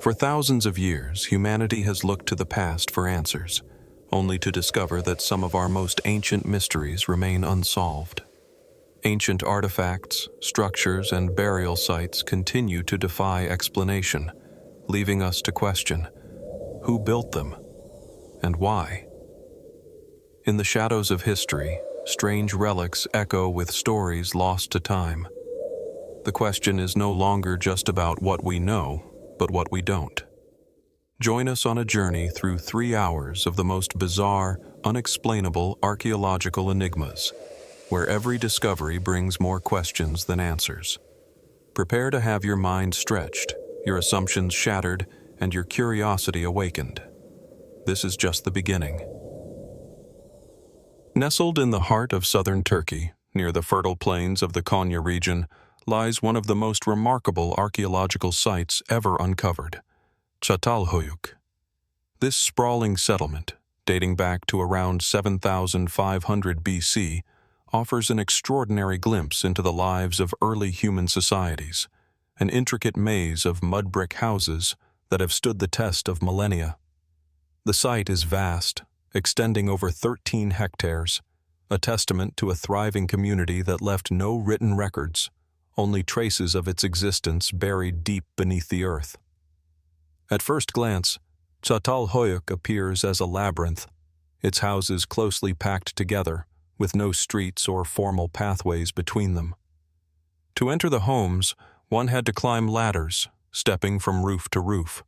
For thousands of years, humanity has looked to the past for answers, only to discover that some of our most ancient mysteries remain unsolved. Ancient artifacts, structures, and burial sites continue to defy explanation, leaving us to question who built them and why. In the shadows of history, strange relics echo with stories lost to time. The question is no longer just about what we know, but what we don't. Join us on a journey through 3 hours of the most bizarre, unexplainable archaeological enigmas, where every discovery brings more questions than answers. Prepare to have your mind stretched, your assumptions shattered, and your curiosity awakened. This is just the beginning. Nestled in the heart of southern Turkey, near the fertile plains of the Konya region, lies one of the most remarkable archaeological sites ever uncovered, Çatalhöyük. This sprawling settlement, dating back to around 7,500 BC, offers an extraordinary glimpse into the lives of early human societies, an intricate maze of mud brick houses that have stood the test of millennia. The site is vast, extending over 13 hectares, a testament to a thriving community that left no written records, only traces of its existence buried deep beneath the earth. At first glance, Çatalhöyük appears as a labyrinth, its houses closely packed together, with no streets or formal pathways between them. To enter the homes, one had to climb ladders, stepping from roof to roof,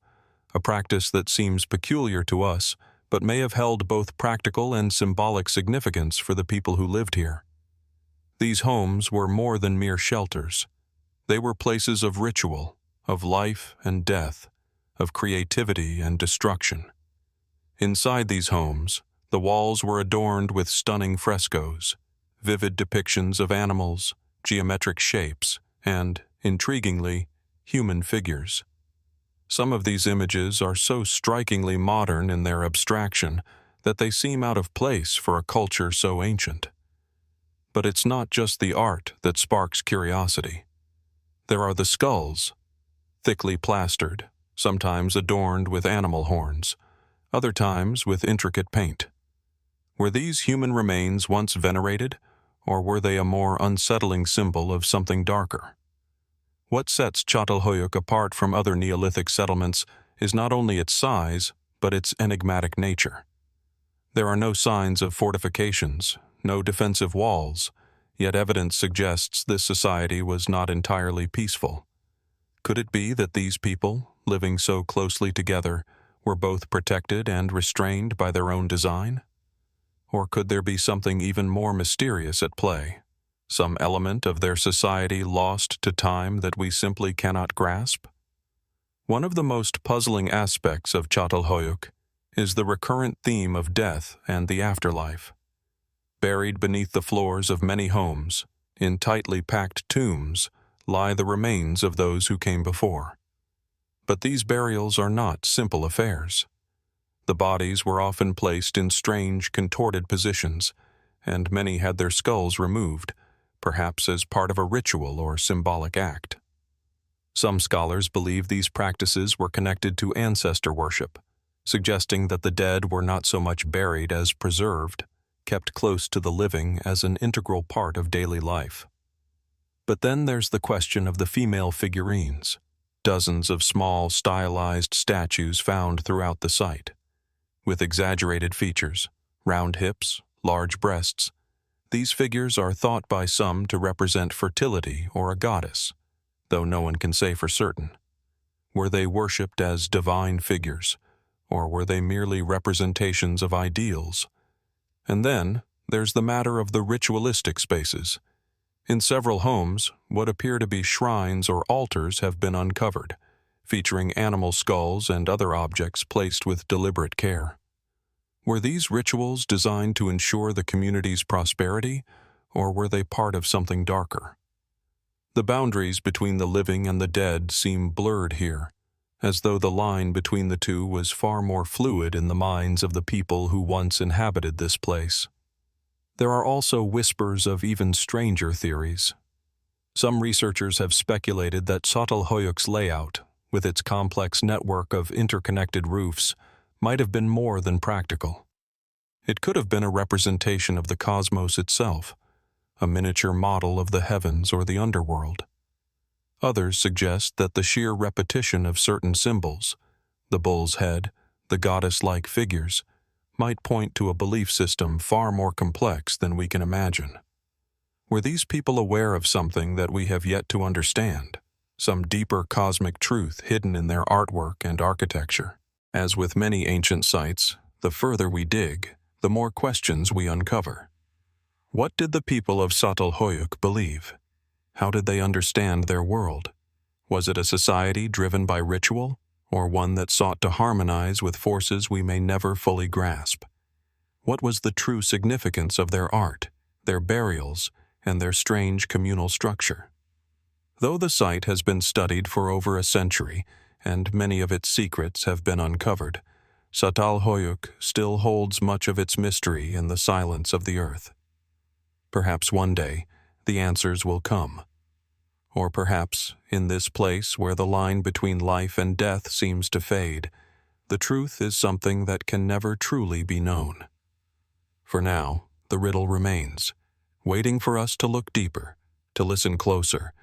a practice that seems peculiar to us, but may have held both practical and symbolic significance for the people who lived here. These homes were more than mere shelters. They were places of ritual, of life and death, of creativity and destruction. Inside these homes, the walls were adorned with stunning frescoes, vivid depictions of animals, geometric shapes, and, intriguingly, human figures. Some of these images are so strikingly modern in their abstraction that they seem out of place for a culture so ancient. But it's not just the art that sparks curiosity. There are the skulls, thickly plastered, sometimes adorned with animal horns, other times with intricate paint. Were these human remains once venerated, or were they a more unsettling symbol of something darker? What sets Çatalhöyük apart from other Neolithic settlements is not only its size, but its enigmatic nature. There are no signs of fortifications, no defensive walls, yet evidence suggests this society was not entirely peaceful. Could it be that these people, living so closely together, were both protected and restrained by their own design? Or could there be something even more mysterious at play, some element of their society lost to time that we simply cannot grasp? One of the most puzzling aspects of Çatalhöyük is the recurrent theme of death and the afterlife. Buried beneath the floors of many homes, in tightly packed tombs, lie the remains of those who came before. But these burials are not simple affairs. The bodies were often placed in strange, contorted positions, and many had their skulls removed, perhaps as part of a ritual or symbolic act. Some scholars believe these practices were connected to ancestor worship, suggesting that the dead were not so much buried as preserved, kept close to the living as an integral part of daily life. But then there's the question of the female figurines, dozens of small, stylized statues found throughout the site. With exaggerated features, round hips, large breasts, these figures are thought by some to represent fertility or a goddess, though no one can say for certain. Were they worshipped as divine figures, or were they merely representations of ideals? And then, there's the matter of the ritualistic spaces. In several homes, what appear to be shrines or altars have been uncovered, featuring animal skulls and other objects placed with deliberate care. Were these rituals designed to ensure the community's prosperity, or were they part of something darker? The boundaries between the living and the dead seem blurred here, as though the line between the two was far more fluid in the minds of the people who once inhabited this place. There are also whispers of even stranger theories. Some researchers have speculated that Çatalhöyük's layout, with its complex network of interconnected roofs, might have been more than practical. It could have been a representation of the cosmos itself, a miniature model of the heavens or the underworld. Others suggest that the sheer repetition of certain symbols, the bull's head, the goddess-like figures, might point to a belief system far more complex than we can imagine. Were these people aware of something that we have yet to understand, some deeper cosmic truth hidden in their artwork and architecture? As with many ancient sites, the further we dig, the more questions we uncover. What did the people of Çatalhöyük believe? How did they understand their world? Was it a society driven by ritual, or one that sought to harmonize with forces we may never fully grasp? What was the true significance of their art, their burials, and their strange communal structure? Though the site has been studied for over a century, and many of its secrets have been uncovered, Çatalhöyük still holds much of its mystery in the silence of the earth. Perhaps one day, the answers will come. Or perhaps, in this place where the line between life and death seems to fade, the truth is something that can never truly be known. For now, the riddle remains, waiting for us to look deeper, to listen closer,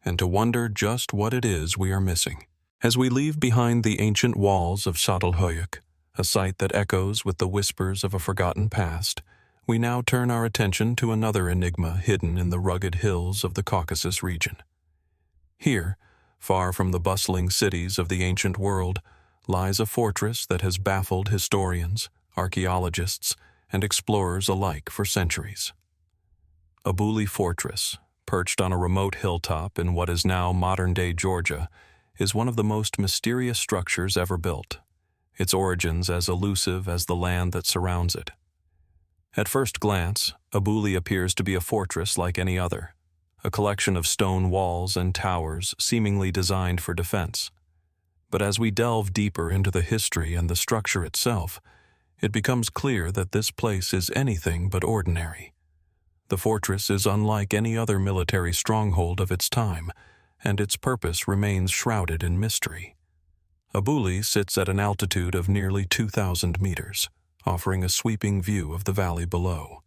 and to wonder just what it is we are missing. As we leave behind the ancient walls of Çatalhöyük, a site that echoes with the whispers of a forgotten past, we now turn our attention to another enigma hidden in the rugged hills of the Caucasus region. Here, far from the bustling cities of the ancient world, lies a fortress that has baffled historians, archaeologists, and explorers alike for centuries. Abuli Fortress, perched on a remote hilltop in what is now modern-day Georgia, is one of the most mysterious structures ever built, its origins as elusive as the land that surrounds it. At first glance, Abuli appears to be a fortress like any other, a collection of stone walls and towers seemingly designed for defense. But as we delve deeper into the history and the structure itself, it becomes clear that this place is anything but ordinary. The fortress is unlike any other military stronghold of its time, and its purpose remains shrouded in mystery. Abuli sits at an altitude of nearly 2,000 meters, offering a sweeping view of the valley below.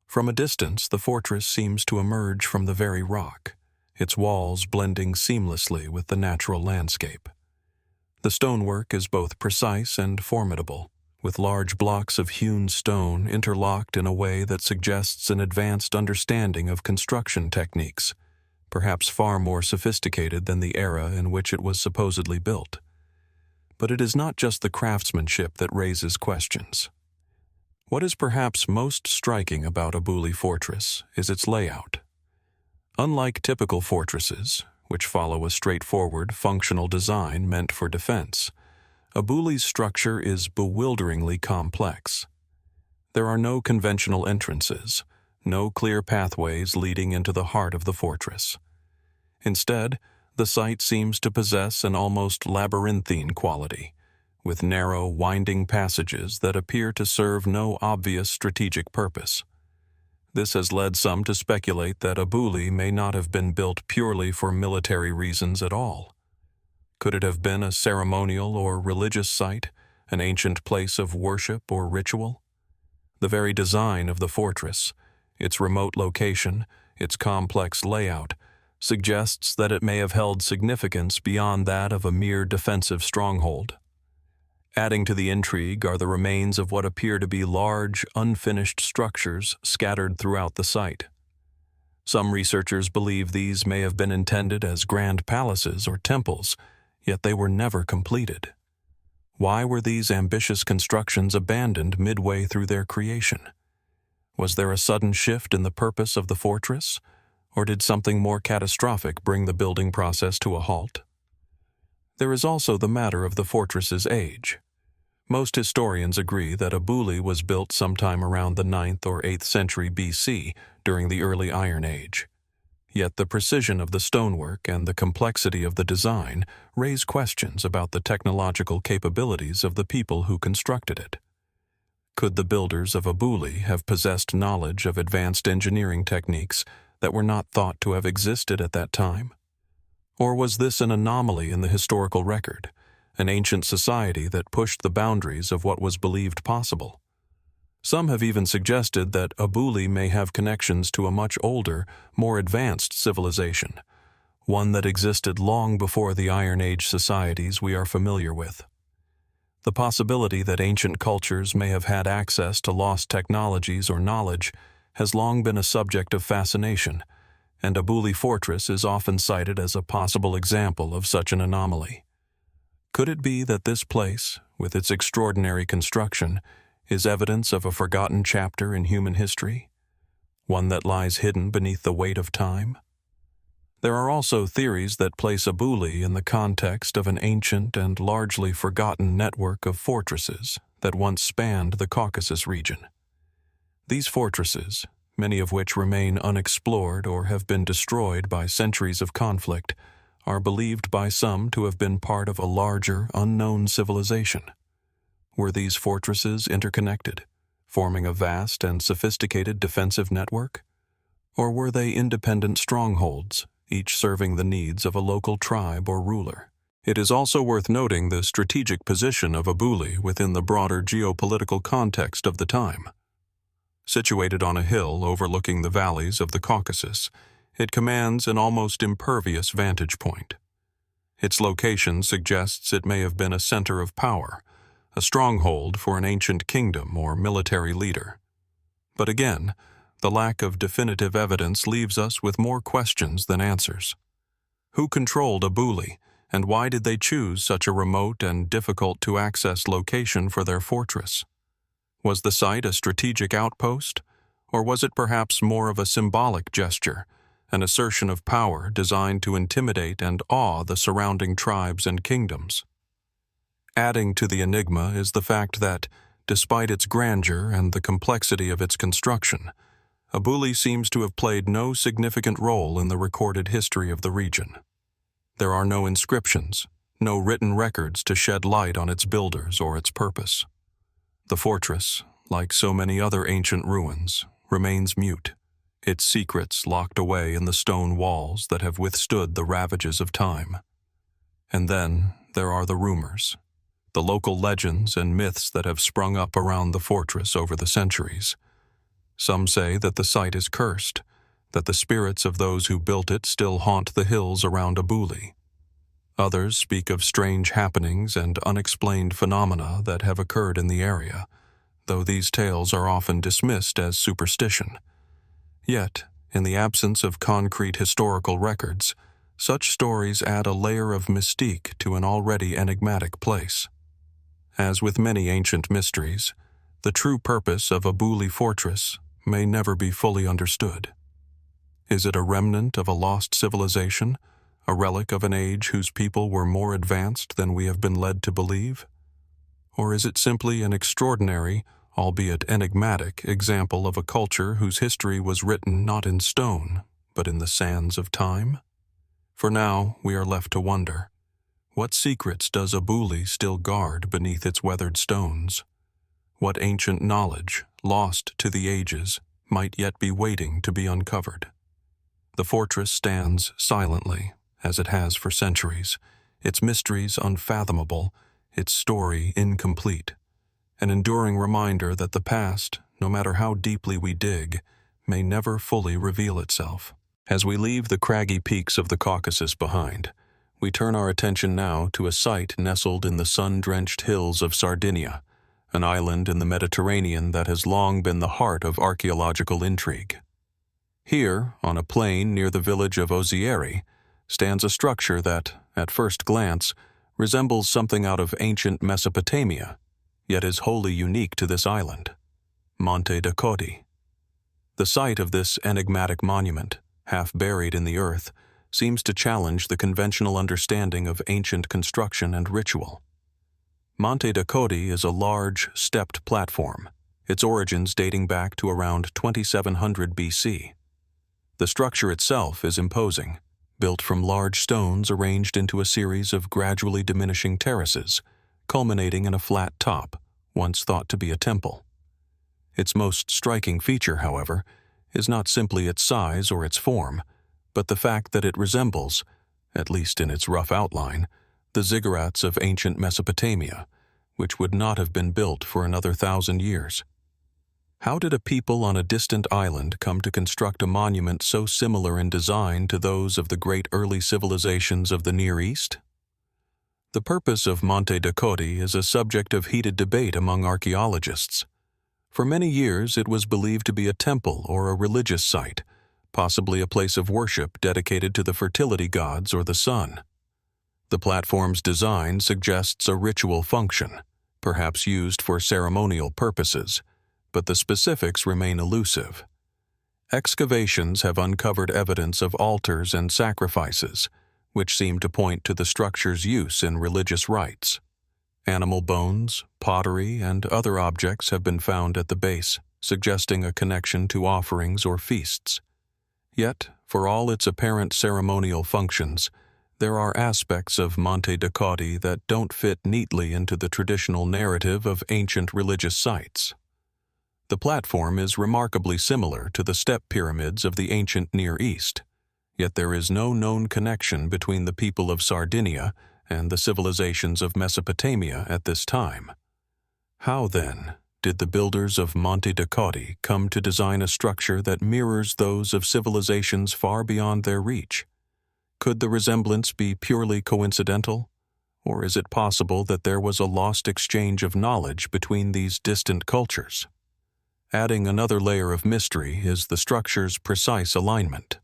From a distance, the fortress seems to emerge from the very rock, its walls blending seamlessly with the natural landscape. The stonework is both precise and formidable, with large blocks of hewn stone interlocked in a way that suggests an advanced understanding of construction techniques, perhaps far more sophisticated than the era in which it was supposedly built. But it is not just the craftsmanship that raises questions. What is perhaps most striking about Abuli Fortress is its layout. Unlike typical fortresses, which follow a straightforward, functional design meant for defense, Abuli's structure is bewilderingly complex. There are no conventional entrances, no clear pathways leading into the heart of the fortress. Instead, the site seems to possess an almost labyrinthine quality, with narrow, winding passages that appear to serve no obvious strategic purpose. This has led some to speculate that Abuli may not have been built purely for military reasons at all. Could it have been a ceremonial or religious site, an ancient place of worship or ritual? The very design of the fortress, its remote location, its complex layout, suggests that it may have held significance beyond that of a mere defensive stronghold. Adding to the intrigue are the remains of what appear to be large, unfinished structures scattered throughout the site. Some researchers believe these may have been intended as grand palaces or temples, yet they were never completed. Why were these ambitious constructions abandoned midway through their creation? Was there a sudden shift in the purpose of the fortress, or did something more catastrophic bring the building process to a halt? There is also the matter of the fortress's age. Most historians agree that Abuli was built sometime around the 9th or 8th century BC during the early Iron Age. Yet the precision of the stonework and the complexity of the design raise questions about the technological capabilities of the people who constructed it. Could the builders of Abuli have possessed knowledge of advanced engineering techniques that were not thought to have existed at that time? Or was this an anomaly in the historical record, an ancient society that pushed the boundaries of what was believed possible? Some have even suggested that Abuli may have connections to a much older, more advanced civilization, one that existed long before the Iron Age societies we are familiar with. The possibility that ancient cultures may have had access to lost technologies or knowledge has long been a subject of fascination, and Abuli Fortress is often cited as a possible example of such an anomaly. Could it be that this place, with its extraordinary construction, is evidence of a forgotten chapter in human history, one that lies hidden beneath the weight of time? There are also theories that place Abuli in the context of an ancient and largely forgotten network of fortresses that once spanned the Caucasus region. These fortresses, many of which remain unexplored or have been destroyed by centuries of conflict, are believed by some to have been part of a larger, unknown civilization. Were these fortresses interconnected, forming a vast and sophisticated defensive network? Or were they independent strongholds, each serving the needs of a local tribe or ruler? It is also worth noting the strategic position of Abuli within the broader geopolitical context of the time. Situated on a hill overlooking the valleys of the Caucasus, it commands an almost impervious vantage point. Its location suggests it may have been a center of power, a stronghold for an ancient kingdom or military leader. But again, the lack of definitive evidence leaves us with more questions than answers. Who controlled Abuli, and why did they choose such a remote and difficult-to-access location for their fortress? Was the site a strategic outpost, or was it perhaps more of a symbolic gesture, an assertion of power designed to intimidate and awe the surrounding tribes and kingdoms? Adding to the enigma is the fact that, despite its grandeur and the complexity of its construction, Abuli seems to have played no significant role in the recorded history of the region. There are no inscriptions, no written records to shed light on its builders or its purpose. The fortress, like so many other ancient ruins, remains mute, its secrets locked away in the stone walls that have withstood the ravages of time. And then there are the rumors, the local legends and myths that have sprung up around the fortress over the centuries. Some say that the site is cursed, that the spirits of those who built it still haunt the hills around Abuli. Others speak of strange happenings and unexplained phenomena that have occurred in the area, though these tales are often dismissed as superstition. Yet, in the absence of concrete historical records, such stories add a layer of mystique to an already enigmatic place. As with many ancient mysteries, the true purpose of Abuli Fortress may never be fully understood. Is it a remnant of a lost civilization, a relic of an age whose people were more advanced than we have been led to believe? Or is it simply an extraordinary, albeit enigmatic, example of a culture whose history was written not in stone, but in the sands of time? For now, we are left to wonder. What secrets does Abuli still guard beneath its weathered stones? What ancient knowledge, lost to the ages, might yet be waiting to be uncovered? The fortress stands silently, as it has for centuries, its mysteries unfathomable, its story incomplete, an enduring reminder that the past, no matter how deeply we dig, may never fully reveal itself. As we leave the craggy peaks of the Caucasus behind, we turn our attention now to a site nestled in the sun-drenched hills of Sardinia, an island in the Mediterranean that has long been the heart of archaeological intrigue. Here, on a plain near the village of Ozieri, stands a structure that, at first glance, resembles something out of ancient Mesopotamia, yet is wholly unique to this island, Monte de Codi. The site of this enigmatic monument, half buried in the earth, seems to challenge the conventional understanding of ancient construction and ritual. Monte de Codi is a large, stepped platform, its origins dating back to around 2700 BC. The structure itself is imposing, built from large stones arranged into a series of gradually diminishing terraces, culminating in a flat top, once thought to be a temple. Its most striking feature, however, is not simply its size or its form, but the fact that it resembles, at least in its rough outline, the ziggurats of ancient Mesopotamia, which would not have been built for another 1,000 years. How did a people on a distant island come to construct a monument so similar in design to those of the great early civilizations of the Near East? The purpose of Monte de Codi is a subject of heated debate among archaeologists. For many years, it was believed to be a temple or a religious site, possibly a place of worship dedicated to the fertility gods or the sun. The platform's design suggests a ritual function, perhaps used for ceremonial purposes, but the specifics remain elusive. Excavations have uncovered evidence of altars and sacrifices, which seem to point to the structure's use in religious rites. Animal bones, pottery, and other objects have been found at the base, suggesting a connection to offerings or feasts. Yet, for all its apparent ceremonial functions, there are aspects of Monte de Codi that don't fit neatly into the traditional narrative of ancient religious sites. The platform is remarkably similar to the step pyramids of the ancient Near East, yet there is no known connection between the people of Sardinia and the civilizations of Mesopotamia at this time. How, then, did the builders of Monte de Codi come to design a structure that mirrors those of civilizations far beyond their reach? Could the resemblance be purely coincidental, or is it possible that there was a lost exchange of knowledge between these distant cultures? Adding another layer of mystery is the structure's precise alignment.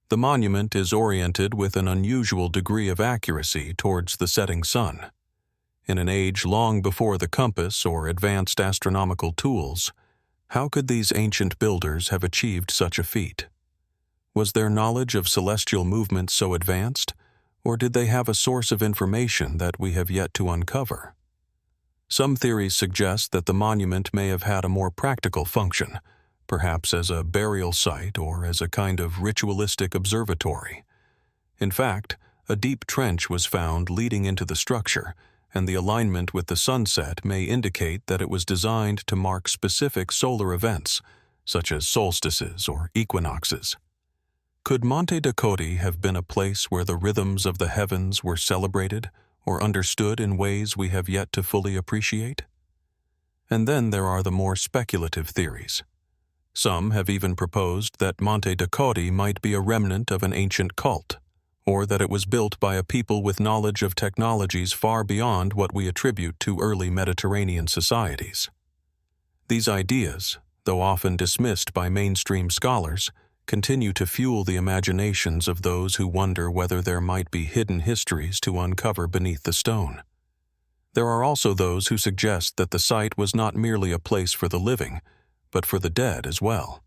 The monument is oriented with an unusual degree of accuracy towards the setting sun. In an age long before the compass or advanced astronomical tools, how could these ancient builders have achieved such a feat? Was their knowledge of celestial movement so advanced, or did they have a source of information that we have yet to uncover? Some theories suggest that the monument may have had a more practical function, perhaps as a burial site or as a kind of ritualistic observatory. In fact, a deep trench was found leading into the structure, and the alignment with the sunset may indicate that it was designed to mark specific solar events, such as solstices or equinoxes. Could Monte de Codi have been a place where the rhythms of the heavens were celebrated or understood in ways we have yet to fully appreciate? And then there are the more speculative theories. Some have even proposed that Monte de Codi might be a remnant of an ancient cult, or that it was built by a people with knowledge of technologies far beyond what we attribute to early Mediterranean societies. These ideas, though often dismissed by mainstream scholars, continue to fuel the imaginations of those who wonder whether there might be hidden histories to uncover beneath the stone. There are also those who suggest that the site was not merely a place for the living, but for the dead as well.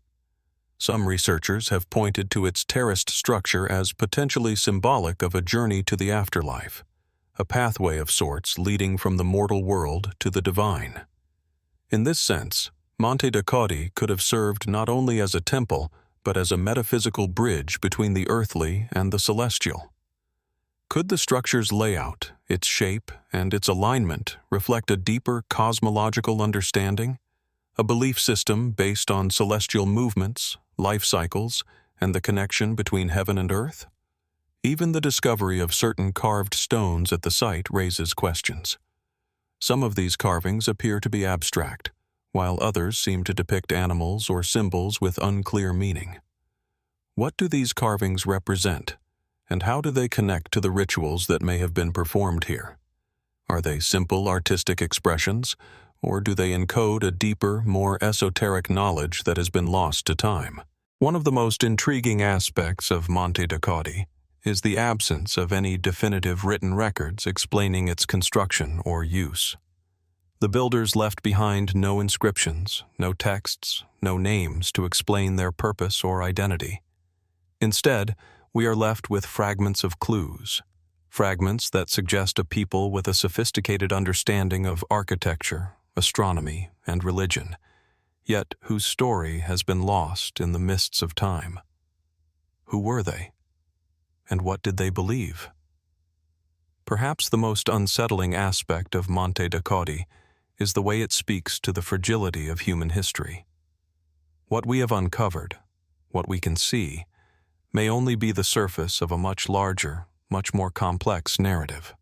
Some researchers have pointed to its terraced structure as potentially symbolic of a journey to the afterlife, a pathway of sorts leading from the mortal world to the divine. In this sense, Monte de Codi could have served not only as a temple, but as a metaphysical bridge between the earthly and the celestial. Could the structure's layout, its shape, and its alignment reflect a deeper cosmological understanding, a belief system based on celestial movements, life cycles, and the connection between heaven and earth? Even the discovery of certain carved stones at the site raises questions. Some of these carvings appear to be abstract, while others seem to depict animals or symbols with unclear meaning. What do these carvings represent, and how do they connect to the rituals that may have been performed here? Are they simple artistic expressions, or do they encode a deeper, more esoteric knowledge that has been lost to time? One of the most intriguing aspects of Monte de Codi is the absence of any definitive written records explaining its construction or use. The builders left behind no inscriptions, no texts, no names to explain their purpose or identity. Instead, we are left with fragments of clues, fragments that suggest a people with a sophisticated understanding of architecture, astronomy, and religion, yet whose story has been lost in the mists of time. Who were they? And what did they believe? Perhaps the most unsettling aspect of Monte de Codi is the way it speaks to the fragility of human history. What we have uncovered, what we can see, may only be the surface of a much larger, much more complex narrative.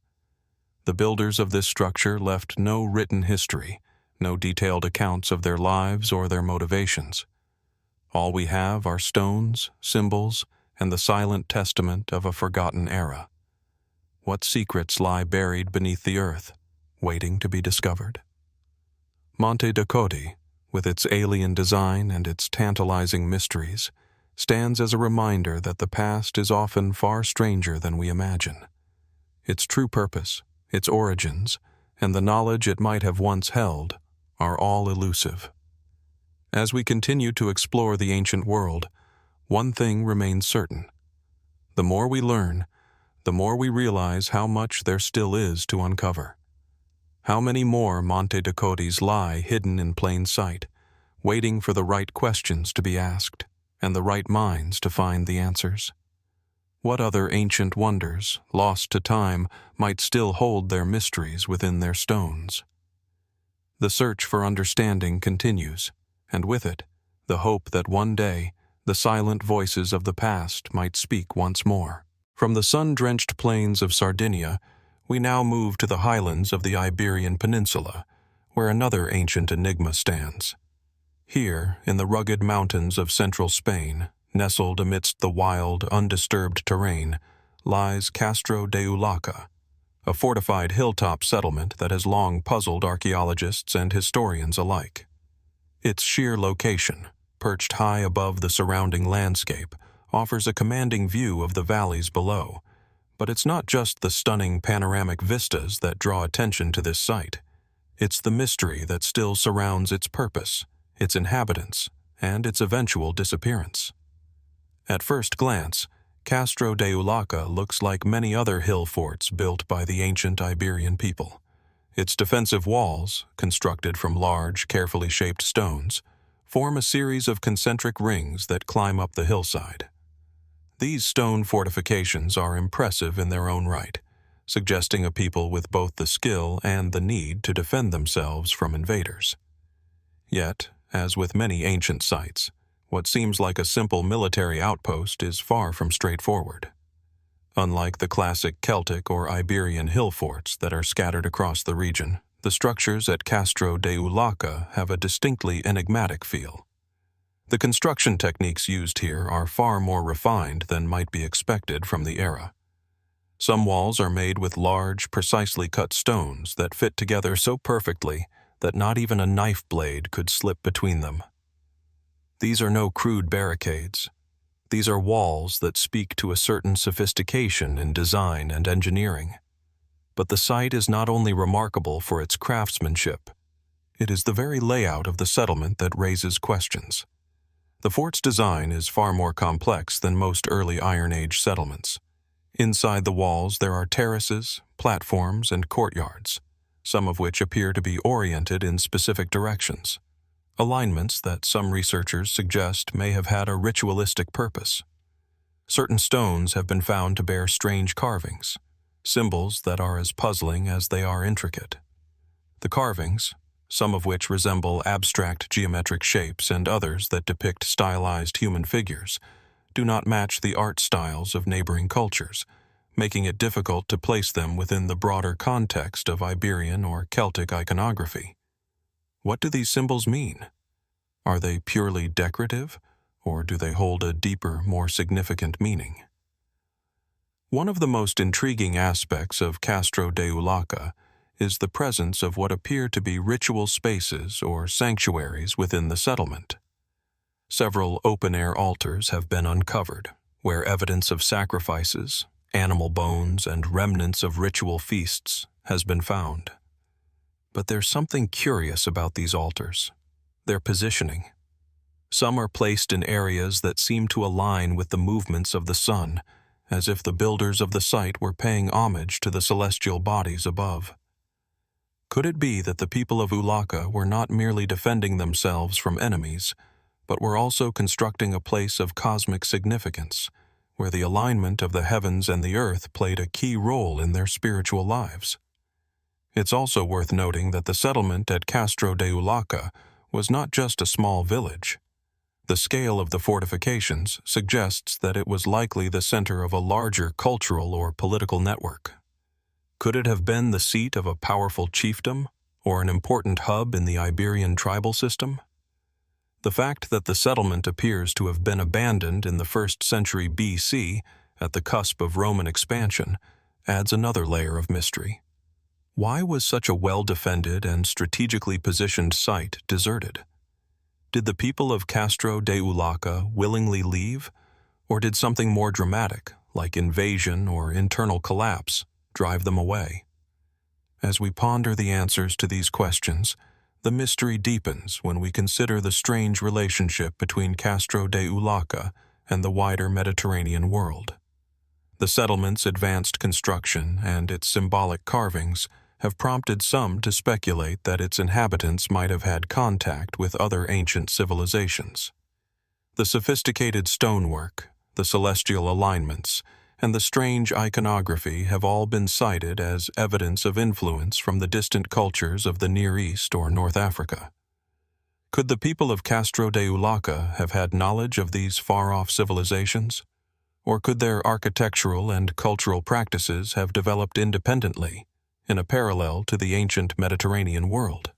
The builders of this structure left no written history, no detailed accounts of their lives or their motivations. All we have are stones, symbols, and the silent testament of a forgotten era. What secrets lie buried beneath the earth, waiting to be discovered? Monte de Codi, with its alien design and its tantalizing mysteries, stands as a reminder that the past is often far stranger than we imagine. Its true purpose, its origins, and the knowledge it might have once held are all elusive. As we continue to explore the ancient world, one thing remains certain. The more we learn, the more we realize how much there still is to uncover. How many more Monte de Codis lie hidden in plain sight, waiting for the right questions to be asked and the right minds to find the answers? What other ancient wonders, lost to time, might still hold their mysteries within their stones? The search for understanding continues, and with it, the hope that one day the silent voices of the past might speak once more. From the sun-drenched plains of Sardinia, we now move to the highlands of the Iberian Peninsula, where another ancient enigma stands. Here, in the rugged mountains of central Spain, nestled amidst the wild, undisturbed terrain, lies Castro de Ulaca, a fortified hilltop settlement that has long puzzled archaeologists and historians alike. Its sheer location, perched high above the surrounding landscape, offers a commanding view of the valleys below. But it's not just the stunning panoramic vistas that draw attention to this site. It's the mystery that still surrounds its purpose, its inhabitants, and its eventual disappearance. At first glance, Castro de Ulaca looks like many other hill forts built by the ancient Iberian people. Its defensive walls, constructed from large, carefully shaped stones, form a series of concentric rings that climb up the hillside. These stone fortifications are impressive in their own right, suggesting a people with both the skill and the need to defend themselves from invaders. Yet, as with many ancient sites, what seems like a simple military outpost is far from straightforward. Unlike the classic Celtic or Iberian hill forts that are scattered across the region, the structures at Castro de Ulaca have a distinctly enigmatic feel. The construction techniques used here are far more refined than might be expected from the era. Some walls are made with large, precisely cut stones that fit together so perfectly that not even a knife blade could slip between them. These are no crude barricades. These are walls that speak to a certain sophistication in design and engineering. But the site is not only remarkable for its craftsmanship, it is the very layout of the settlement that raises questions. The fort's design is far more complex than most early Iron Age settlements. Inside the walls there are terraces, platforms, and courtyards, some of which appear to be oriented in specific directions, alignments that some researchers suggest may have had a ritualistic purpose. Certain stones have been found to bear strange carvings, symbols that are as puzzling as they are intricate. The carvings, some of which resemble abstract geometric shapes and others that depict stylized human figures, do not match the art styles of neighboring cultures, making it difficult to place them within the broader context of Iberian or Celtic iconography. What do these symbols mean? Are they purely decorative, or do they hold a deeper, more significant meaning? One of the most intriguing aspects of Castro de Ulaca is the presence of what appear to be ritual spaces or sanctuaries within the settlement. Several open-air altars have been uncovered, where evidence of sacrifices, animal bones, and remnants of ritual feasts has been found. But there's something curious about these altars: their positioning. Some are placed in areas that seem to align with the movements of the sun, as if the builders of the site were paying homage to the celestial bodies above. Could it be that the people of Ulaca were not merely defending themselves from enemies, but were also constructing a place of cosmic significance, where the alignment of the heavens and the earth played a key role in their spiritual lives? It's also worth noting that the settlement at Castro de Ulaca was not just a small village. The scale of the fortifications suggests that it was likely the center of a larger cultural or political network. Could it have been the seat of a powerful chiefdom or an important hub in the Iberian tribal system? The fact that the settlement appears to have been abandoned in the 1st century BC at the cusp of Roman expansion adds another layer of mystery. Why was such a well-defended and strategically positioned site deserted? Did the people of Castro de Ulaca willingly leave, or did something more dramatic, like invasion or internal collapse, drive them away? As we ponder the answers to these questions, the mystery deepens when we consider the strange relationship between Castro de Ulaca and the wider Mediterranean world. The settlement's advanced construction and its symbolic carvings have prompted some to speculate that its inhabitants might have had contact with other ancient civilizations. The sophisticated stonework, the celestial alignments, and the strange iconography have all been cited as evidence of influence from the distant cultures of the Near East or North Africa. Could the people of Castro de Ulaca have had knowledge of these far-off civilizations? Or could their architectural and cultural practices have developed independently, in a parallel to the ancient Mediterranean world?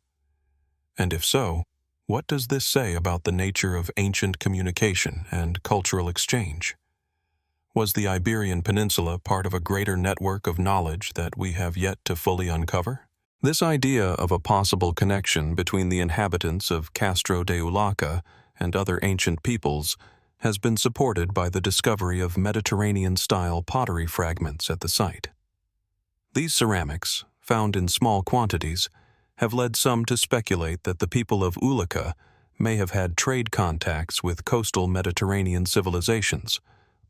And if so, what does this say about the nature of ancient communication and cultural exchange? Was the Iberian Peninsula part of a greater network of knowledge that we have yet to fully uncover? This idea of a possible connection between the inhabitants of Castro de Ulaca and other ancient peoples has been supported by the discovery of Mediterranean-style pottery fragments at the site. These ceramics, found in small quantities, have led some to speculate that the people of Ulaca may have had trade contacts with coastal Mediterranean civilizations,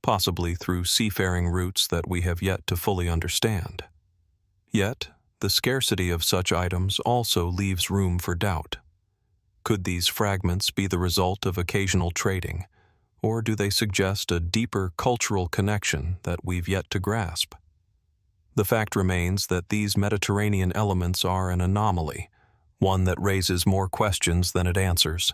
possibly through seafaring routes that we have yet to fully understand. Yet, the scarcity of such items also leaves room for doubt. Could these fragments be the result of occasional trading, or do they suggest a deeper cultural connection that we've yet to grasp? The fact remains that these Mediterranean elements are an anomaly, one that raises more questions than it answers.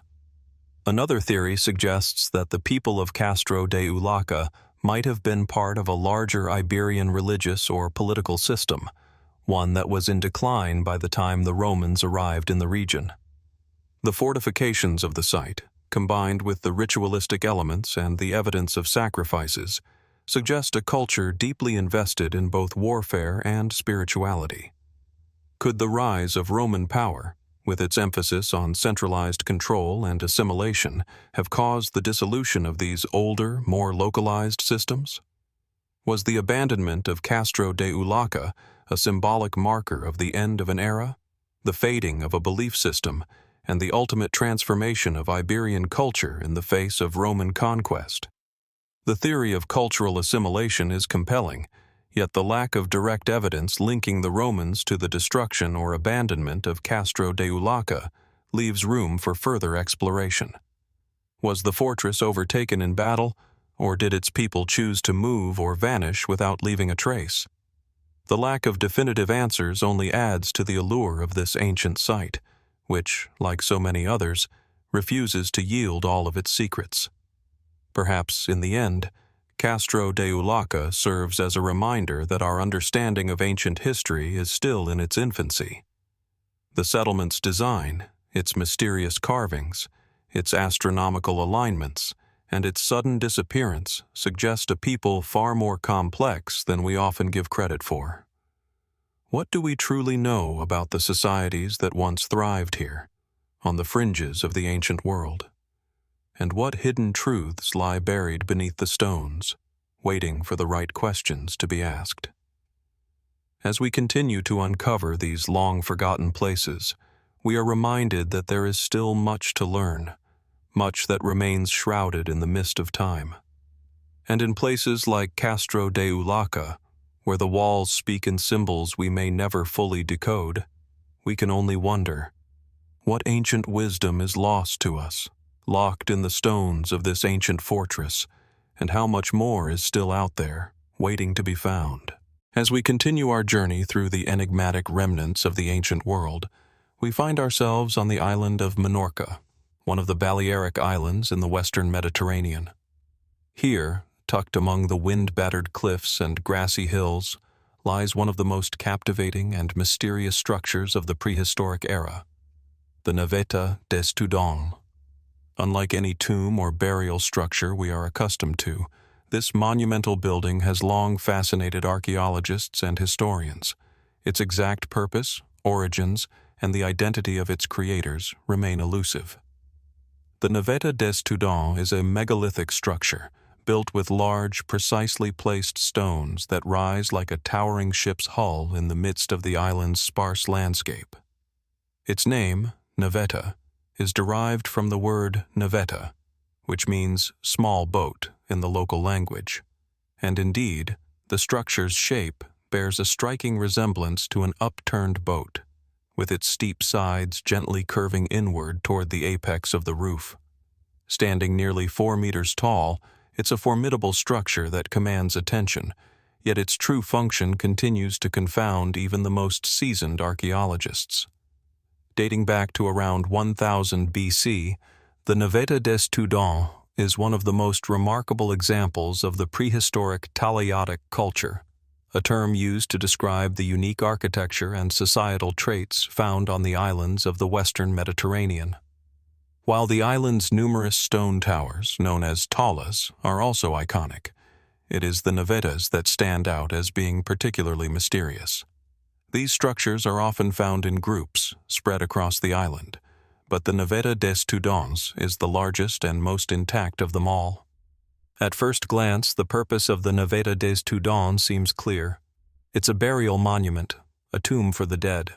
Another theory suggests that the people of Castro de Ulaca might have been part of a larger Iberian religious or political system, one that was in decline by the time the Romans arrived in the region. The fortifications of the site, combined with the ritualistic elements and the evidence of sacrifices, suggest a culture deeply invested in both warfare and spirituality. Could the rise of Roman power, with its emphasis on centralized control and assimilation, have caused the dissolution of these older, more localized systems? Was the abandonment of Castro de Ulaca a symbolic marker of the end of an era, the fading of a belief system, and the ultimate transformation of Iberian culture in the face of Roman conquest? The theory of cultural assimilation is compelling, yet the lack of direct evidence linking the Romans to the destruction or abandonment of Castro de Ulaca leaves room for further exploration. Was the fortress overtaken in battle, or did its people choose to move or vanish without leaving a trace? The lack of definitive answers only adds to the allure of this ancient site, which, like so many others, refuses to yield all of its secrets. Perhaps, in the end, Castro de Ulaca serves as a reminder that our understanding of ancient history is still in its infancy. The settlement's design, its mysterious carvings, its astronomical alignments, and its sudden disappearance suggest a people far more complex than we often give credit for. What do we truly know about the societies that once thrived here, on the fringes of the ancient world? And what hidden truths lie buried beneath the stones, waiting for the right questions to be asked? As we continue to uncover these long-forgotten places, we are reminded that there is still much to learn, much that remains shrouded in the mist of time. And in places like Castro de Ulaca, where the walls speak in symbols we may never fully decode, we can only wonder, what ancient wisdom is lost to us, locked in the stones of this ancient fortress, and how much more is still out there, waiting to be found? As we continue our journey through the enigmatic remnants of the ancient world, we find ourselves on the island of Minorca, one of the Balearic Islands in the western Mediterranean. Here, tucked among the wind-battered cliffs and grassy hills, lies one of the most captivating and mysterious structures of the prehistoric era, the Naveta des Tudons. Unlike any tomb or burial structure we are accustomed to, this monumental building has long fascinated archaeologists and historians. Its exact purpose, origins, and the identity of its creators remain elusive. The Naveta des Tudons is a megalithic structure, built with large, precisely placed stones that rise like a towering ship's hull in the midst of the island's sparse landscape. Its name, Naveta, is derived from the word navetta, which means small boat in the local language, and indeed, the structure's shape bears a striking resemblance to an upturned boat, with its steep sides gently curving inward toward the apex of the roof. Standing nearly 4 meters tall, it's a formidable structure that commands attention, yet its true function continues to confound even the most seasoned archaeologists. Dating back to around 1000 BC, the Naveta des Tudons is one of the most remarkable examples of the prehistoric Talaiotic culture, a term used to describe the unique architecture and societal traits found on the islands of the western Mediterranean. While the island's numerous stone towers, known as tallas, are also iconic, it is the Navetas that stand out as being particularly mysterious. These structures are often found in groups, spread across the island, but the Naveta des Tudons is the largest and most intact of them all. At first glance, the purpose of the Naveta des Tudons seems clear. It's a burial monument, a tomb for the dead.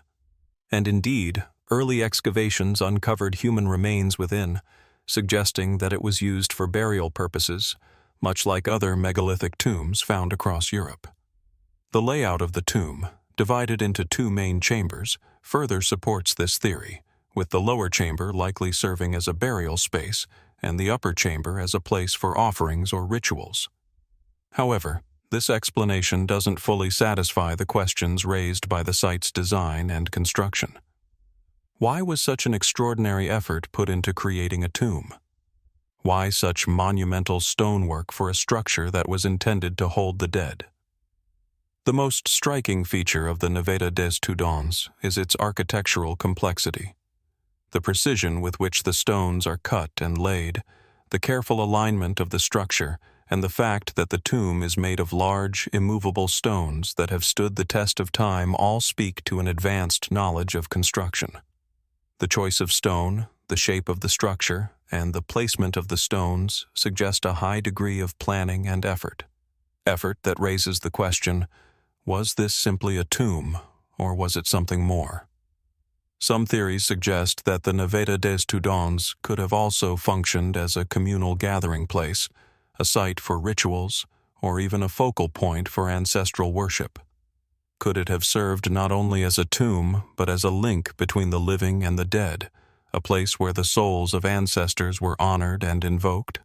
And indeed, early excavations uncovered human remains within, suggesting that it was used for burial purposes, much like other megalithic tombs found across Europe. The layout of the tomb, divided into 2 main chambers, further supports this theory, with the lower chamber likely serving as a burial space and the upper chamber as a place for offerings or rituals. However, this explanation doesn't fully satisfy the questions raised by the site's design and construction. Why was such an extraordinary effort put into creating a tomb? Why such monumental stonework for a structure that was intended to hold the dead? The most striking feature of the Naveta des Tudons is its architectural complexity. The precision with which the stones are cut and laid, the careful alignment of the structure, and the fact that the tomb is made of large, immovable stones that have stood the test of time all speak to an advanced knowledge of construction. The choice of stone, the shape of the structure, and the placement of the stones suggest a high degree of planning and effort. Effort that raises the question, was this simply a tomb, or was it something more? Some theories suggest that the Naveta des Tudons could have also functioned as a communal gathering place, a site for rituals, or even a focal point for ancestral worship. Could it have served not only as a tomb, but as a link between the living and the dead, a place where the souls of ancestors were honored and invoked?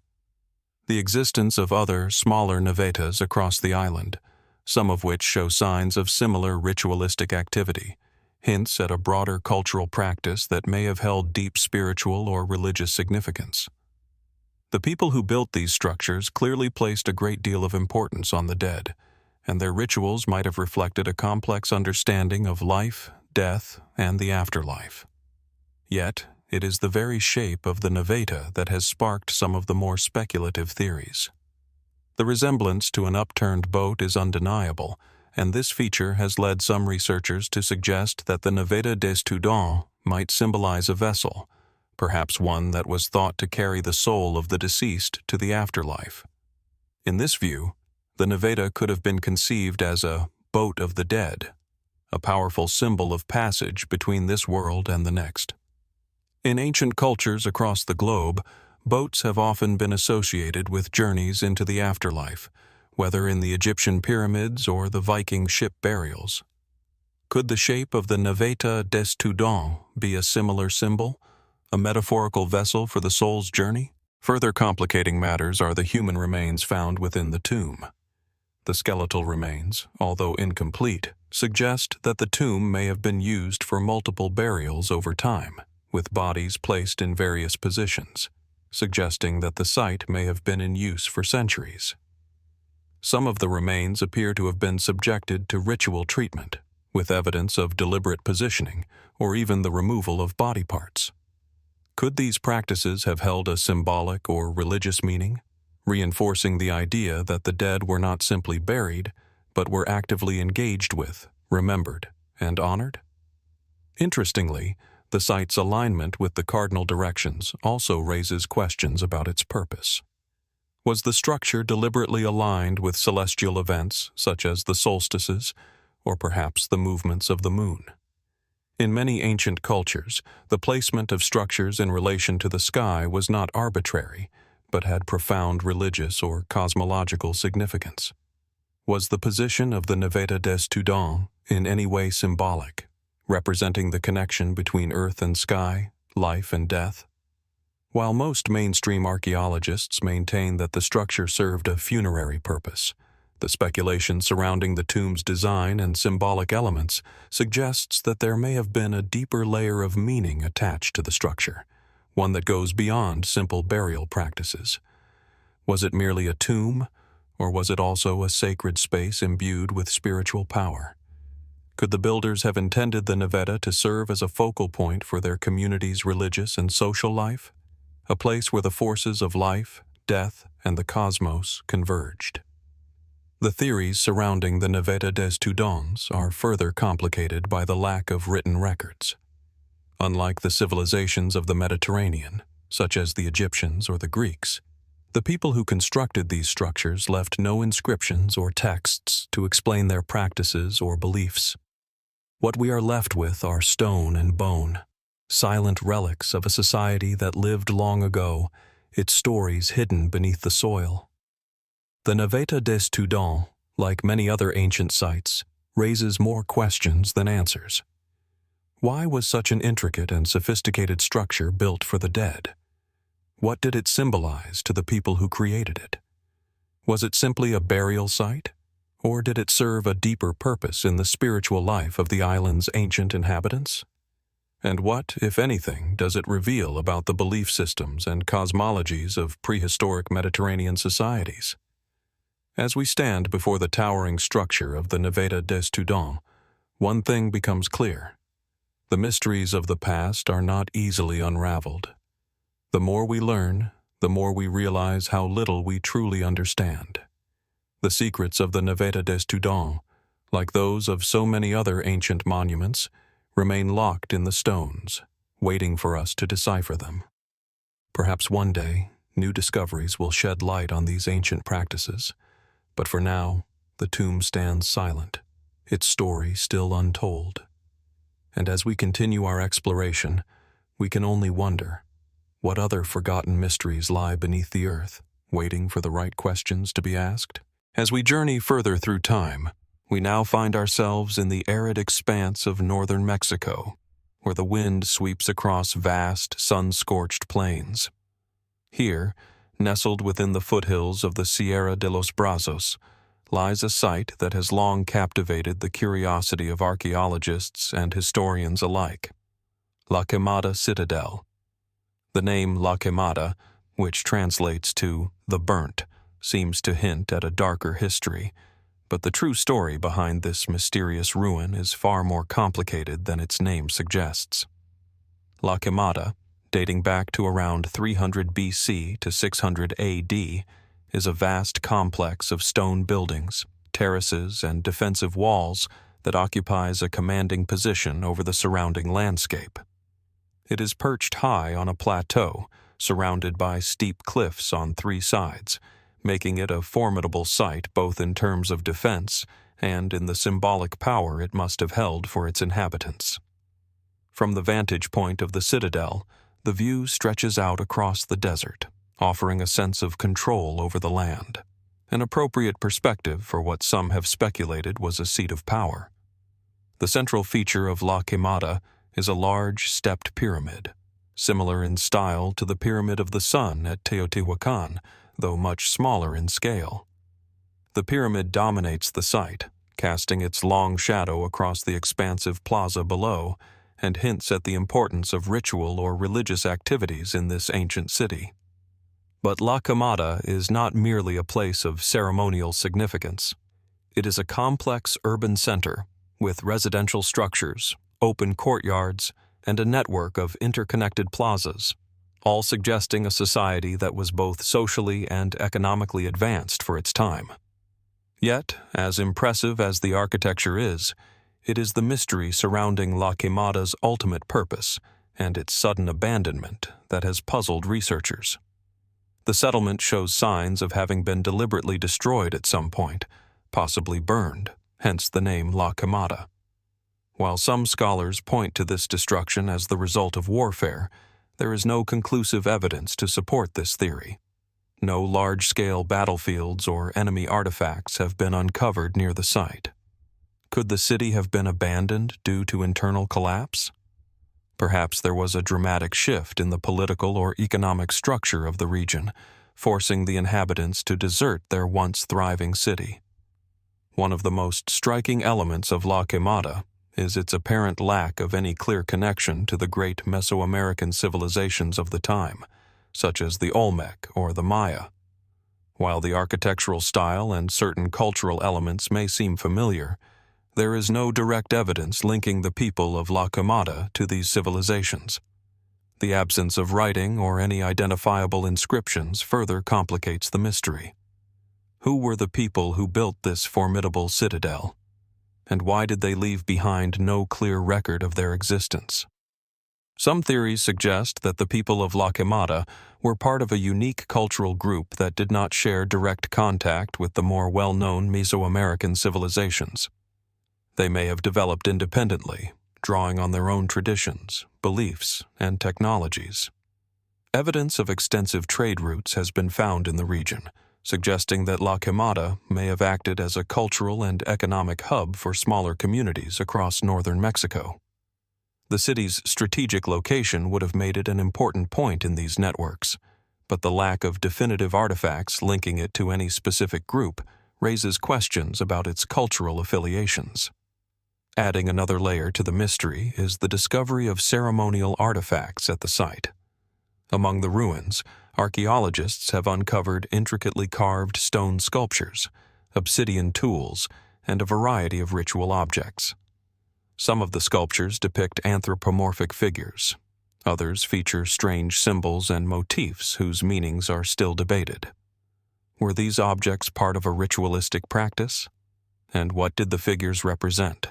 The existence of other, smaller Navetas across the island, some of which show signs of similar ritualistic activity, hints at a broader cultural practice that may have held deep spiritual or religious significance. The people who built these structures clearly placed a great deal of importance on the dead, and their rituals might have reflected a complex understanding of life, death, and the afterlife. Yet, it is the very shape of the Naveta that has sparked some of the more speculative theories. The resemblance to an upturned boat is undeniable, and this feature has led some researchers to suggest that the Naveta des Tudons might symbolize a vessel, perhaps one that was thought to carry the soul of the deceased to the afterlife. In this view, the Naveta could have been conceived as a boat of the dead, a powerful symbol of passage between this world and the next. In ancient cultures across the globe, boats have often been associated with journeys into the afterlife, whether in the Egyptian pyramids or the Viking ship burials. Could the shape of the Naveta des Tudons be a similar symbol, a metaphorical vessel for the soul's journey? Further complicating matters are the human remains found within the tomb. The skeletal remains, although incomplete, suggest that the tomb may have been used for multiple burials over time, with bodies placed in various positions, suggesting that the site may have been in use for centuries. Some of the remains appear to have been subjected to ritual treatment, with evidence of deliberate positioning or even the removal of body parts. Could these practices have held a symbolic or religious meaning, reinforcing the idea that the dead were not simply buried, but were actively engaged with, remembered, and honored? Interestingly, the site's alignment with the cardinal directions also raises questions about its purpose. Was the structure deliberately aligned with celestial events such as the solstices, or perhaps the movements of the moon? In many ancient cultures, the placement of structures in relation to the sky was not arbitrary, but had profound religious or cosmological significance. Was the position of the Naveta des Tudons in any way symbolic, representing the connection between earth and sky, life and death? While most mainstream archaeologists maintain that the structure served a funerary purpose, the speculation surrounding the tomb's design and symbolic elements suggests that there may have been a deeper layer of meaning attached to the structure, one that goes beyond simple burial practices. Was it merely a tomb, or was it also a sacred space imbued with spiritual power? Could the builders have intended the Naveta to serve as a focal point for their community's religious and social life, a place where the forces of life, death, and the cosmos converged? The theories surrounding the Naveta des Tudons are further complicated by the lack of written records. Unlike the civilizations of the Mediterranean, such as the Egyptians or the Greeks, the people who constructed these structures left no inscriptions or texts to explain their practices or beliefs. What we are left with are stone and bone, silent relics of a society that lived long ago, its stories hidden beneath the soil. The Naveta des Tudons, like many other ancient sites, raises more questions than answers. Why was such an intricate and sophisticated structure built for the dead? What did it symbolize to the people who created it? Was it simply a burial site, or did it serve a deeper purpose in the spiritual life of the island's ancient inhabitants? And what, if anything, does it reveal about the belief systems and cosmologies of prehistoric Mediterranean societies? As we stand before the towering structure of the Naveta des Tudons, one thing becomes clear. The mysteries of the past are not easily unraveled. The more we learn, the more we realize how little we truly understand. The secrets of the Naveta des Tudons, like those of so many other ancient monuments, remain locked in the stones, waiting for us to decipher them. Perhaps one day, new discoveries will shed light on these ancient practices, but for now, the tomb stands silent, its story still untold. And as we continue our exploration, we can only wonder, what other forgotten mysteries lie beneath the earth, waiting for the right questions to be asked? As we journey further through time, we now find ourselves in the arid expanse of northern Mexico, where the wind sweeps across vast, sun-scorched plains. Here, nestled within the foothills of the Sierra de los Brazos, lies a site that has long captivated the curiosity of archaeologists and historians alike: La Quemada Citadel. The name La Quemada, which translates to the burnt, seems to hint at a darker history, but the true story behind this mysterious ruin is far more complicated than its name suggests. La Quemada, dating back to around 300 BC to 600 AD, is a vast complex of stone buildings, terraces, and defensive walls that occupies a commanding position over the surrounding landscape. It is perched high on a plateau, surrounded by steep cliffs on three sides, making it a formidable site both in terms of defense and in the symbolic power it must have held for its inhabitants. From the vantage point of the citadel, the view stretches out across the desert, offering a sense of control over the land, an appropriate perspective for what some have speculated was a seat of power. The central feature of La Quemada is a large stepped pyramid, similar in style to the Pyramid of the Sun at Teotihuacan, though much smaller in scale. The pyramid dominates the site, casting its long shadow across the expansive plaza below, and hints at the importance of ritual or religious activities in this ancient city. But La Quemada is not merely a place of ceremonial significance. It is a complex urban center with residential structures, open courtyards, and a network of interconnected plazas, all suggesting a society that was both socially and economically advanced for its time. Yet, as impressive as the architecture is, it is the mystery surrounding La Quemada's ultimate purpose and its sudden abandonment that has puzzled researchers. The settlement shows signs of having been deliberately destroyed at some point, possibly burned, hence the name La Quemada. While some scholars point to this destruction as the result of warfare, there is no conclusive evidence to support this theory. No large-scale battlefields or enemy artifacts have been uncovered near the site. Could the city have been abandoned due to internal collapse? Perhaps there was a dramatic shift in the political or economic structure of the region, forcing the inhabitants to desert their once thriving city. One of the most striking elements of La Quemada is its apparent lack of any clear connection to the great Mesoamerican civilizations of the time, such as the Olmec or the Maya. While the architectural style and certain cultural elements may seem familiar, there is no direct evidence linking the people of La Quemada to these civilizations. The absence of writing or any identifiable inscriptions further complicates the mystery. Who were the people who built this formidable citadel? And why did they leave behind no clear record of their existence? Some theories suggest that the people of La Quemada were part of a unique cultural group that did not share direct contact with the more well-known Mesoamerican civilizations. They may have developed independently, drawing on their own traditions, beliefs, and technologies. Evidence of extensive trade routes has been found in the region, suggesting that La Quemada may have acted as a cultural and economic hub for smaller communities across northern Mexico. The city's strategic location would have made it an important point in these networks, but the lack of definitive artifacts linking it to any specific group raises questions about its cultural affiliations. Adding another layer to the mystery is the discovery of ceremonial artifacts at the site. Among the ruins, archaeologists have uncovered intricately carved stone sculptures, obsidian tools, and a variety of ritual objects. Some of the sculptures depict anthropomorphic figures. Others feature strange symbols and motifs whose meanings are still debated. Were these objects part of a ritualistic practice? And what did the figures represent?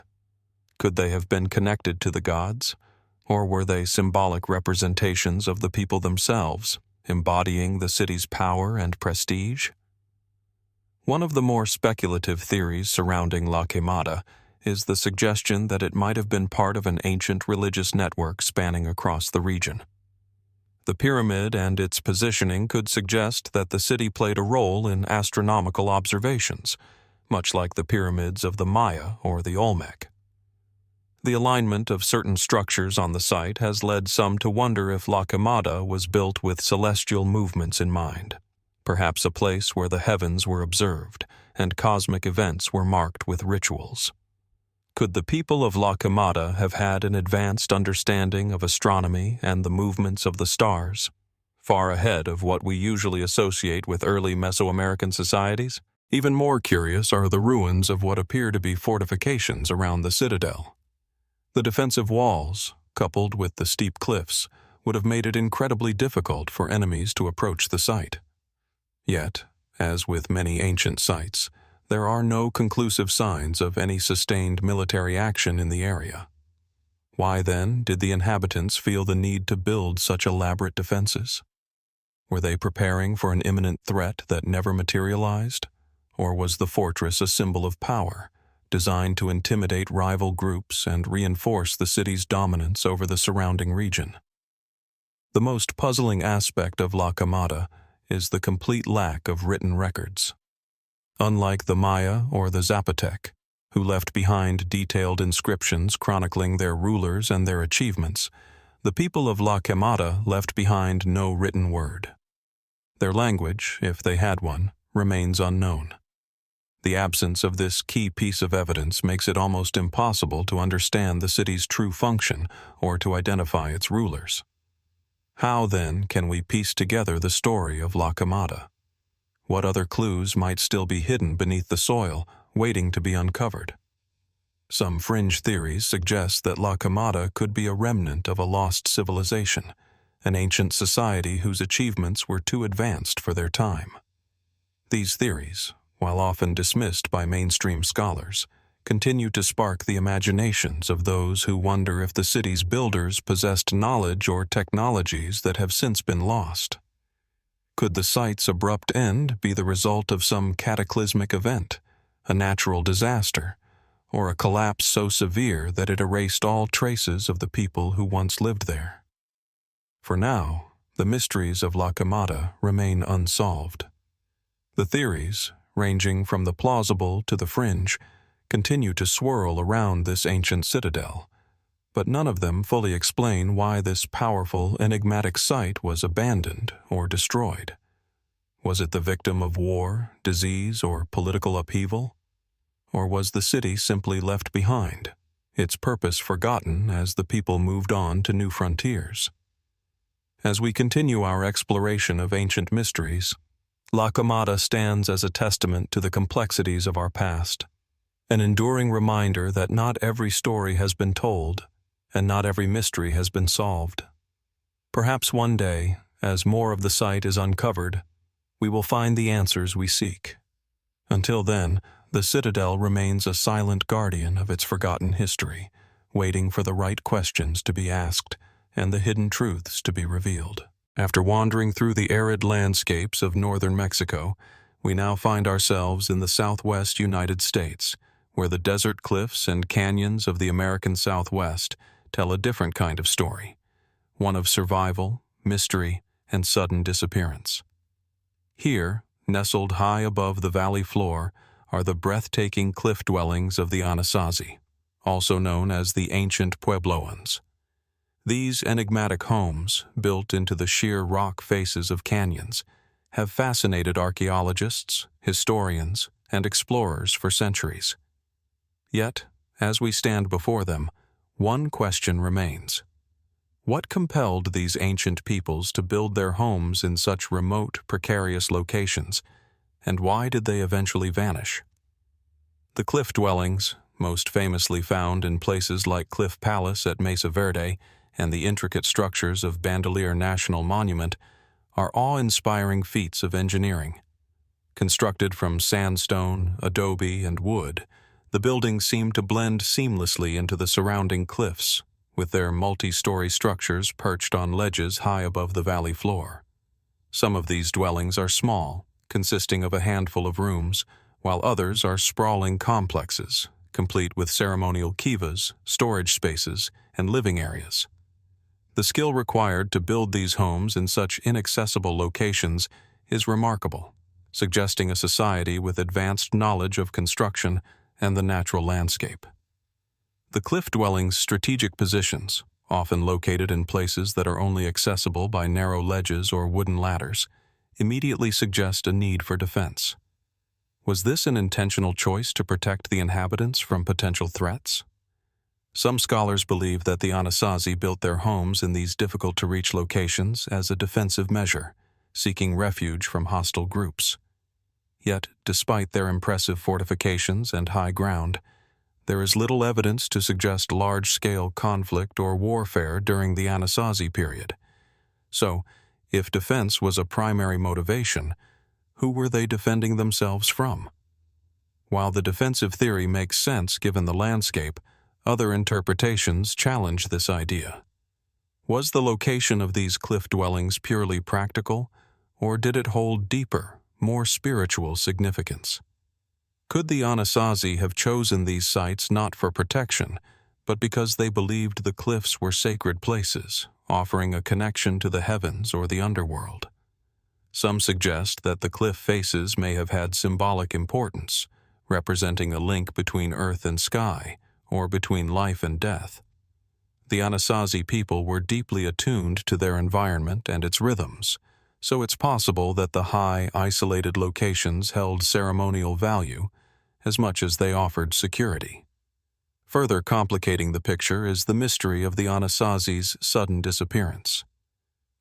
Could they have been connected to the gods? Or were they symbolic representations of the people themselves, embodying the city's power and prestige? One of the more speculative theories surrounding La Quemada is the suggestion that it might have been part of an ancient religious network spanning across the region. The pyramid and its positioning could suggest that the city played a role in astronomical observations, much like the pyramids of the Maya or the Olmec. The alignment of certain structures on the site has led some to wonder if La Quemada was built with celestial movements in mind, perhaps a place where the heavens were observed and cosmic events were marked with rituals. Could the people of La Quemada have had an advanced understanding of astronomy and the movements of the stars, far ahead of what we usually associate with early Mesoamerican societies? Even more curious are the ruins of what appear to be fortifications around the citadel. The defensive walls, coupled with the steep cliffs, would have made it incredibly difficult for enemies to approach the site. Yet, as with many ancient sites, there are no conclusive signs of any sustained military action in the area. Why, then, did the inhabitants feel the need to build such elaborate defenses? Were they preparing for an imminent threat that never materialized? Or was the fortress a symbol of power, designed to intimidate rival groups and reinforce the city's dominance over the surrounding region? The most puzzling aspect of La Quemada is the complete lack of written records. Unlike the Maya or the Zapotec, who left behind detailed inscriptions chronicling their rulers and their achievements, the people of La Quemada left behind no written word. Their language, if they had one, remains unknown. The absence of this key piece of evidence makes it almost impossible to understand the city's true function or to identify its rulers. How, then, can we piece together the story of La Quemada? What other clues might still be hidden beneath the soil, waiting to be uncovered? Some fringe theories suggest that La Quemada could be a remnant of a lost civilization, an ancient society whose achievements were too advanced for their time. These theories, while often dismissed by mainstream scholars, continue to spark the imaginations of those who wonder if the city's builders possessed knowledge or technologies that have since been lost. Could the site's abrupt end be the result of some cataclysmic event, a natural disaster, or a collapse so severe that it erased all traces of the people who once lived there? For now, the mysteries of La Quemada remain unsolved. The theories, ranging from the plausible to the fringe, continue to swirl around this ancient citadel, but none of them fully explain why this powerful, enigmatic site was abandoned or destroyed. Was it the victim of war, disease, or political upheaval? Or was the city simply left behind, its purpose forgotten as the people moved on to new frontiers? As we continue our exploration of ancient mysteries, La Quemada stands as a testament to the complexities of our past, an enduring reminder that not every story has been told, and not every mystery has been solved. Perhaps one day, as more of the site is uncovered, we will find the answers we seek. Until then, the citadel remains a silent guardian of its forgotten history, waiting for the right questions to be asked and the hidden truths to be revealed. After wandering through the arid landscapes of northern Mexico, we now find ourselves in the southwest United States, where the desert cliffs and canyons of the American Southwest tell a different kind of story, one of survival, mystery, and sudden disappearance. Here, nestled high above the valley floor, are the breathtaking cliff dwellings of the Anasazi, also known as the ancient Puebloans. These enigmatic homes, built into the sheer rock faces of canyons, have fascinated archaeologists, historians, and explorers for centuries. Yet, as we stand before them, one question remains. What compelled these ancient peoples to build their homes in such remote, precarious locations, and why did they eventually vanish? The cliff dwellings, most famously found in places like Cliff Palace at Mesa Verde and the intricate structures of Bandelier National Monument, are awe-inspiring feats of engineering. Constructed from sandstone, adobe, and wood, the buildings seem to blend seamlessly into the surrounding cliffs, with their multi-story structures perched on ledges high above the valley floor. Some of these dwellings are small, consisting of a handful of rooms, while others are sprawling complexes, complete with ceremonial kivas, storage spaces, and living areas. The skill required to build these homes in such inaccessible locations is remarkable, suggesting a society with advanced knowledge of construction and the natural landscape. The cliff dwellings' strategic positions, often located in places that are only accessible by narrow ledges or wooden ladders, immediately suggest a need for defense. Was this an intentional choice to protect the inhabitants from potential threats? Some scholars believe that the Anasazi built their homes in these difficult-to-reach locations as a defensive measure, seeking refuge from hostile groups. Yet, despite their impressive fortifications and high ground, there is little evidence to suggest large-scale conflict or warfare during the Anasazi period. So, if defense was a primary motivation, who were they defending themselves from? While the defensive theory makes sense given the landscape, other interpretations challenge this idea. Was the location of these cliff dwellings purely practical, or did it hold deeper, more spiritual significance? Could the Anasazi have chosen these sites not for protection, but because they believed the cliffs were sacred places, offering a connection to the heavens or the underworld? Some suggest that the cliff faces may have had symbolic importance, representing a link between earth and sky, or between life and death. The Anasazi people were deeply attuned to their environment and its rhythms, so it's possible that the high, isolated locations held ceremonial value, as much as they offered security. Further complicating the picture is the mystery of the Anasazi's sudden disappearance.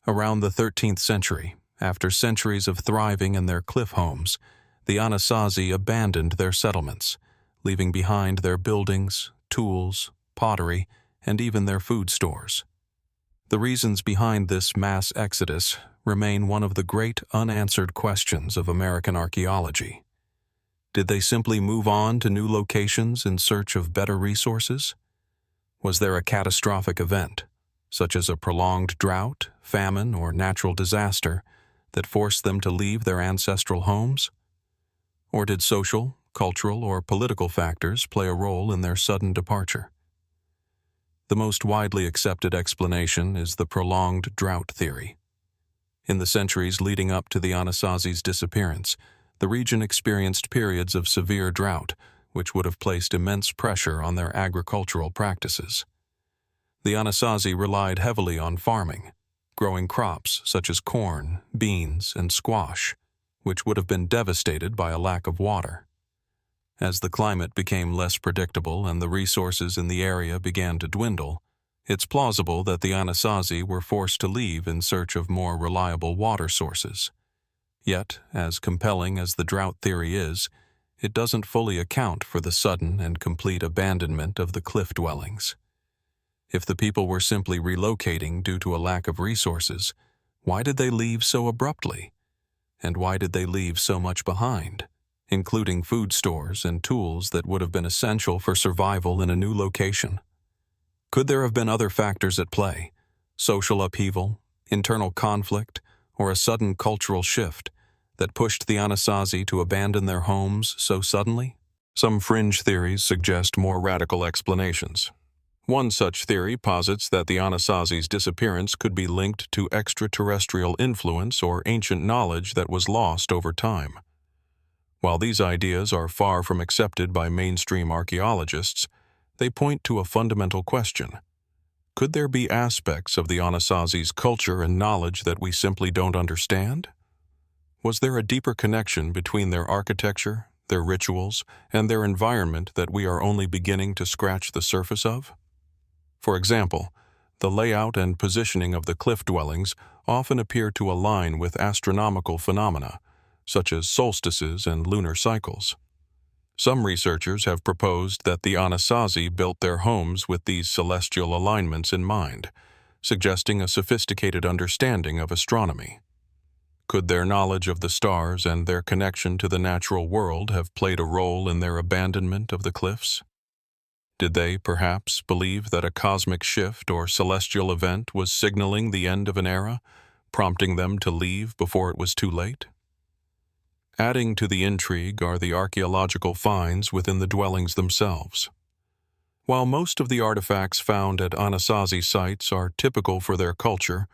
Around the 13th century, after centuries of thriving in their cliff homes, the Anasazi abandoned their settlements, leaving behind their buildings, tools, pottery, and even their food stores. The reasons behind this mass exodus remain one of the great unanswered questions of American archaeology. Did they simply move on to new locations in search of better resources? Was there a catastrophic event, such as a prolonged drought, famine, or natural disaster, that forced them to leave their ancestral homes? Or did social, cultural, or political factors play a role in their sudden departure? The most widely accepted explanation is the prolonged drought theory. In the centuries leading up to the Anasazi's disappearance, the region experienced periods of severe drought, which would have placed immense pressure on their agricultural practices. The Anasazi relied heavily on farming, growing crops such as corn, beans, and squash, which would have been devastated by a lack of water. As the climate became less predictable and the resources in the area began to dwindle, it's plausible that the Anasazi were forced to leave in search of more reliable water sources. Yet, as compelling as the drought theory is, it doesn't fully account for the sudden and complete abandonment of the cliff dwellings. If the people were simply relocating due to a lack of resources, why did they leave so abruptly? And why did they leave so much behind, including food stores and tools that would have been essential for survival in a new location? Could there have been other factors at play, social upheaval, internal conflict, or a sudden cultural shift that pushed the Anasazi to abandon their homes so suddenly? Some fringe theories suggest more radical explanations. One such theory posits that the Anasazi's disappearance could be linked to extraterrestrial influence or ancient knowledge that was lost over time. While these ideas are far from accepted by mainstream archaeologists, they point to a fundamental question. Could there be aspects of the Anasazi's culture and knowledge that we simply don't understand? Was there a deeper connection between their architecture, their rituals, and their environment that we are only beginning to scratch the surface of? For example, the layout and positioning of the cliff dwellings often appear to align with astronomical phenomena, such as solstices and lunar cycles. Some researchers have proposed that the Anasazi built their homes with these celestial alignments in mind, suggesting a sophisticated understanding of astronomy. Could their knowledge of the stars and their connection to the natural world have played a role in their abandonment of the cliffs? Did they, perhaps, believe that a cosmic shift or celestial event was signaling the end of an era, prompting them to leave before it was too late? Adding to the intrigue are the archaeological finds within the dwellings themselves. While most of the artifacts found at Anasazi sites are typical for their culture,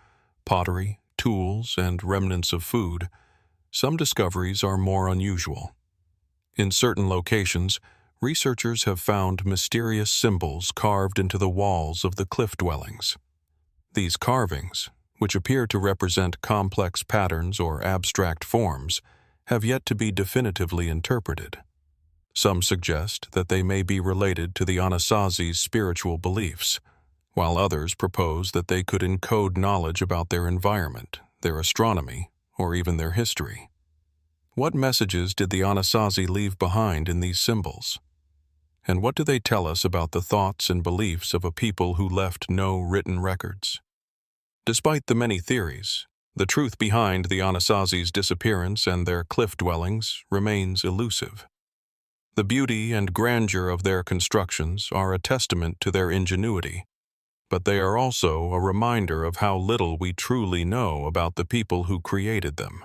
pottery, tools, and remnants of food, some discoveries are more unusual. In certain locations, researchers have found mysterious symbols carved into the walls of the cliff dwellings. These carvings, which appear to represent complex patterns or abstract forms, have yet to be definitively interpreted. Some suggest that they may be related to the Anasazi's spiritual beliefs, while others propose that they could encode knowledge about their environment, their astronomy, or even their history. What messages did the Anasazi leave behind in these symbols? And what do they tell us about the thoughts and beliefs of a people who left no written records? Despite the many theories, the truth behind the Anasazi's disappearance and their cliff dwellings remains elusive. The beauty and grandeur of their constructions are a testament to their ingenuity, but they are also a reminder of how little we truly know about the people who created them.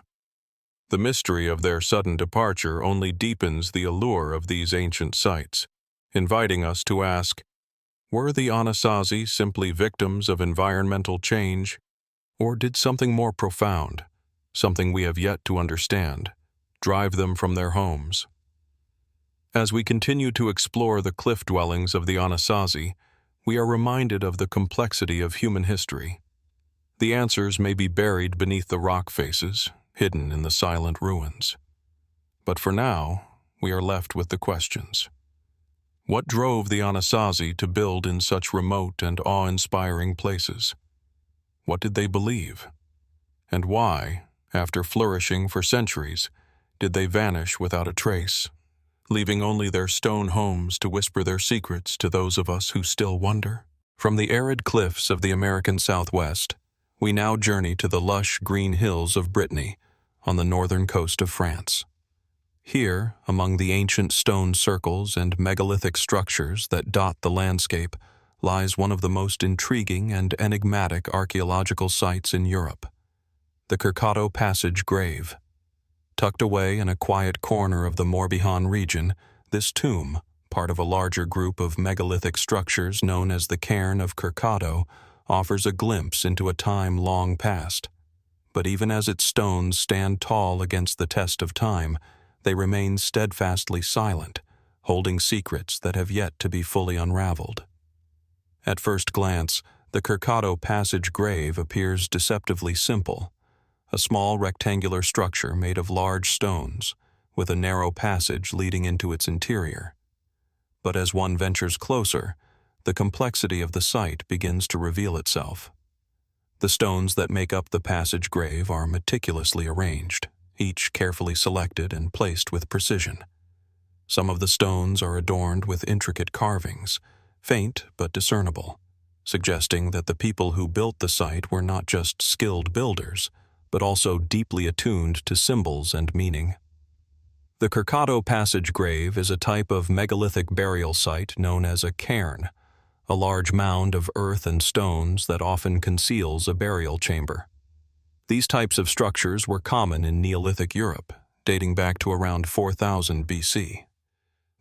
The mystery of their sudden departure only deepens the allure of these ancient sites, inviting us to ask, were the Anasazi simply victims of environmental change, or did something more profound, something we have yet to understand, drive them from their homes? As we continue to explore the cliff dwellings of the Anasazi, we are reminded of the complexity of human history. The answers may be buried beneath the rock faces, hidden in the silent ruins. But for now, we are left with the questions. What drove the Anasazi to build in such remote and awe-inspiring places? What did they believe? And why, after flourishing for centuries, did they vanish without a trace, leaving only their stone homes to whisper their secrets to those of us who still wonder? From the arid cliffs of the American Southwest, we now journey to the lush green hills of Brittany on the northern coast of France. Here, among the ancient stone circles and megalithic structures that dot the landscape, lies one of the most intriguing and enigmatic archaeological sites in Europe, the Kercado Passage Grave. Tucked away in a quiet corner of the Morbihan region, this tomb, part of a larger group of megalithic structures known as the Cairn of Kercado, offers a glimpse into a time long past. But even as its stones stand tall against the test of time, they remain steadfastly silent, holding secrets that have yet to be fully unraveled. At first glance, the Kercado Passage Grave appears deceptively simple, a small rectangular structure made of large stones, with a narrow passage leading into its interior. But as one ventures closer, the complexity of the site begins to reveal itself. The stones that make up the passage grave are meticulously arranged, each carefully selected and placed with precision. Some of the stones are adorned with intricate carvings, faint but discernible, suggesting that the people who built the site were not just skilled builders, but also deeply attuned to symbols and meaning. The Kercado Passage Grave is a type of megalithic burial site known as a cairn, a large mound of earth and stones that often conceals a burial chamber. These types of structures were common in Neolithic Europe, dating back to around 4000 BC.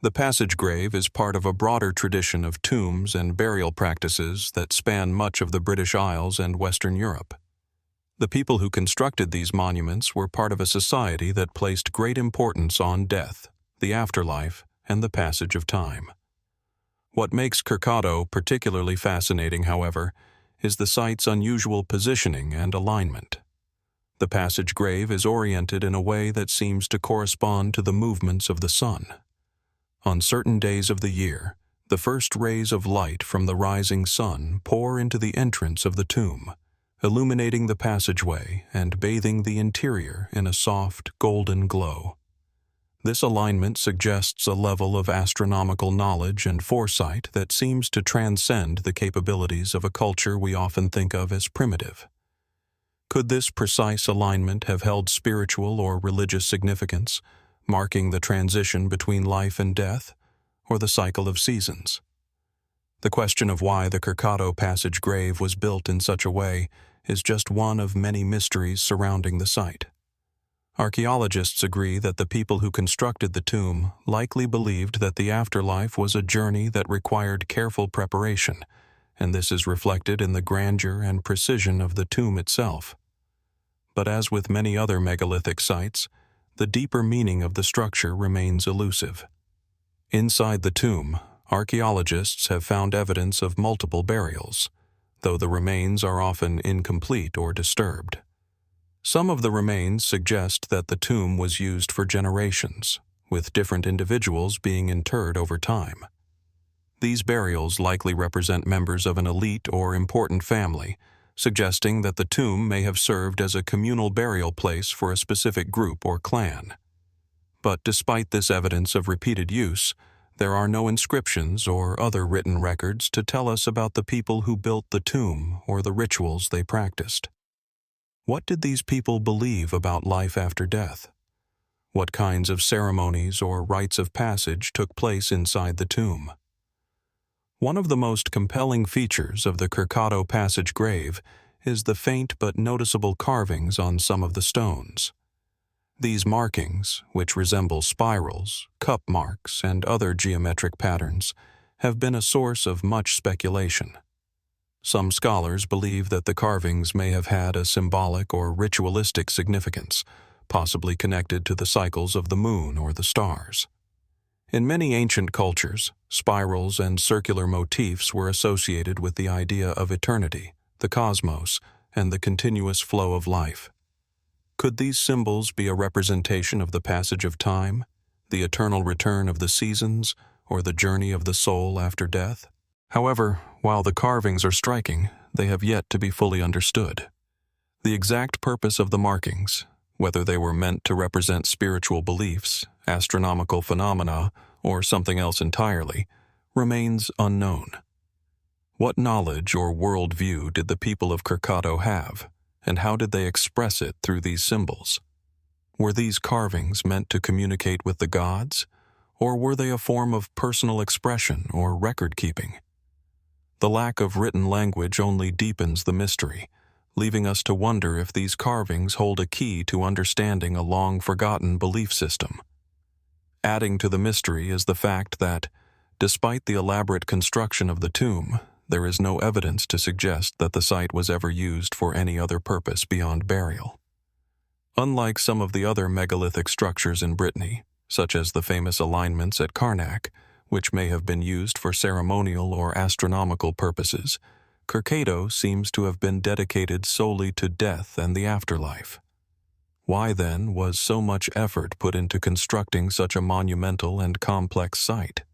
The passage grave is part of a broader tradition of tombs and burial practices that span much of the British Isles and Western Europe. The people who constructed these monuments were part of a society that placed great importance on death, the afterlife, and the passage of time. What makes Kercado particularly fascinating, however, is the site's unusual positioning and alignment. The passage grave is oriented in a way that seems to correspond to the movements of the sun. On certain days of the year, the first rays of light from the rising sun pour into the entrance of the tomb, illuminating the passageway and bathing the interior in a soft, golden glow. This alignment suggests a level of astronomical knowledge and foresight that seems to transcend the capabilities of a culture we often think of as primitive. Could this precise alignment have held spiritual or religious significance, marking the transition between life and death, or the cycle of seasons? The question of why the Kercado Passage Grave was built in such a way is just one of many mysteries surrounding the site. Archaeologists agree that the people who constructed the tomb likely believed that the afterlife was a journey that required careful preparation, and this is reflected in the grandeur and precision of the tomb itself. But as with many other megalithic sites, the deeper meaning of the structure remains elusive. Inside the tomb, archaeologists have found evidence of multiple burials, though the remains are often incomplete or disturbed. Some of the remains suggest that the tomb was used for generations, with different individuals being interred over time. These burials likely represent members of an elite or important family, suggesting that the tomb may have served as a communal burial place for a specific group or clan. But despite this evidence of repeated use, there are no inscriptions or other written records to tell us about the people who built the tomb or the rituals they practiced. What did these people believe about life after death? What kinds of ceremonies or rites of passage took place inside the tomb? One of the most compelling features of the Kercado Passage Grave is the faint but noticeable carvings on some of the stones. These markings, which resemble spirals, cup marks, and other geometric patterns, have been a source of much speculation. Some scholars believe that the carvings may have had a symbolic or ritualistic significance, possibly connected to the cycles of the moon or the stars. In many ancient cultures, spirals and circular motifs were associated with the idea of eternity, the cosmos, and the continuous flow of life. Could these symbols be a representation of the passage of time, the eternal return of the seasons, or the journey of the soul after death? However, while the carvings are striking, they have yet to be fully understood. The exact purpose of the markings, whether they were meant to represent spiritual beliefs, astronomical phenomena, or something else entirely, remains unknown. What knowledge or worldview did the people of Kercado have, and how did they express it through these symbols? Were these carvings meant to communicate with the gods, or were they a form of personal expression or record-keeping? The lack of written language only deepens the mystery, leaving us to wonder if these carvings hold a key to understanding a long-forgotten belief system. Adding to the mystery is the fact that, despite the elaborate construction of the tomb, there is no evidence to suggest that the site was ever used for any other purpose beyond burial. Unlike some of the other megalithic structures in Brittany, such as the famous alignments at Karnak, which may have been used for ceremonial or astronomical purposes, Kercado seems to have been dedicated solely to death and the afterlife. Why, then, was so much effort put into constructing such a monumental and complex site?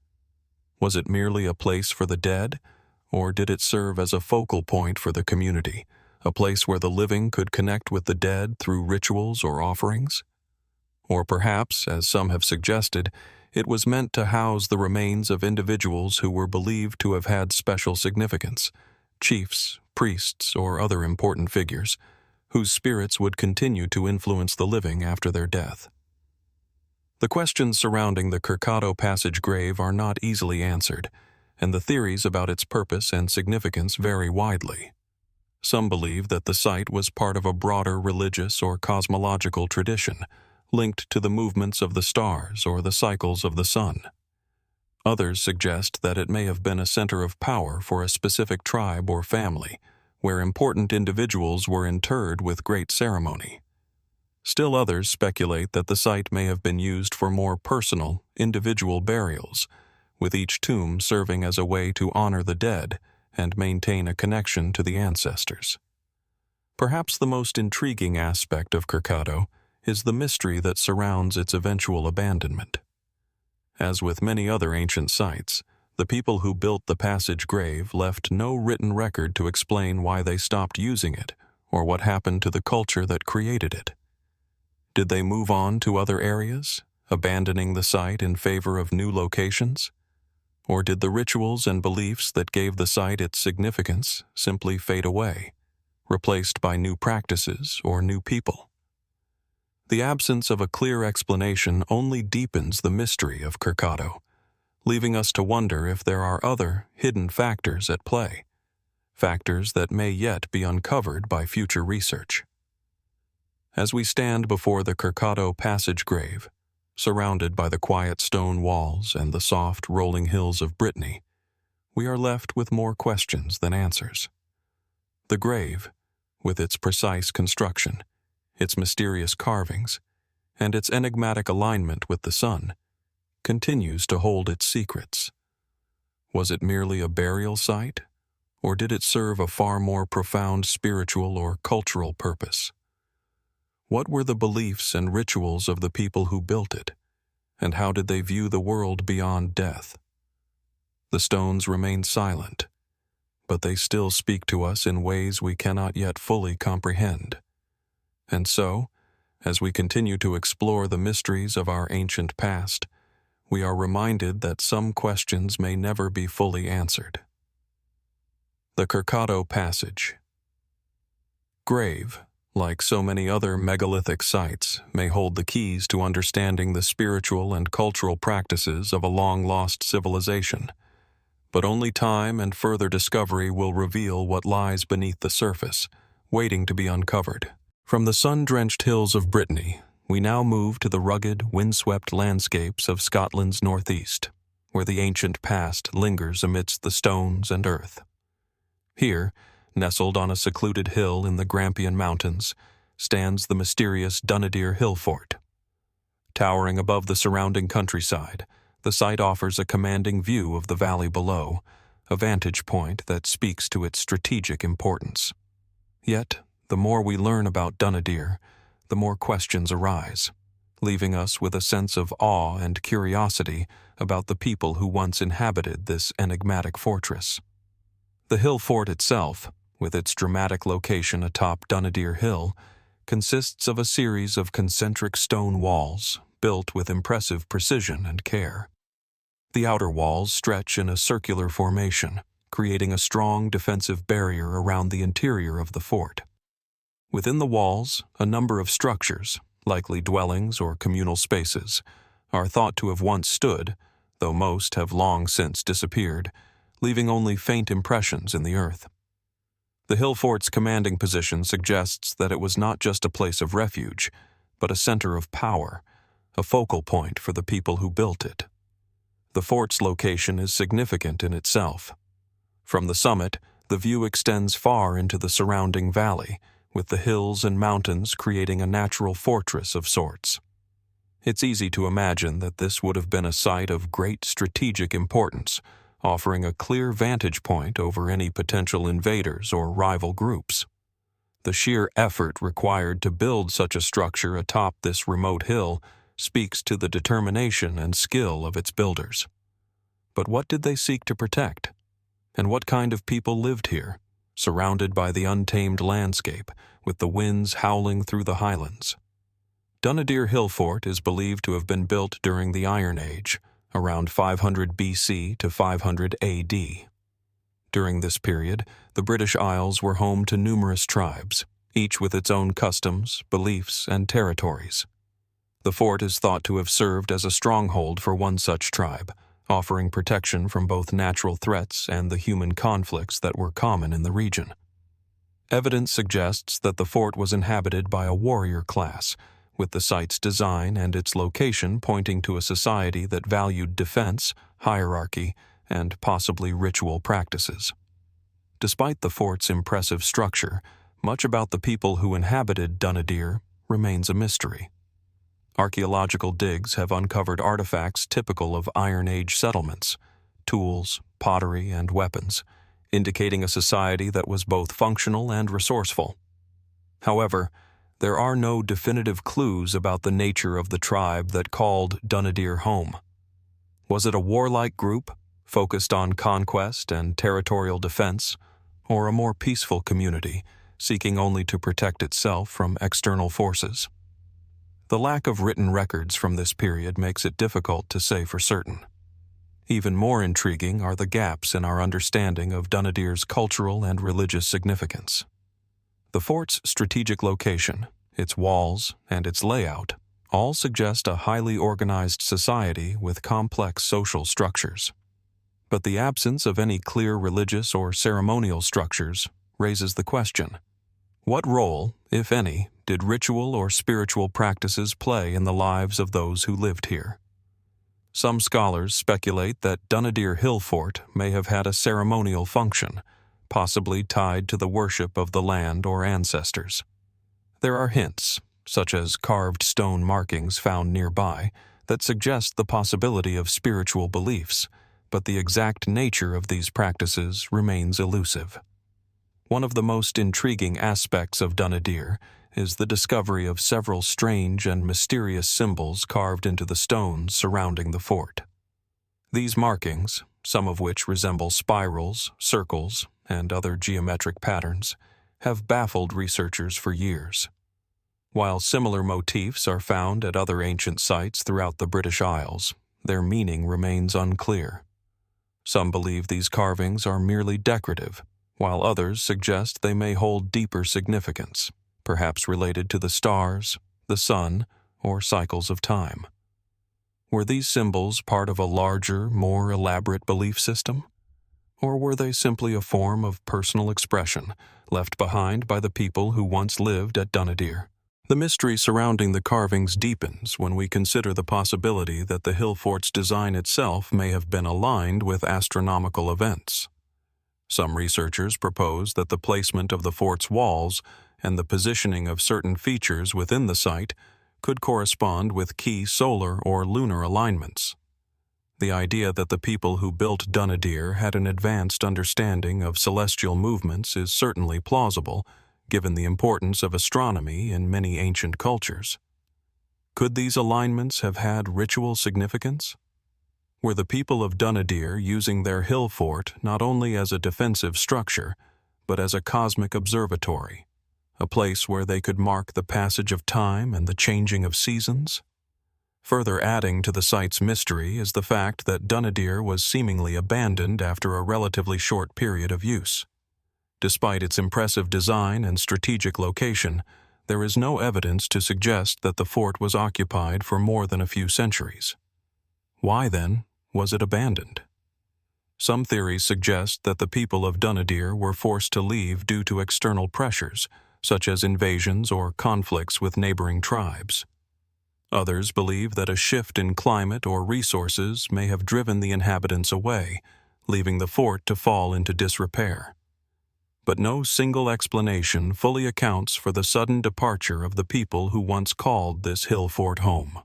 Was it merely a place for the dead, or did it serve as a focal point for the community, a place where the living could connect with the dead through rituals or offerings? Or perhaps, as some have suggested, it was meant to house the remains of individuals who were believed to have had special significance, chiefs, priests, or other important figures, whose spirits would continue to influence the living after their death. The questions surrounding the Kercado Passage grave are not easily answered, and the theories about its purpose and significance vary widely. Some believe that the site was part of a broader religious or cosmological tradition, linked to the movements of the stars or the cycles of the sun. Others suggest that it may have been a center of power for a specific tribe or family, where important individuals were interred with great ceremony. Still others speculate that the site may have been used for more personal, individual burials, with each tomb serving as a way to honor the dead and maintain a connection to the ancestors. Perhaps the most intriguing aspect of Kercado is the mystery that surrounds its eventual abandonment. As with many other ancient sites, the people who built the passage grave left no written record to explain why they stopped using it or what happened to the culture that created it. Did they move on to other areas, abandoning the site in favor of new locations? Or did the rituals and beliefs that gave the site its significance simply fade away, replaced by new practices or new people? The absence of a clear explanation only deepens the mystery of Kercado, leaving us to wonder if there are other hidden factors at play, factors that may yet be uncovered by future research. As we stand before the Kercado Passage grave, surrounded by the quiet stone walls and the soft rolling hills of Brittany, we are left with more questions than answers. The grave, with its precise construction, its mysterious carvings, and its enigmatic alignment with the sun, continues to hold its secrets. Was it merely a burial site, or did it serve a far more profound spiritual or cultural purpose? What were the beliefs and rituals of the people who built it, and how did they view the world beyond death? The stones remain silent, but they still speak to us in ways we cannot yet fully comprehend. And so, as we continue to explore the mysteries of our ancient past, we are reminded that some questions may never be fully answered. The Kercado Passage. Grave, like so many other megalithic sites, may hold the keys to understanding the spiritual and cultural practices of a long-lost civilization. But only time and further discovery will reveal what lies beneath the surface, waiting to be uncovered. From the sun-drenched hills of Brittany, we now move to the rugged, windswept landscapes of Scotland's northeast, where the ancient past lingers amidst the stones and earth. Here, nestled on a secluded hill in the Grampian Mountains, stands the mysterious Dunnideer Hillfort. Towering above the surrounding countryside, the site offers a commanding view of the valley below, a vantage point that speaks to its strategic importance. Yet, the more we learn about Dunnideer, the more questions arise. leaving us with a sense of awe and curiosity about the people who once inhabited this enigmatic fortress. The hill fort itself, with its dramatic location atop Dunnideer Hill, consists of a series of concentric stone walls built with impressive precision and care. The outer walls stretch in a circular formation, creating a strong defensive barrier around the interior of the fort. Within the walls, a number of structures, likely dwellings or communal spaces, are thought to have once stood, though most have long since disappeared, leaving only faint impressions in the earth. The hill fort's commanding position suggests that it was not just a place of refuge, but a center of power, a focal point for the people who built it. The fort's location is significant in itself. From the summit, the view extends far into the surrounding valley, with the hills and mountains creating a natural fortress of sorts. It's easy to imagine that this would have been a site of great strategic importance, offering a clear vantage point over any potential invaders or rival groups. The sheer effort required to build such a structure atop this remote hill speaks to the determination and skill of its builders. But what did they seek to protect? And what kind of people lived here, surrounded by the untamed landscape, with the winds howling through the highlands? Dunnideer Hillfort is believed to have been built during the Iron Age, around 500 BC to 500 AD. During this period, the British Isles were home to numerous tribes, each with its own customs, beliefs, and territories. The fort is thought to have served as a stronghold for one such tribe, offering protection from both natural threats and the human conflicts that were common in the region. Evidence suggests that the fort was inhabited by a warrior class, with the site's design and its location pointing to a society that valued defense, hierarchy, and possibly ritual practices. Despite the fort's impressive structure, much about the people who inhabited Dunnideer remains a mystery. Archaeological digs have uncovered artifacts typical of Iron Age settlements, tools, pottery, and weapons, indicating a society that was both functional and resourceful. However, there are no definitive clues about the nature of the tribe that called Dunnideer home. Was it a warlike group, focused on conquest and territorial defense, or a more peaceful community, seeking only to protect itself from external forces? The lack of written records from this period makes it difficult to say for certain. Even more intriguing are the gaps in our understanding of Dunnideer's cultural and religious significance. The fort's strategic location, its walls, and its layout all suggest a highly organized society with complex social structures. But the absence of any clear religious or ceremonial structures raises the question: what role, if any, did ritual or spiritual practices play in the lives of those who lived here? Some scholars speculate that Dunnideer Hillfort may have had a ceremonial function, possibly tied to the worship of the land or ancestors. There are hints, such as carved stone markings found nearby, that suggest the possibility of spiritual beliefs, but the exact nature of these practices remains elusive. One of the most intriguing aspects of Dunnideer is the discovery of several strange and mysterious symbols carved into the stones surrounding the fort. These markings, some of which resemble spirals, circles, and other geometric patterns, have baffled researchers for years. While similar motifs are found at other ancient sites throughout the British Isles, their meaning remains unclear. Some believe these carvings are merely decorative, while others suggest they may hold deeper significance, perhaps related to the stars, the sun, or cycles of time. Were these symbols part of a larger, more elaborate belief system? Or were they simply a form of personal expression left behind by the people who once lived at Dunnideer? The mystery surrounding the carvings deepens when we consider the possibility that the hill fort's design itself may have been aligned with astronomical events. Some researchers propose that the placement of the fort's walls and the positioning of certain features within the site could correspond with key solar or lunar alignments. The idea that the people who built Dunnideer had an advanced understanding of celestial movements is certainly plausible, given the importance of astronomy in many ancient cultures. Could these alignments have had ritual significance? Were the people of Dunnideer using their hill fort not only as a defensive structure, but as a cosmic observatory, a place where they could mark the passage of time and the changing of seasons? Further adding to the site's mystery is the fact that Dunnideer was seemingly abandoned after a relatively short period of use. Despite its impressive design and strategic location, there is no evidence to suggest that the fort was occupied for more than a few centuries. Why, then, was it abandoned? Some theories suggest that the people of Dunnideer were forced to leave due to external pressures, such as invasions or conflicts with neighboring tribes. Others believe that a shift in climate or resources may have driven the inhabitants away, leaving the fort to fall into disrepair. But no single explanation fully accounts for the sudden departure of the people who once called this hill fort home.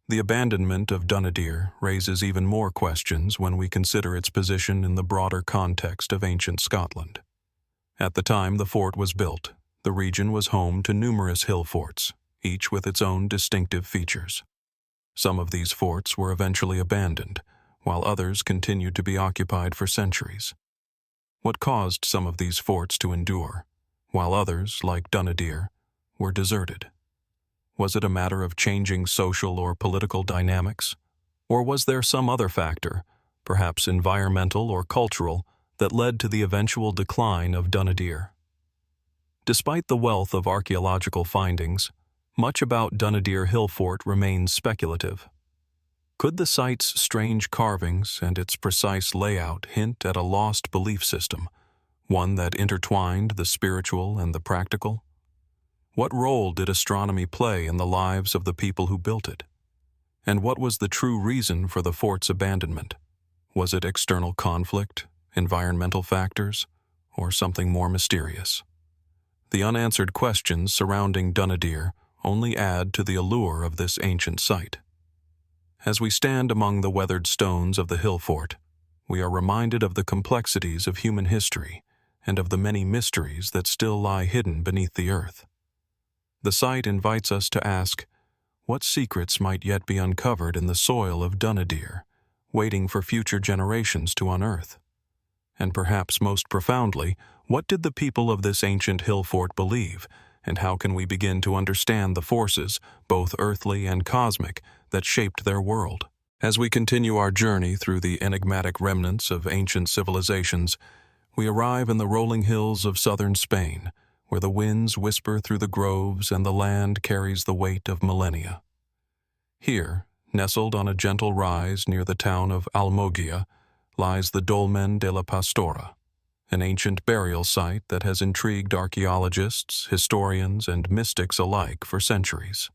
The abandonment of Dunnideer raises even more questions when we consider its position in the broader context of ancient Scotland. At the time the fort was built, the region was home to numerous hill forts, each with its own distinctive features. Some of these forts were eventually abandoned, while others continued to be occupied for centuries. What caused some of these forts to endure, while others, like Dunnideer, were deserted? Was it a matter of changing social or political dynamics? Or was there some other factor, perhaps environmental or cultural, that led to the eventual decline of Dunnideer? Despite the wealth of archaeological findings, much about Dunnideer Hillfort remains speculative. Could the site's strange carvings and its precise layout hint at a lost belief system, one that intertwined the spiritual and the practical? What role did astronomy play in the lives of the people who built it? And what was the true reason for the fort's abandonment? Was it external conflict, environmental factors, or something more mysterious? The unanswered questions surrounding Dunnideer only add to the allure of this ancient site. As we stand among the weathered stones of the hill fort, we are reminded of the complexities of human history and of the many mysteries that still lie hidden beneath the earth. The site invites us to ask, what secrets might yet be uncovered in the soil of Dunnideer, waiting for future generations to unearth? And perhaps most profoundly, what did the people of this ancient hill fort believe, and how can we begin to understand the forces, both earthly and cosmic, that shaped their world? As we continue our journey through the enigmatic remnants of ancient civilizations, we arrive in the rolling hills of southern Spain, where the winds whisper through the groves and the land carries the weight of millennia. Here, nestled on a gentle rise near the town of Almogia, lies the Dolmen de la Pastora, an ancient burial site that has intrigued archaeologists, historians, and mystics alike for centuries.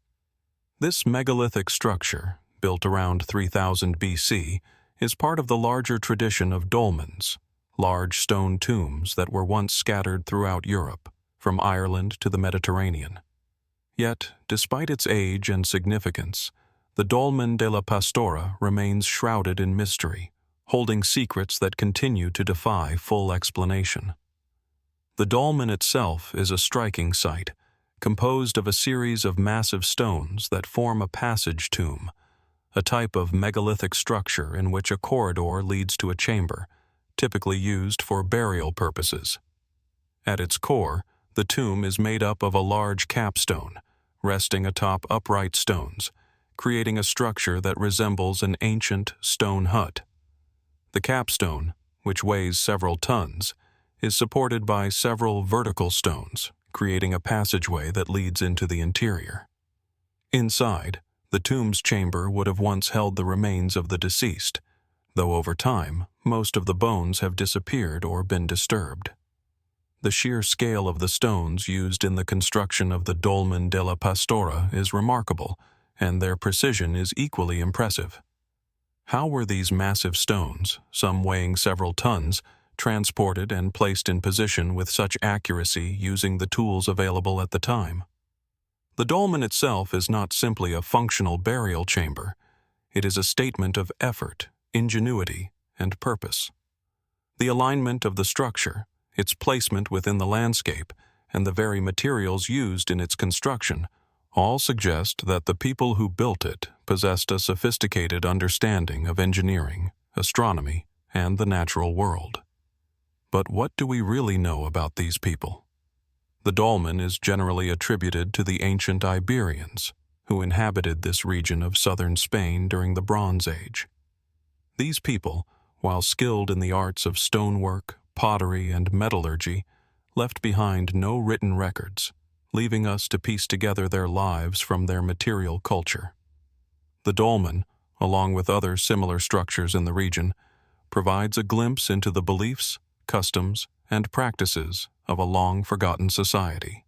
This megalithic structure, built around 3000 BC, is part of the larger tradition of dolmens, large stone tombs that were once scattered throughout Europe, from Ireland to the Mediterranean. Yet, despite its age and significance, the Dolmen de la Pastora remains shrouded in mystery, holding secrets that continue to defy full explanation. The dolmen itself is a striking sight, composed of a series of massive stones that form a passage tomb, a type of megalithic structure in which a corridor leads to a chamber, typically used for burial purposes. At its core, the tomb is made up of a large capstone, resting atop upright stones, creating a structure that resembles an ancient stone hut. The capstone, which weighs several tons, is supported by several vertical stones, creating a passageway that leads into the interior. Inside, the tomb's chamber would have once held the remains of the deceased, though over time, most of the bones have disappeared or been disturbed. The sheer scale of the stones used in the construction of the Dolmen de la Pastora is remarkable, and their precision is equally impressive. How were these massive stones, some weighing several tons, transported and placed in position with such accuracy using the tools available at the time? The dolmen itself is not simply a functional burial chamber. It is a statement of effort, ingenuity, and purpose. The alignment of the structure, its placement within the landscape, and the very materials used in its construction all suggest that the people who built it possessed a sophisticated understanding of engineering, astronomy, and the natural world. But what do we really know about these people? The dolmen is generally attributed to the ancient Iberians, who inhabited this region of southern Spain during the Bronze Age. These people, while skilled in the arts of stonework, pottery, and metallurgy, left behind no written records, leaving us to piece together their lives from their material culture. The dolmen, along with other similar structures in the region, provides a glimpse into the beliefs, customs, and practices of a long-forgotten society.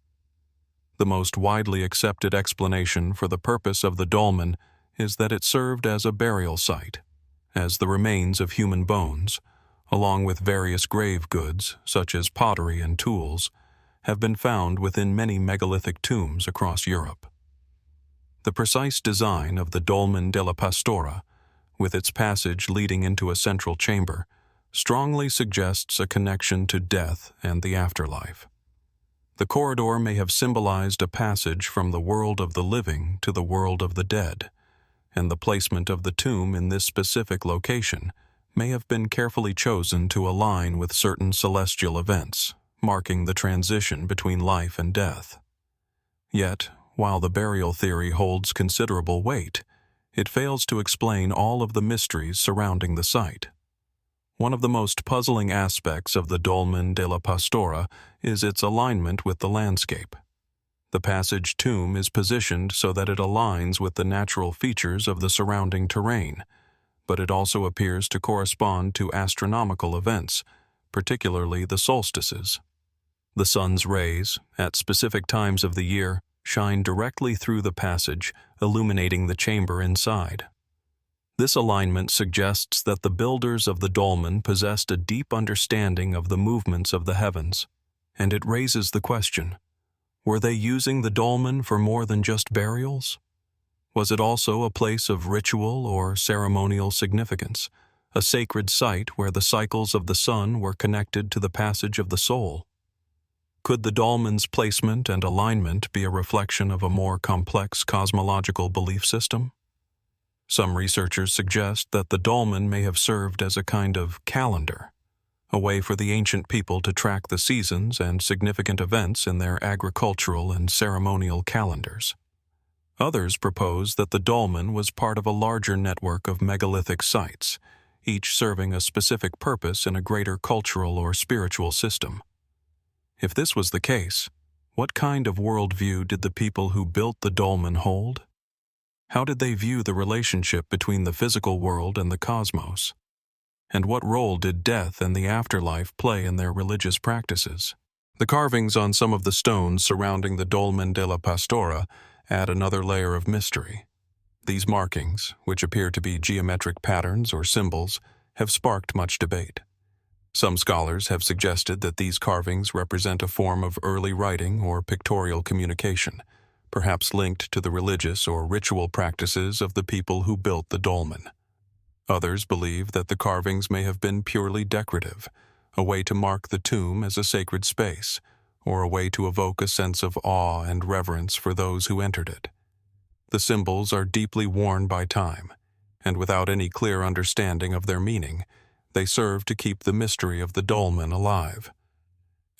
The most widely accepted explanation for the purpose of the dolmen is that it served as a burial site, as the remains of human bones, along with various grave goods such as pottery and tools, have been found within many megalithic tombs across Europe. The precise design of the Dolmen de la Pastora, with its passage leading into a central chamber, strongly suggests a connection to death and the afterlife. The corridor may have symbolized a passage from the world of the living to the world of the dead, and the placement of the tomb in this specific location may have been carefully chosen to align with certain celestial events, marking the transition between life and death. Yet, while the burial theory holds considerable weight, it fails to explain all of the mysteries surrounding the site. One of the most puzzling aspects of the Dolmen de la Pastora is its alignment with the landscape. The passage tomb is positioned so that it aligns with the natural features of the surrounding terrain, but it also appears to correspond to astronomical events, particularly the solstices. The sun's rays, at specific times of the year, shine directly through the passage, illuminating the chamber inside. This alignment suggests that the builders of the dolmen possessed a deep understanding of the movements of the heavens, and it raises the question, were they using the dolmen for more than just burials? Was it also a place of ritual or ceremonial significance, a sacred site where the cycles of the sun were connected to the passage of the soul? Could the dolmen's placement and alignment be a reflection of a more complex cosmological belief system? Some researchers suggest that the dolmen may have served as a kind of calendar, a way for the ancient people to track the seasons and significant events in their agricultural and ceremonial calendars. Others propose that the dolmen was part of a larger network of megalithic sites, each serving a specific purpose in a greater cultural or spiritual system. If this was the case, what kind of worldview did the people who built the dolmen hold? How did they view the relationship between the physical world and the cosmos? And what role did death and the afterlife play in their religious practices? The carvings on some of the stones surrounding the Dolmen de la Pastora add another layer of mystery. These markings, which appear to be geometric patterns or symbols, have sparked much debate. Some scholars have suggested that these carvings represent a form of early writing or pictorial communication, perhaps linked to the religious or ritual practices of the people who built the dolmen. Others believe that the carvings may have been purely decorative, a way to mark the tomb as a sacred space, or a way to evoke a sense of awe and reverence for those who entered it. The symbols are deeply worn by time, and without any clear understanding of their meaning, they serve to keep the mystery of the dolmen alive.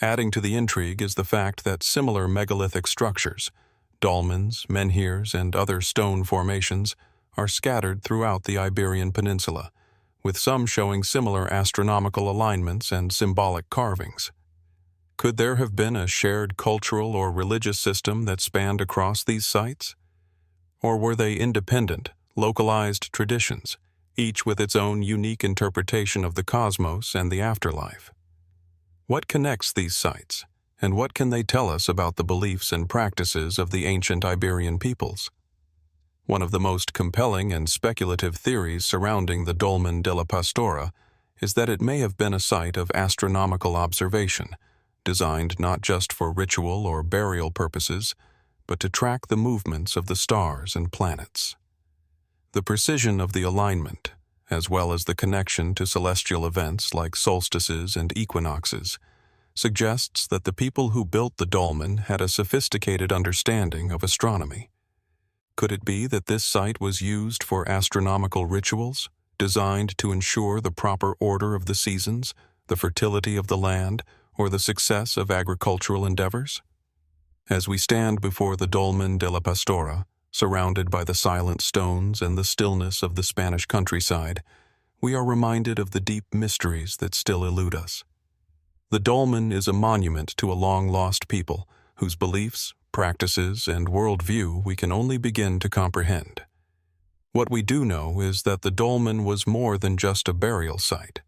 Adding to the intrigue is the fact that similar megalithic structures, dolmens, menhirs, and other stone formations, are scattered throughout the Iberian Peninsula, with some showing similar astronomical alignments and symbolic carvings. Could there have been a shared cultural or religious system that spanned across these sites? Or were they independent, localized traditions, each with its own unique interpretation of the cosmos and the afterlife? What connects these sites, and what can they tell us about the beliefs and practices of the ancient Iberian peoples? One of the most compelling and speculative theories surrounding the Dolmen de la Pastora is that it may have been a site of astronomical observation, designed not just for ritual or burial purposes, but to track the movements of the stars and planets. The precision of the alignment, as well as the connection to celestial events like solstices and equinoxes, suggests that the people who built the dolmen had a sophisticated understanding of astronomy. Could it be that this site was used for astronomical rituals, designed to ensure the proper order of the seasons, the fertility of the land, or the success of agricultural endeavors? As we stand before the Dolmen de la Pastora, surrounded by the silent stones and the stillness of the Spanish countryside, we are reminded of the deep mysteries that still elude us. The dolmen is a monument to a long-lost people whose beliefs, practices, and worldview we can only begin to comprehend. What we do know is that the dolmen was more than just a burial site.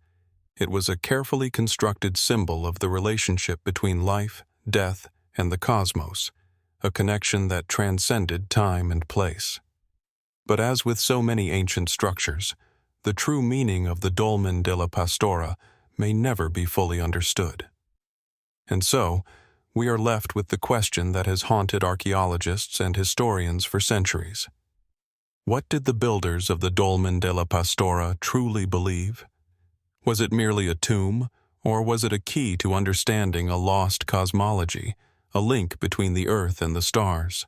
It was a carefully constructed symbol of the relationship between life, death, and the cosmos, a connection that transcended time and place. But as with so many ancient structures, the true meaning of the Dolmen de la Pastora may never be fully understood. And so, we are left with the question that has haunted archaeologists and historians for centuries. What did the builders of the Dolmen de la Pastora truly believe? Was it merely a tomb, or was it a key to understanding a lost cosmology, a link between the earth and the stars?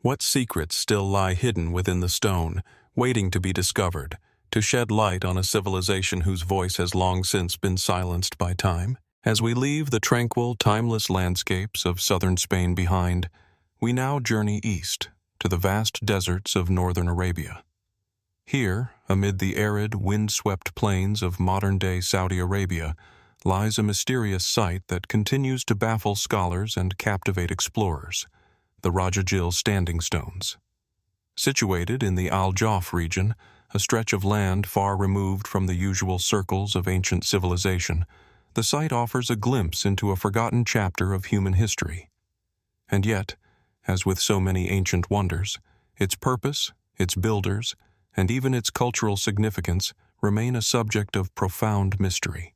What secrets still lie hidden within the stone, waiting to be discovered, to shed light on a civilization whose voice has long since been silenced by time? As we leave the tranquil, timeless landscapes of southern Spain behind, we now journey east to the vast deserts of northern Arabia. Here, amid the arid, wind-swept plains of modern-day Saudi Arabia, lies a mysterious site that continues to baffle scholars and captivate explorers, the Rajajil Standing Stones. Situated in the Al-Jawf region, a stretch of land far removed from the usual circles of ancient civilization, the site offers a glimpse into a forgotten chapter of human history. And yet, as with so many ancient wonders, its purpose, its builders, and even its cultural significance remain a subject of profound mystery.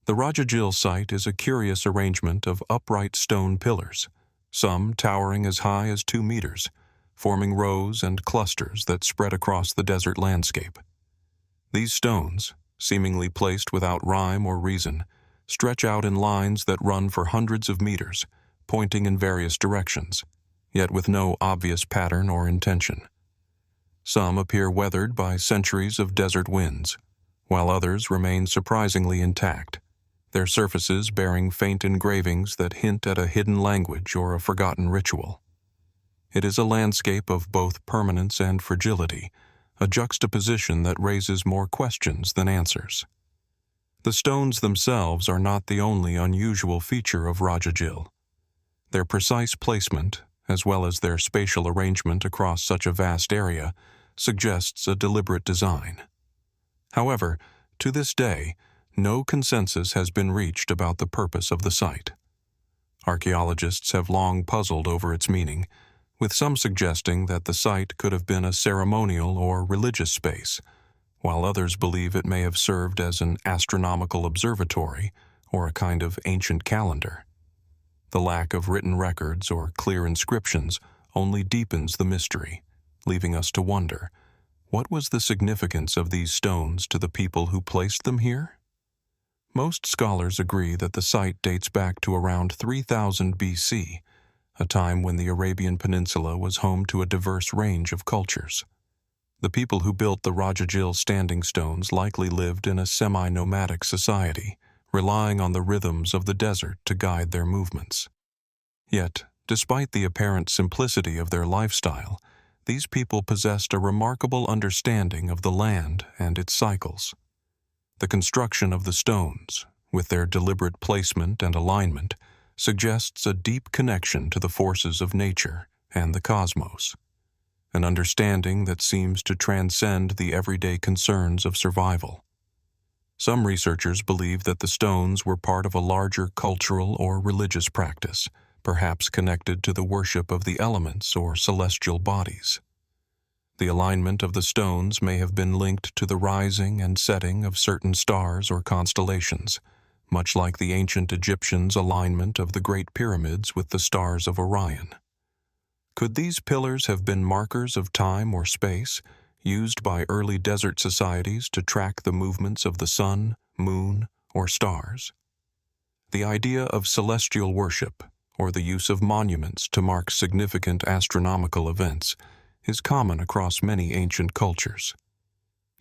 The Rajajil site is a curious arrangement of upright stone pillars, some towering as high as 2 meters, forming rows and clusters that spread across the desert landscape. These stones, seemingly placed without rhyme or reason, stretch out in lines that run for hundreds of meters, pointing in various directions, yet with no obvious pattern or intention. Some appear weathered by centuries of desert winds, while others remain surprisingly intact, their surfaces bearing faint engravings that hint at a hidden language or a forgotten ritual. It is a landscape of both permanence and fragility, a juxtaposition that raises more questions than answers. The stones themselves are not the only unusual feature of Rajajil. Their precise placement, as well as their spatial arrangement across such a vast area, suggests a deliberate design. However, to this day, no consensus has been reached about the purpose of the site. Archaeologists have long puzzled over its meaning, with some suggesting that the site could have been a ceremonial or religious space, while others believe it may have served as an astronomical observatory or a kind of ancient calendar. The lack of written records or clear inscriptions only deepens the mystery, leaving us to wonder, what was the significance of these stones to the people who placed them here? Most scholars agree that the site dates back to around 3000 BC, a time when the Arabian Peninsula was home to a diverse range of cultures. The people who built the Rajajil Standing Stones likely lived in a semi-nomadic society, relying on the rhythms of the desert to guide their movements. Yet, despite the apparent simplicity of their lifestyle, these people possessed a remarkable understanding of the land and its cycles. The construction of the stones, with their deliberate placement and alignment, suggests a deep connection to the forces of nature and the cosmos, an understanding that seems to transcend the everyday concerns of survival. Some researchers believe that the stones were part of a larger cultural or religious practice, perhaps connected to the worship of the elements or celestial bodies. The alignment of the stones may have been linked to the rising and setting of certain stars or constellations, much like the ancient Egyptians' alignment of the Great Pyramids with the stars of Orion. Could these pillars have been markers of time or space, used by early desert societies to track the movements of the sun, moon, or stars? The idea of celestial worship, or the use of monuments to mark significant astronomical events, is common across many ancient cultures.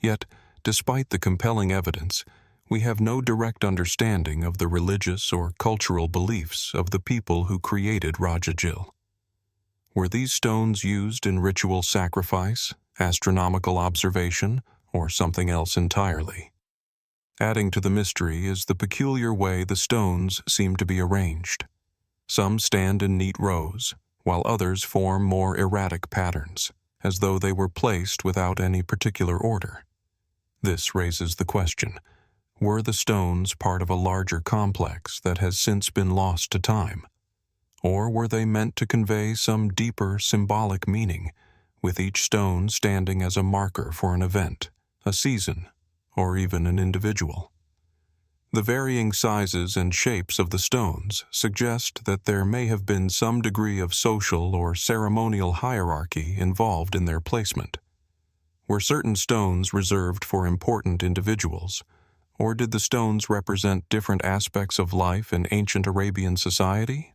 Yet, despite the compelling evidence, we have no direct understanding of the religious or cultural beliefs of the people who created Rajajil. Were these stones used in ritual sacrifice, astronomical observation, or something else entirely? Adding to the mystery is the peculiar way the stones seem to be arranged. Some stand in neat rows, while others form more erratic patterns, as though they were placed without any particular order. This raises the question, were the stones part of a larger complex that has since been lost to time? Or were they meant to convey some deeper symbolic meaning, with each stone standing as a marker for an event, a season, or even an individual? The varying sizes and shapes of the stones suggest that there may have been some degree of social or ceremonial hierarchy involved in their placement. Were certain stones reserved for important individuals, or did the stones represent different aspects of life in ancient Arabian society?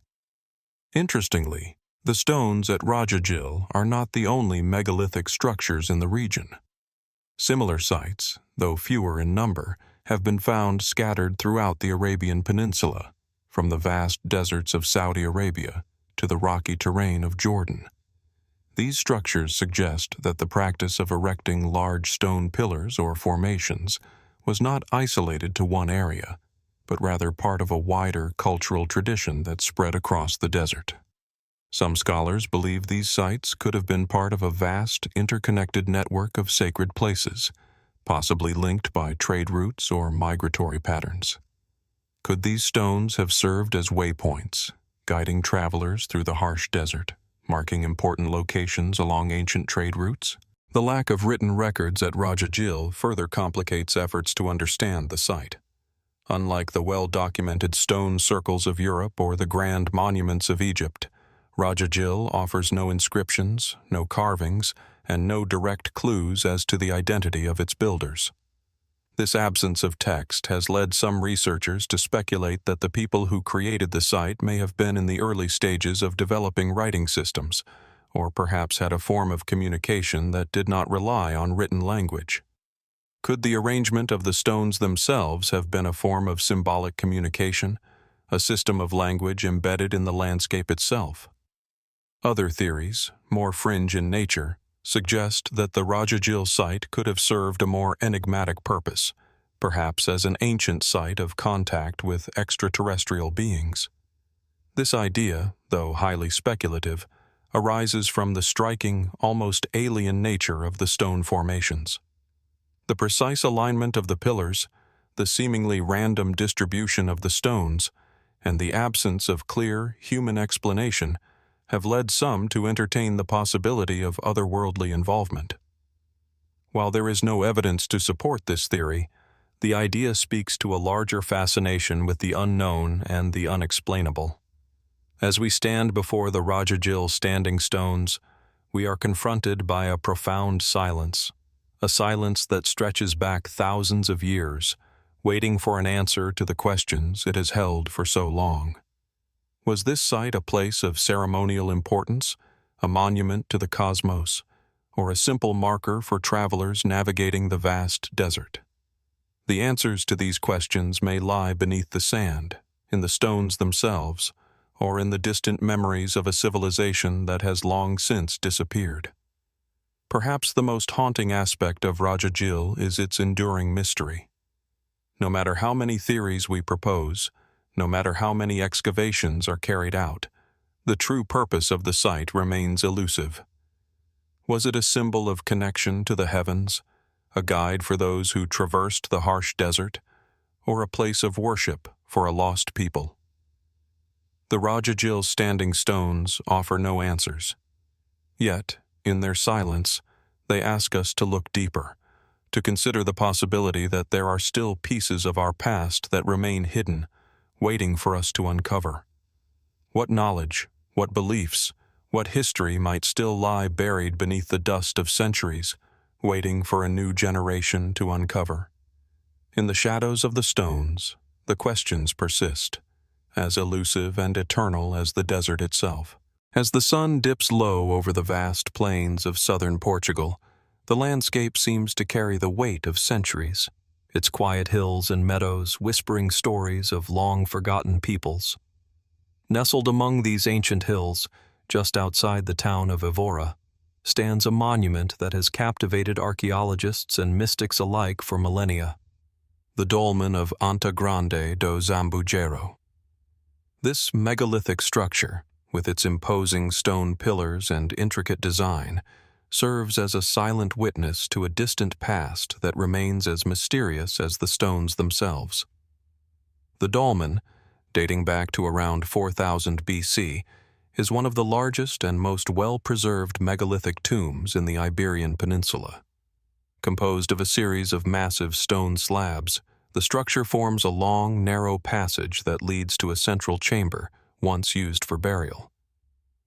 Interestingly, the stones at Rajajil are not the only megalithic structures in the region. Similar sites, though fewer in number, have been found scattered throughout the Arabian Peninsula, from the vast deserts of Saudi Arabia to the rocky terrain of Jordan. These structures suggest that the practice of erecting large stone pillars or formations was not isolated to one area, but rather part of a wider cultural tradition that spread across the desert. Some scholars believe these sites could have been part of a vast, interconnected network of sacred places, possibly linked by trade routes or migratory patterns. Could these stones have served as waypoints, guiding travelers through the harsh desert, marking important locations along ancient trade routes? The lack of written records at Rajajil further complicates efforts to understand the site. Unlike the well-documented stone circles of Europe or the grand monuments of Egypt, Rajajil offers no inscriptions, no carvings, and no direct clues as to the identity of its builders. This absence of text has led some researchers to speculate that the people who created the site may have been in the early stages of developing writing systems, or perhaps had a form of communication that did not rely on written language. Could the arrangement of the stones themselves have been a form of symbolic communication, a system of language embedded in the landscape itself? Other theories, more fringe in nature, suggest that the Rajajil site could have served a more enigmatic purpose, perhaps as an ancient site of contact with extraterrestrial beings. This idea, though highly speculative, arises from the striking, almost alien nature of the stone formations. The precise alignment of the pillars, the seemingly random distribution of the stones, and the absence of clear, human explanation have led some to entertain the possibility of otherworldly involvement. While there is no evidence to support this theory, the idea speaks to a larger fascination with the unknown and the unexplainable. As we stand before the Rajajil standing stones, we are confronted by a profound silence, a silence that stretches back thousands of years, waiting for an answer to the questions it has held for so long. Was this site a place of ceremonial importance, a monument to the cosmos, or a simple marker for travelers navigating the vast desert? The answers to these questions may lie beneath the sand, in the stones themselves, or in the distant memories of a civilization that has long since disappeared. Perhaps the most haunting aspect of Rajajil is its enduring mystery. No matter how many theories we propose, no matter how many excavations are carried out, the true purpose of the site remains elusive. Was it a symbol of connection to the heavens, a guide for those who traversed the harsh desert, or a place of worship for a lost people? The Rajajil standing stones offer no answers. Yet, in their silence, they ask us to look deeper, to consider the possibility that there are still pieces of our past that remain hidden, waiting for us to uncover. What knowledge, what beliefs, what history might still lie buried beneath the dust of centuries, waiting for a new generation to uncover? In the shadows of the stones, the questions persist. as elusive and eternal as the desert itself. As the sun dips low over the vast plains of southern Portugal, the landscape seems to carry the weight of centuries, its quiet hills and meadows whispering stories of long-forgotten peoples. Nestled among these ancient hills, just outside the town of Evora, stands a monument that has captivated archaeologists and mystics alike for millennia, the dolmen of Anta Grande do Zambujeiro. This megalithic structure, with its imposing stone pillars and intricate design, serves as a silent witness to a distant past that remains as mysterious as the stones themselves. The dolmen, dating back to around 4000 BC, is one of the largest and most well-preserved megalithic tombs in the Iberian Peninsula. Composed of a series of massive stone slabs, the structure forms a long, narrow passage that leads to a central chamber, once used for burial.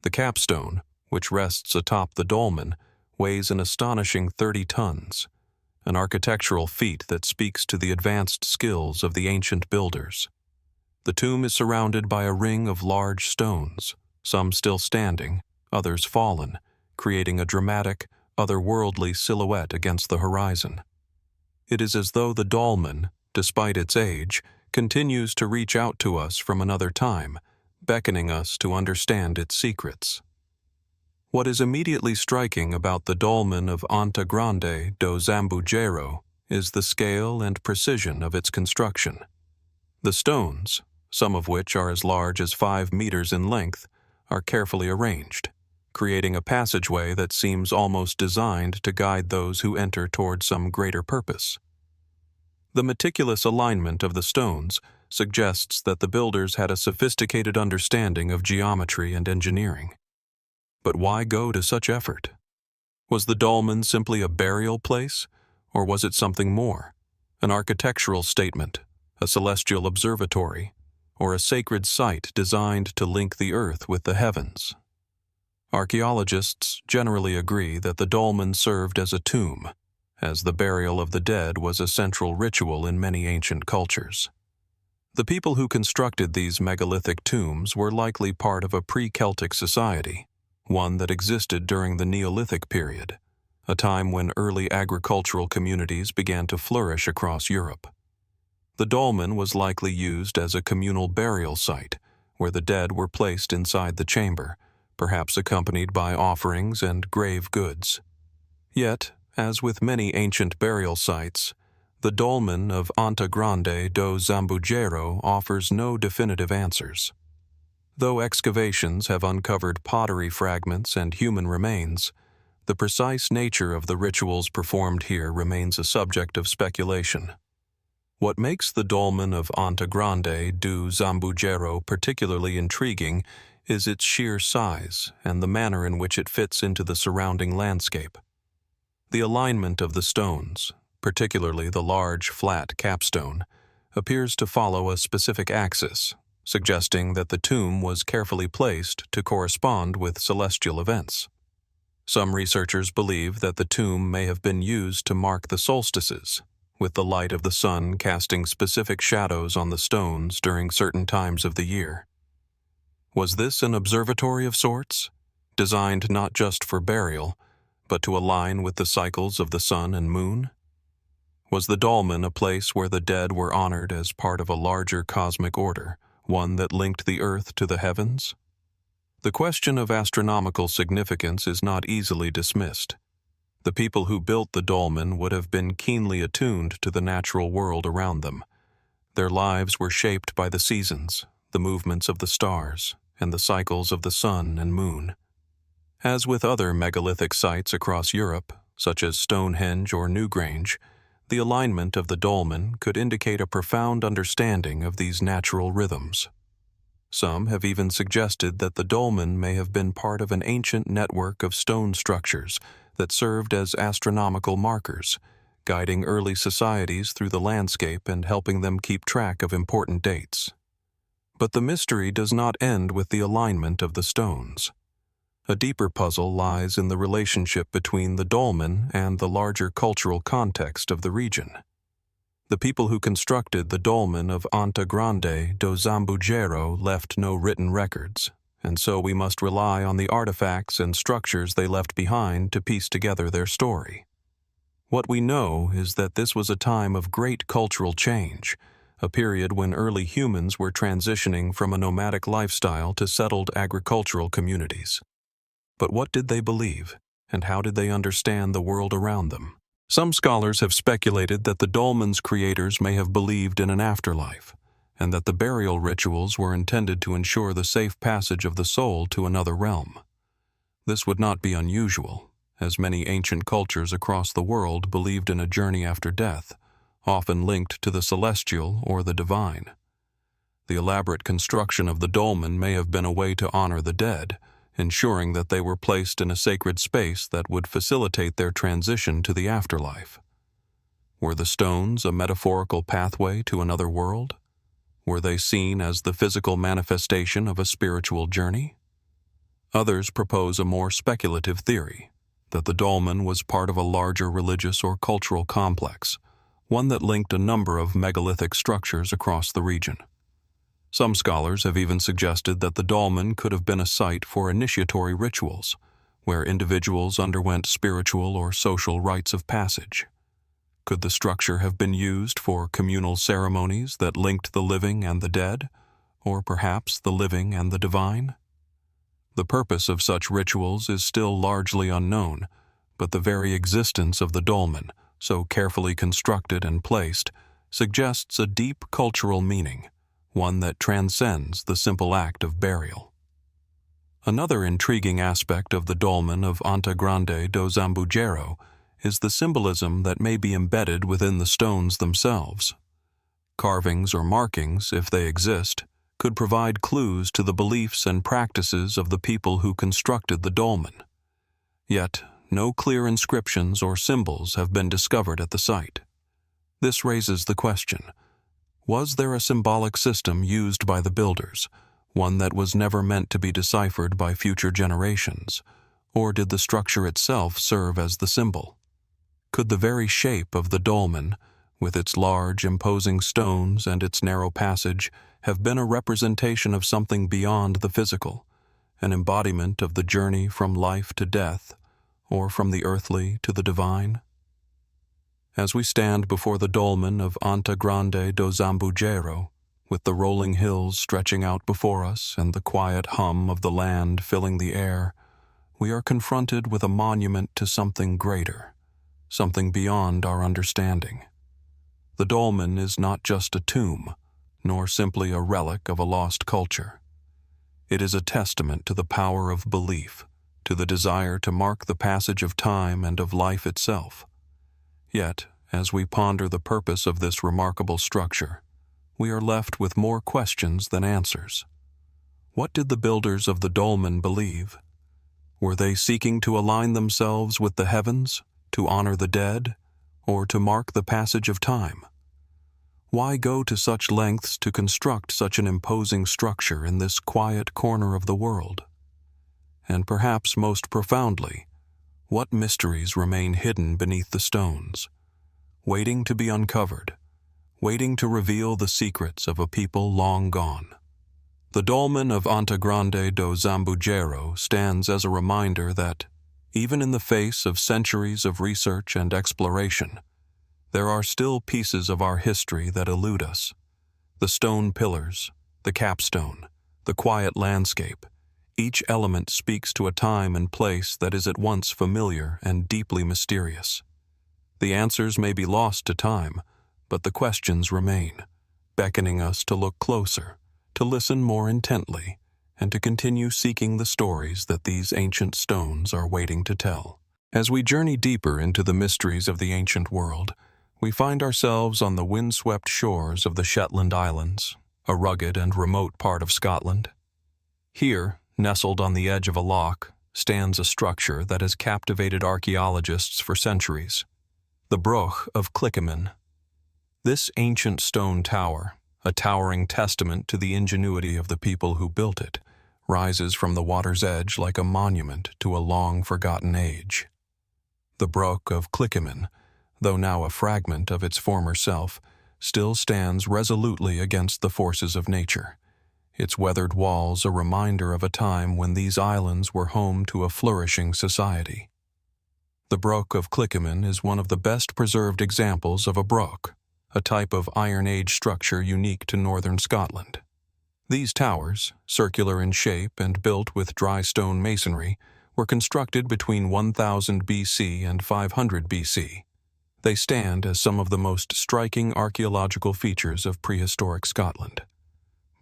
The capstone, which rests atop the dolmen, weighs an astonishing 30 tons, an architectural feat that speaks to the advanced skills of the ancient builders. The tomb is surrounded by a ring of large stones, some still standing, others fallen, creating a dramatic, otherworldly silhouette against the horizon. It is as though the dolmen, despite its age, continues to reach out to us from another time, beckoning us to understand its secrets. What is immediately striking about the dolmen of Anta Grande do Zambujeiro is the scale and precision of its construction. The stones, some of which are as large as 5 meters in length, are carefully arranged, creating a passageway that seems almost designed to guide those who enter toward some greater purpose. The meticulous alignment of the stones suggests that the builders had a sophisticated understanding of geometry and engineering. But why go to such effort? Was the dolmen simply a burial place, or was it something more? An architectural statement, a celestial observatory, or a sacred site designed to link the earth with the heavens? Archaeologists generally agree that the dolmen served as a tomb, as the burial of the dead was a central ritual in many ancient cultures. The people who constructed these megalithic tombs were likely part of a pre-Celtic society, one that existed during the Neolithic period, a time when early agricultural communities began to flourish across Europe. The dolmen was likely used as a communal burial site, where the dead were placed inside the chamber, perhaps accompanied by offerings and grave goods. Yet, as with many ancient burial sites, the dolmen of Anta Grande do Zambujeiro offers no definitive answers. Though excavations have uncovered pottery fragments and human remains, the precise nature of the rituals performed here remains a subject of speculation. What makes the dolmen of Anta Grande do Zambujeiro particularly intriguing is its sheer size and the manner in which it fits into the surrounding landscape. The alignment of the stones, particularly the large, flat capstone, appears to follow a specific axis, suggesting that the tomb was carefully placed to correspond with celestial events. Some researchers believe that the tomb may have been used to mark the solstices, with the light of the sun casting specific shadows on the stones during certain times of the year. Was this an observatory of sorts, designed not just for burial, but to align with the cycles of the sun and moon? Was the dolmen a place where the dead were honored as part of a larger cosmic order, one that linked the earth to the heavens? The question of astronomical significance is not easily dismissed. The people who built the dolmen would have been keenly attuned to the natural world around them. Their lives were shaped by the seasons, the movements of the stars, and the cycles of the sun and moon. As with other megalithic sites across Europe, such as Stonehenge or Newgrange, the alignment of the dolmen could indicate a profound understanding of these natural rhythms. Some have even suggested that the dolmen may have been part of an ancient network of stone structures that served as astronomical markers, guiding early societies through the landscape and helping them keep track of important dates. But the mystery does not end with the alignment of the stones. A deeper puzzle lies in the relationship between the dolmen and the larger cultural context of the region. The people who constructed the dolmen of Anta Grande do Zambujeiro left no written records, and so we must rely on the artifacts and structures they left behind to piece together their story. What we know is that this was a time of great cultural change, a period when early humans were transitioning from a nomadic lifestyle to settled agricultural communities. But what did they believe, and how did they understand the world around them? Some scholars have speculated that the dolmen's creators may have believed in an afterlife, and that the burial rituals were intended to ensure the safe passage of the soul to another realm. This would not be unusual, as many ancient cultures across the world believed in a journey after death, often linked to the celestial or the divine. The elaborate construction of the dolmen may have been a way to honor the dead, ensuring that they were placed in a sacred space that would facilitate their transition to the afterlife. Were the stones a metaphorical pathway to another world? Were they seen as the physical manifestation of a spiritual journey? Others propose a more speculative theory, that the dolmen was part of a larger religious or cultural complex, one that linked a number of megalithic structures across the region. Some scholars have even suggested that the dolmen could have been a site for initiatory rituals, where individuals underwent spiritual or social rites of passage. Could the structure have been used for communal ceremonies that linked the living and the dead, or perhaps the living and the divine? The purpose of such rituals is still largely unknown, but the very existence of the dolmen, so carefully constructed and placed, suggests a deep cultural meaning, one that transcends the simple act of burial. Another intriguing aspect of the dolmen of Anta Grande do Zambujeiro is the symbolism that may be embedded within the stones themselves. Carvings or markings, if they exist, could provide clues to the beliefs and practices of the people who constructed the dolmen. Yet, no clear inscriptions or symbols have been discovered at the site. This raises the question: was there a symbolic system used by the builders, one that was never meant to be deciphered by future generations, or did the structure itself serve as the symbol? Could the very shape of the dolmen, with its large, imposing stones and its narrow passage, have been a representation of something beyond the physical, an embodiment of the journey from life to death, or from the earthly to the divine? As we stand before the dolmen of Anta Grande do Zambujeiro, with the rolling hills stretching out before us and the quiet hum of the land filling the air, we are confronted with a monument to something greater, something beyond our understanding. The dolmen is not just a tomb, nor simply a relic of a lost culture. It is a testament to the power of belief, to the desire to mark the passage of time and of life itself. Yet, as we ponder the purpose of this remarkable structure, we are left with more questions than answers. What did the builders of the dolmen believe? Were they seeking to align themselves with the heavens, to honor the dead, or to mark the passage of time? Why go to such lengths to construct such an imposing structure in this quiet corner of the world? And perhaps most profoundly, what mysteries remain hidden beneath the stones, waiting to be uncovered, waiting to reveal the secrets of a people long gone? The dolmen of Anta Grande do Zambujeiro stands as a reminder that, even in the face of centuries of research and exploration, there are still pieces of our history that elude us. The stone pillars, the capstone, the quiet landscape, each element speaks to a time and place that is at once familiar and deeply mysterious. The answers may be lost to time, but the questions remain, beckoning us to look closer, to listen more intently, and to continue seeking the stories that these ancient stones are waiting to tell. As we journey deeper into the mysteries of the ancient world, we find ourselves on the windswept shores of the Shetland Islands, a rugged and remote part of Scotland. Here, nestled on the edge of a loch, stands a structure that has captivated archaeologists for centuries: the Broch of Clickimin. This ancient stone tower, a towering testament to the ingenuity of the people who built it, rises from the water's edge like a monument to a long-forgotten age. The Broch of Clickimin, though now a fragment of its former self, still stands resolutely against the forces of nature, its weathered walls a reminder of a time when these islands were home to a flourishing society. The Broch of Clickimin is one of the best preserved examples of a broch, a type of Iron Age structure unique to northern Scotland. These towers, circular in shape and built with dry stone masonry, were constructed between 1000 BC and 500 BC. They stand as some of the most striking archaeological features of prehistoric Scotland.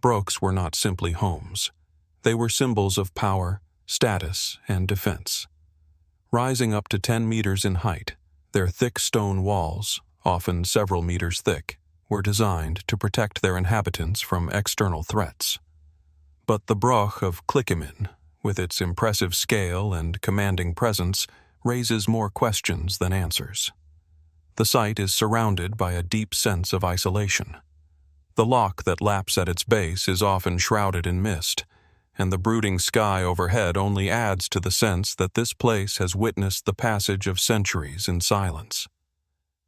Brochs were not simply homes. They were symbols of power, status, and defense. Rising up to 10 meters in height, their thick stone walls, often several meters thick, were designed to protect their inhabitants from external threats. But the Broch of Clickimin, with its impressive scale and commanding presence, raises more questions than answers. The site is surrounded by a deep sense of isolation. The loch that laps at its base is often shrouded in mist, and the brooding sky overhead only adds to the sense that this place has witnessed the passage of centuries in silence.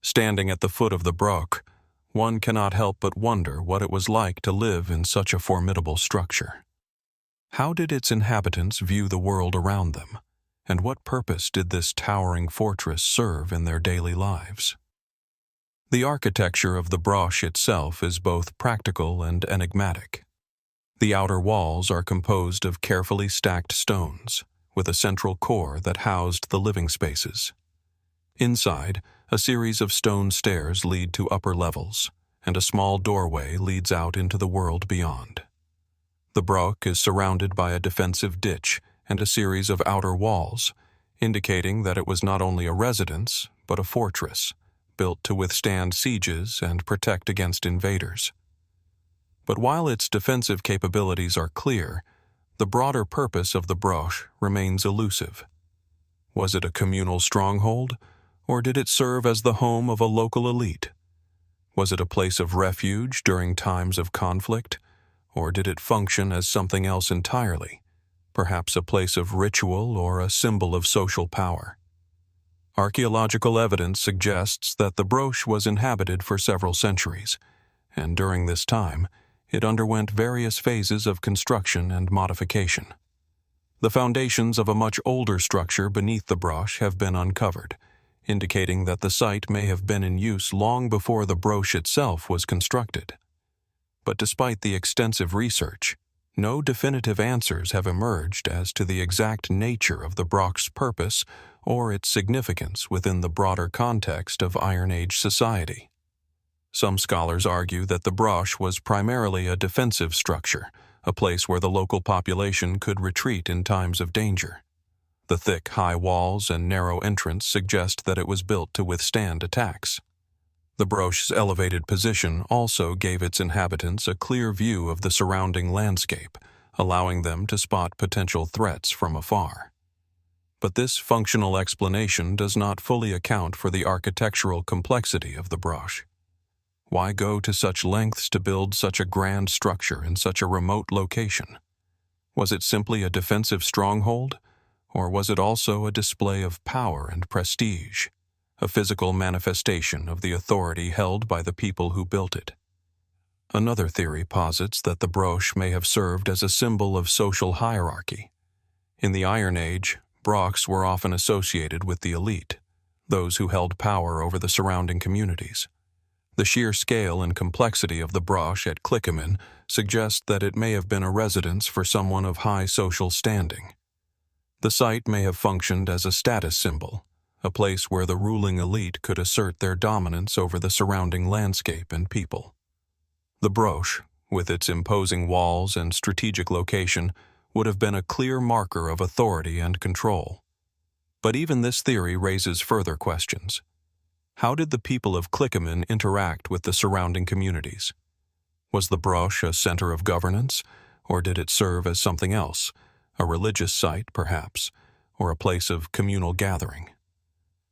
Standing at the foot of the broch, one cannot help but wonder what it was like to live in such a formidable structure. How did its inhabitants view the world around them, and what purpose did this towering fortress serve in their daily lives? The architecture of the broch itself is both practical and enigmatic. The outer walls are composed of carefully stacked stones, with a central core that housed the living spaces. Inside, a series of stone stairs lead to upper levels, and a small doorway leads out into the world beyond. The broch is surrounded by a defensive ditch and a series of outer walls, indicating that it was not only a residence, but a fortress, built to withstand sieges and protect against invaders. But while its defensive capabilities are clear, the broader purpose of the broch remains elusive. Was it a communal stronghold, or did it serve as the home of a local elite? Was it a place of refuge during times of conflict, or did it function as something else entirely, perhaps a place of ritual or a symbol of social power? Archaeological evidence suggests that the broch was inhabited for several centuries, and during this time, it underwent various phases of construction and modification. The foundations of a much older structure beneath the broch have been uncovered, indicating that the site may have been in use long before the broch itself was constructed. But despite the extensive research, no definitive answers have emerged as to the exact nature of the broch's purpose or its significance within the broader context of Iron Age society. Some scholars argue that the broch was primarily a defensive structure, a place where the local population could retreat in times of danger. The thick, high walls and narrow entrance suggest that it was built to withstand attacks. The broch's elevated position also gave its inhabitants a clear view of the surrounding landscape, allowing them to spot potential threats from afar. But this functional explanation does not fully account for the architectural complexity of the broch. Why go to such lengths to build such a grand structure in such a remote location? Was it simply a defensive stronghold, or was it also a display of power and prestige, a physical manifestation of the authority held by the people who built it? Another theory posits that the broch may have served as a symbol of social hierarchy. In the Iron Age, brochs were often associated with the elite, those who held power over the surrounding communities. The sheer scale and complexity of the broch at Clickimin suggest that it may have been a residence for someone of high social standing. The site may have functioned as a status symbol, a place where the ruling elite could assert their dominance over the surrounding landscape and people. The broch, with its imposing walls and strategic location, would have been a clear marker of authority and control. But even this theory raises further questions. How did the people of Clickimin interact with the surrounding communities? Was the broch a center of governance, or did it serve as something else, a religious site perhaps, or a place of communal gathering?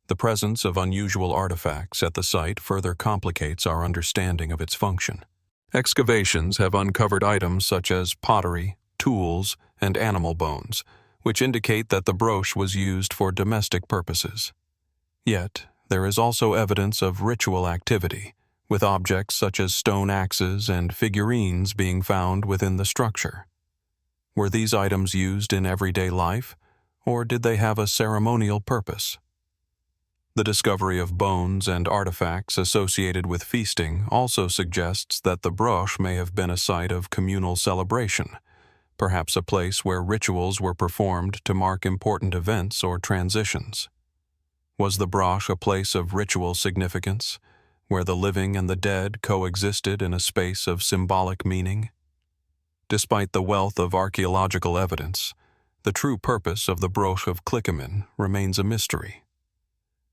The presence of unusual artifacts at the site further complicates our understanding of its function. Excavations have uncovered items such as pottery, tools, and animal bones, which indicate that the broch was used for domestic purposes. Yet, there is also evidence of ritual activity, with objects such as stone axes and figurines being found within the structure. Were these items used in everyday life, or did they have a ceremonial purpose? The discovery of bones and artifacts associated with feasting also suggests that the broch may have been a site of communal celebration, perhaps a place where rituals were performed to mark important events or transitions. Was the broch a place of ritual significance, where the living and the dead coexisted in a space of symbolic meaning? Despite the wealth of archaeological evidence, the true purpose of the Broch of Clickimin remains a mystery.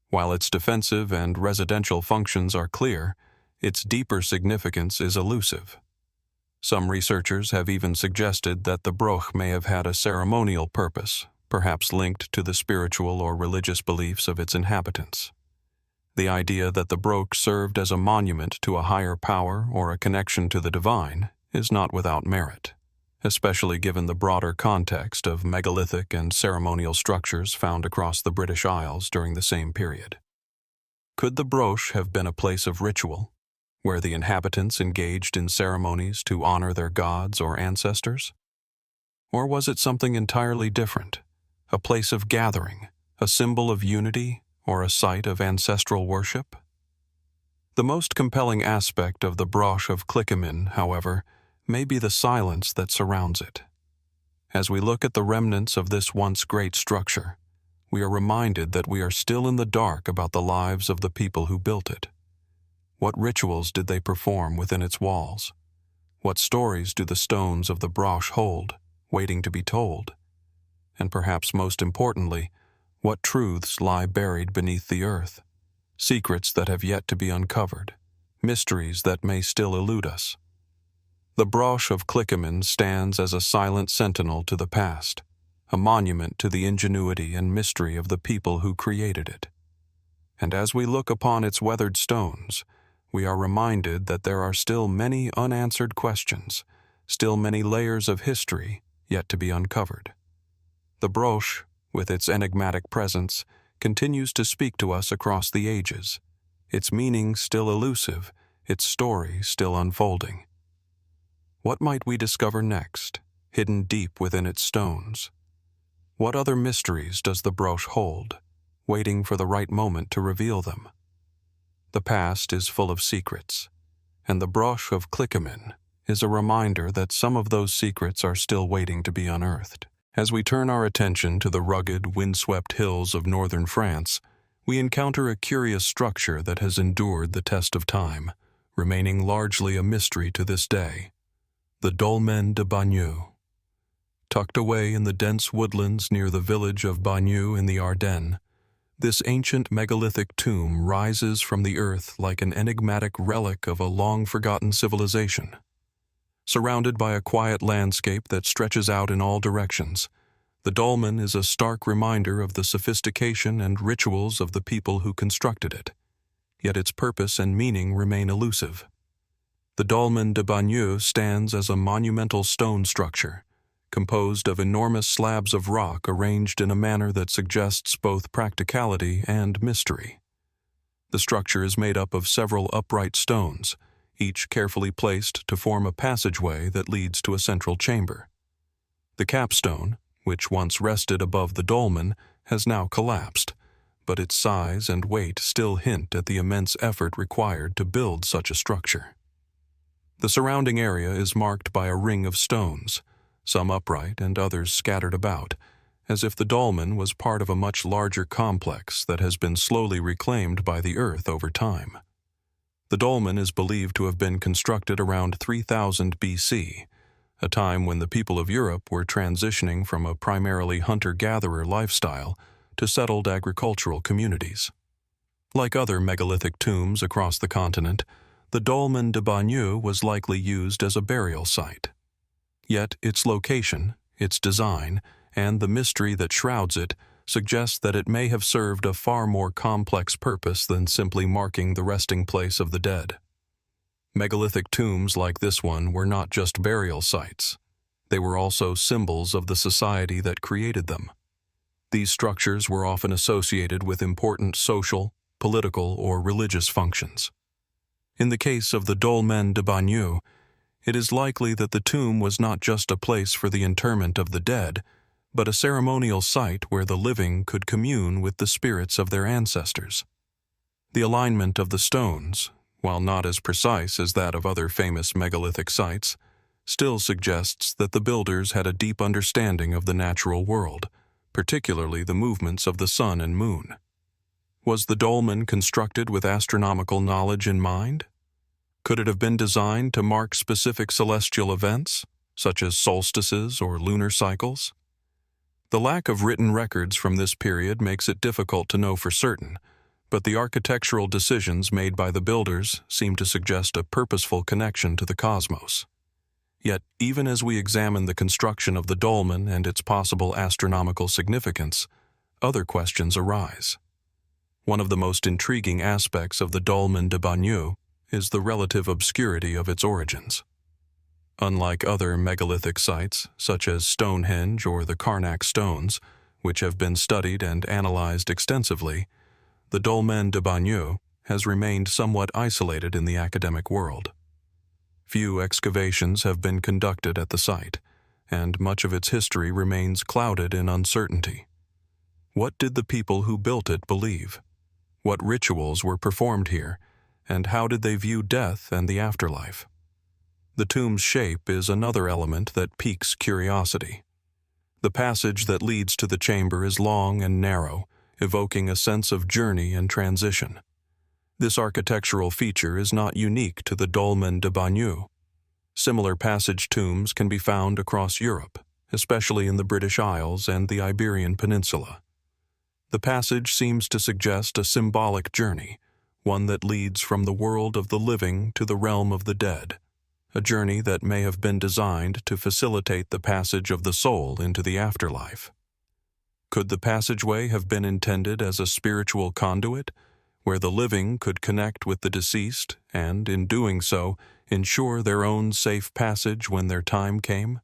While its defensive and residential functions are clear, its deeper significance is elusive. Some researchers have even suggested that the broch may have had a ceremonial purpose, perhaps linked to the spiritual or religious beliefs of its inhabitants. The idea that the broch served as a monument to a higher power or a connection to the divine is not without merit, especially given the broader context of megalithic and ceremonial structures found across the British Isles during the same period. Could the broch have been a place of ritual, where the inhabitants engaged in ceremonies to honor their gods or ancestors? Or was it something entirely different, a place of gathering, a symbol of unity, or a site of ancestral worship? The most compelling aspect of the Broch of Clickimin, however, may be the silence that surrounds it. As we look at the remnants of this once great structure, we are reminded that we are still in the dark about the lives of the people who built it. What rituals did they perform within its walls? What stories do the stones of the broch hold, waiting to be told? And perhaps most importantly, what truths lie buried beneath the earth? Secrets that have yet to be uncovered, mysteries that may still elude us. The Broch of Clickimin stands as a silent sentinel to the past, a monument to the ingenuity and mystery of the people who created it. And as we look upon its weathered stones, we are reminded that there are still many unanswered questions, still many layers of history yet to be uncovered. The broch, with its enigmatic presence, continues to speak to us across the ages, its meaning still elusive, its story still unfolding. What might we discover next, hidden deep within its stones? What other mysteries does the broch hold, waiting for the right moment to reveal them? The past is full of secrets, and the Broch of Clickimin is a reminder that some of those secrets are still waiting to be unearthed. As we turn our attention to the rugged, windswept hills of northern France, we encounter a curious structure that has endured the test of time, remaining largely a mystery to this day. The Dolmen de Bagneux. Tucked away in the dense woodlands near the village of Bagneux in the Ardennes, this ancient megalithic tomb rises from the earth like an enigmatic relic of a long-forgotten civilization. Surrounded by a quiet landscape that stretches out in all directions, the dolmen is a stark reminder of the sophistication and rituals of the people who constructed it, yet its purpose and meaning remain elusive. The Dolmen de Bagneux stands as a monumental stone structure, composed of enormous slabs of rock arranged in a manner that suggests both practicality and mystery. The structure is made up of several upright stones, each carefully placed to form a passageway that leads to a central chamber. The capstone, which once rested above the dolmen, has now collapsed, but its size and weight still hint at the immense effort required to build such a structure. The surrounding area is marked by a ring of stones, some upright and others scattered about, as if the dolmen was part of a much larger complex that has been slowly reclaimed by the earth over time. The dolmen is believed to have been constructed around 3000 BC, a time when the people of Europe were transitioning from a primarily hunter-gatherer lifestyle to settled agricultural communities. Like other megalithic tombs across the continent, the Dolmen de Bagneux was likely used as a burial site. Yet its location, its design, and the mystery that shrouds it suggest that it may have served a far more complex purpose than simply marking the resting place of the dead. Megalithic tombs like this one were not just burial sites. They were also symbols of the society that created them. These structures were often associated with important social, political, or religious functions. In the case of the Dolmen de Bagneux, it is likely that the tomb was not just a place for the interment of the dead, but a ceremonial site where the living could commune with the spirits of their ancestors. The alignment of the stones, while not as precise as that of other famous megalithic sites, still suggests that the builders had a deep understanding of the natural world, particularly the movements of the sun and moon. Was the dolmen constructed with astronomical knowledge in mind? Could it have been designed to mark specific celestial events, such as solstices or lunar cycles? The lack of written records from this period makes it difficult to know for certain, but the architectural decisions made by the builders seem to suggest a purposeful connection to the cosmos. Yet, even as we examine the construction of the dolmen and its possible astronomical significance, other questions arise. One of the most intriguing aspects of the Dolmen de Bagneux is the relative obscurity of its origins. Unlike other megalithic sites, such as Stonehenge or the Karnak stones, which have been studied and analyzed extensively, the Dolmen de Bagneux has remained somewhat isolated in the academic world. Few excavations have been conducted at the site, and much of its history remains clouded in uncertainty. What did the people who built it believe? What rituals were performed here, and how did they view death and the afterlife? The tomb's shape is another element that piques curiosity. The passage that leads to the chamber is long and narrow, evoking a sense of journey and transition. This architectural feature is not unique to the Dolmen de Bagneux. Similar passage tombs can be found across Europe, especially in the British Isles and the Iberian Peninsula. The passage seems to suggest a symbolic journey, one that leads from the world of the living to the realm of the dead, a journey that may have been designed to facilitate the passage of the soul into the afterlife. Could the passageway have been intended as a spiritual conduit, where the living could connect with the deceased and, in doing so, ensure their own safe passage when their time came?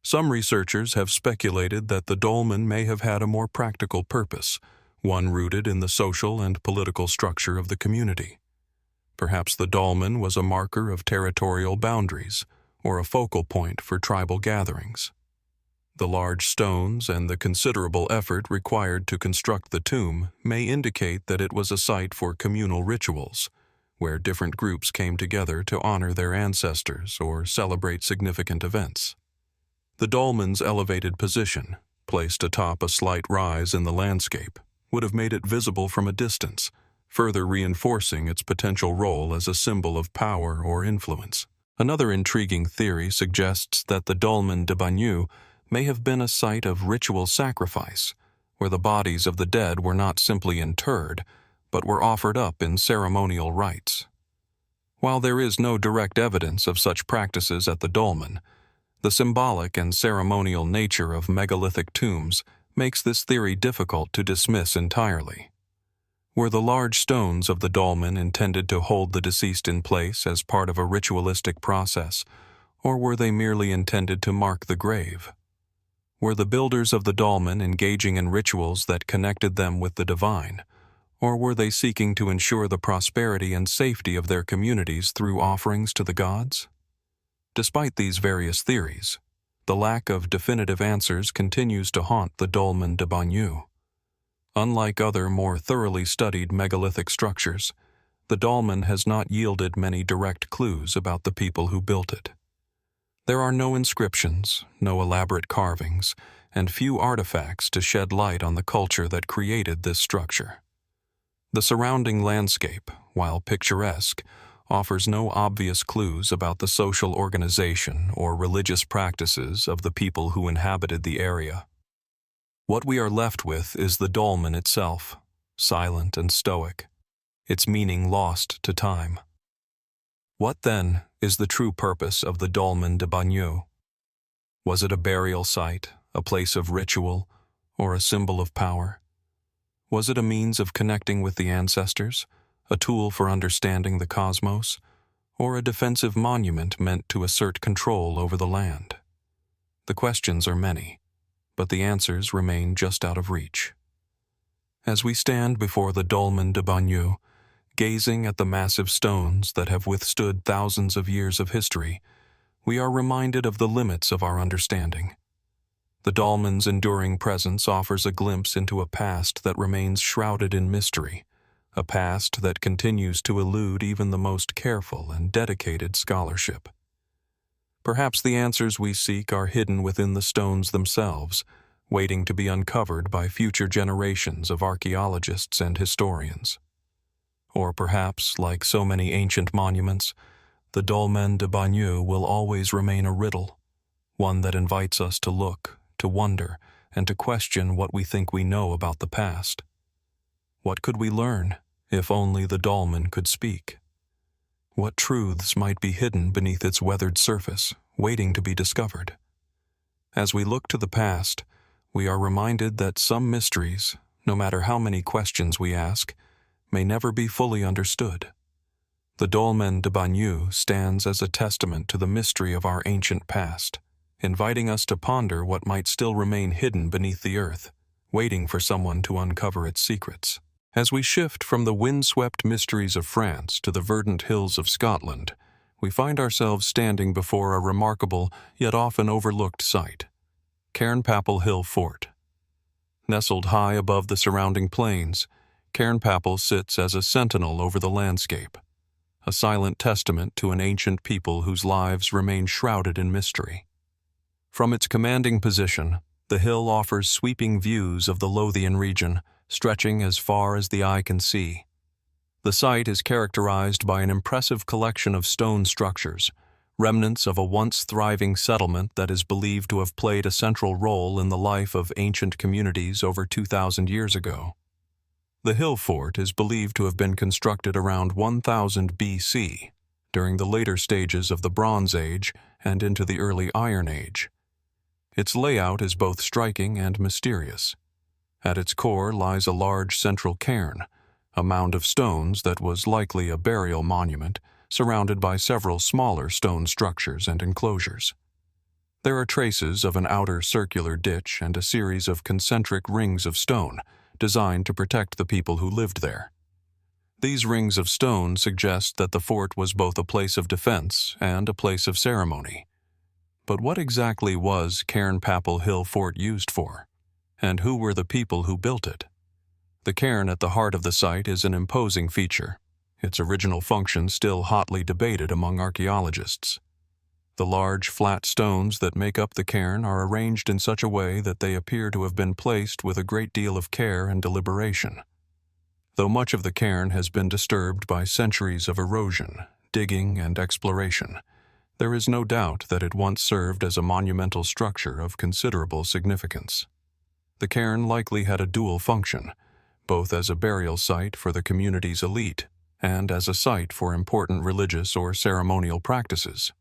Some researchers have speculated that the dolmen may have had a more practical purpose, one rooted in the social and political structure of the community. Perhaps the dolmen was a marker of territorial boundaries, or a focal point for tribal gatherings. The large stones and the considerable effort required to construct the tomb may indicate that it was a site for communal rituals, where different groups came together to honor their ancestors or celebrate significant events. The dolmen's elevated position, placed atop a slight rise in the landscape, would have made it visible from a distance, further reinforcing its potential role as a symbol of power or influence. Another intriguing theory suggests that the Dolmen de Bagneux may have been a site of ritual sacrifice, where the bodies of the dead were not simply interred, but were offered up in ceremonial rites. While there is no direct evidence of such practices at the dolmen, the symbolic and ceremonial nature of megalithic tombs makes this theory difficult to dismiss entirely. Were the large stones of the dolmen intended to hold the deceased in place as part of a ritualistic process, or were they merely intended to mark the grave? Were the builders of the dolmen engaging in rituals that connected them with the divine, or were they seeking to ensure the prosperity and safety of their communities through offerings to the gods? Despite these various theories, the lack of definitive answers continues to haunt the Dolmen de Bagneux. Unlike other more thoroughly studied megalithic structures, the dolmen has not yielded many direct clues about the people who built it. There are no inscriptions, no elaborate carvings, and few artifacts to shed light on the culture that created this structure. The surrounding landscape, while picturesque, offers no obvious clues about the social organization or religious practices of the people who inhabited the area. What we are left with is the dolmen itself, silent and stoic, its meaning lost to time. What, then, is the true purpose of the Dolmen de Bagneux? Was it a burial site, a place of ritual, or a symbol of power? Was it a means of connecting with the ancestors, a tool for understanding the cosmos, or a defensive monument meant to assert control over the land? The questions are many, but the answers remain just out of reach. As we stand before the Dolmen de Bagneux, Gazing at the massive stones that have withstood thousands of years of history, we are reminded of the limits of our understanding. The dolmen's enduring presence offers a glimpse into a past that remains shrouded in mystery, a past that continues to elude even the most careful and dedicated scholarship. Perhaps the answers we seek are hidden within the stones themselves, waiting to be uncovered by future generations of archaeologists and historians. Or perhaps, like so many ancient monuments, the Dolmen de Bagneux will always remain a riddle, one that invites us to look, to wonder, and to question what we think we know about the past. What could we learn, if only the dolmen could speak? What truths might be hidden beneath its weathered surface, waiting to be discovered? As we look to the past, we are reminded that some mysteries, no matter how many questions we ask, may never be fully understood. The Dolmen de Bagneux stands as a testament to the mystery of our ancient past, inviting us to ponder what might still remain hidden beneath the earth, waiting for someone to uncover its secrets. As we shift from the windswept mysteries of France to the verdant hills of Scotland, we find ourselves standing before a remarkable yet often overlooked site, Cairnpapple Hillfort. Nestled high above the surrounding plains, Cairnpapple sits as a sentinel over the landscape, a silent testament to an ancient people whose lives remain shrouded in mystery. From its commanding position, the hill offers sweeping views of the Lothian region, stretching as far as the eye can see. The site is characterized by an impressive collection of stone structures, remnants of a once thriving settlement that is believed to have played a central role in the life of ancient communities over 2,000 years ago. The hill fort is believed to have been constructed around 1000 BC, during the later stages of the Bronze Age and into the early Iron Age. Its layout is both striking and mysterious. At its core lies a large central cairn, a mound of stones that was likely a burial monument, surrounded by several smaller stone structures and enclosures. There are traces of an outer circular ditch and a series of concentric rings of stone, designed to protect the people who lived there. These rings of stone suggest that the fort was both a place of defense and a place of ceremony. But what exactly was Cairnpapple Hillfort used for? And who were the people who built it? The cairn at the heart of the site is an imposing feature, its original function still hotly debated among archaeologists. The large, flat stones that make up the cairn are arranged in such a way that they appear to have been placed with a great deal of care and deliberation. Though much of the cairn has been disturbed by centuries of erosion, digging, and exploration, there is no doubt that it once served as a monumental structure of considerable significance. The cairn likely had a dual function, both as a burial site for the community's elite and as a site for important religious or ceremonial practices.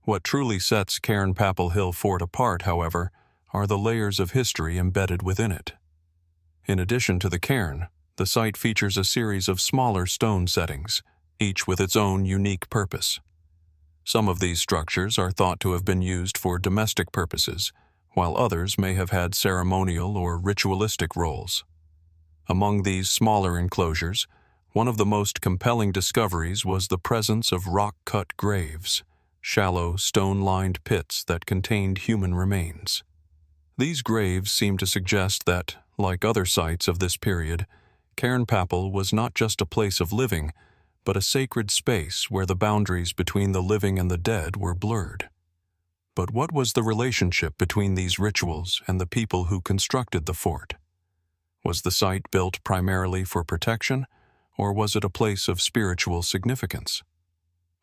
What truly sets Cairnpapple Hillfort apart, however, are the layers of history embedded within it. In addition to the cairn, the site features a series of smaller stone settings, each with its own unique purpose. Some of these structures are thought to have been used for domestic purposes, while others may have had ceremonial or ritualistic roles. Among these smaller enclosures, one of the most compelling discoveries was the presence of rock-cut graves, shallow, stone-lined pits that contained human remains. These graves seem to suggest that, like other sites of this period, Cairnpapple was not just a place of living, but a sacred space where the boundaries between the living and the dead were blurred. But what was the relationship between these rituals and the people who constructed the fort? Was the site built primarily for protection, or was it a place of spiritual significance?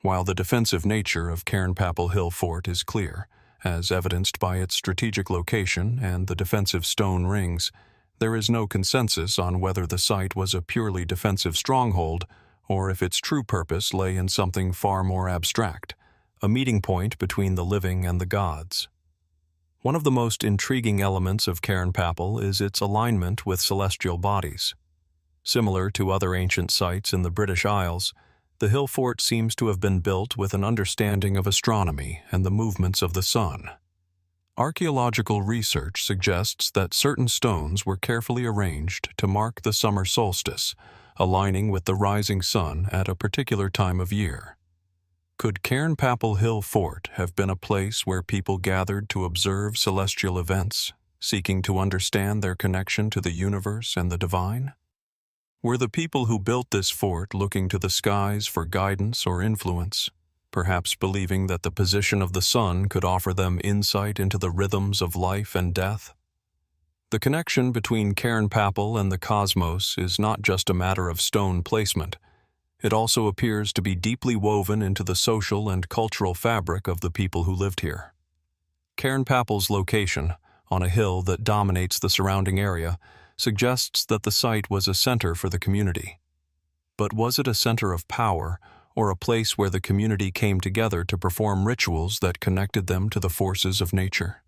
While the defensive nature of Cairnpapple Hillfort is clear, as evidenced by its strategic location and the defensive stone rings, there is no consensus on whether the site was a purely defensive stronghold or if its true purpose lay in something far more abstract, a meeting point between the living and the gods. One of the most intriguing elements of Cairnpapple is its alignment with celestial bodies. Similar to other ancient sites in the British Isles, the hill fort seems to have been built with an understanding of astronomy and the movements of the sun. Archaeological research suggests that certain stones were carefully arranged to mark the summer solstice, aligning with the rising sun at a particular time of year. Could Cairnpapple Hill Fort have been a place where people gathered to observe celestial events, seeking to understand their connection to the universe and the divine? Were the people who built this fort looking to the skies for guidance or influence, perhaps believing that the position of the sun could offer them insight into the rhythms of life and death? The connection between Cairnpapple and the cosmos is not just a matter of stone placement. It also appears to be deeply woven into the social and cultural fabric of the people who lived here. Cairnpapple's location, on a hill that dominates the surrounding area, suggests that the site was a center for the community. But was it a center of power, or a place where the community came together to perform rituals that connected them to the forces of nature?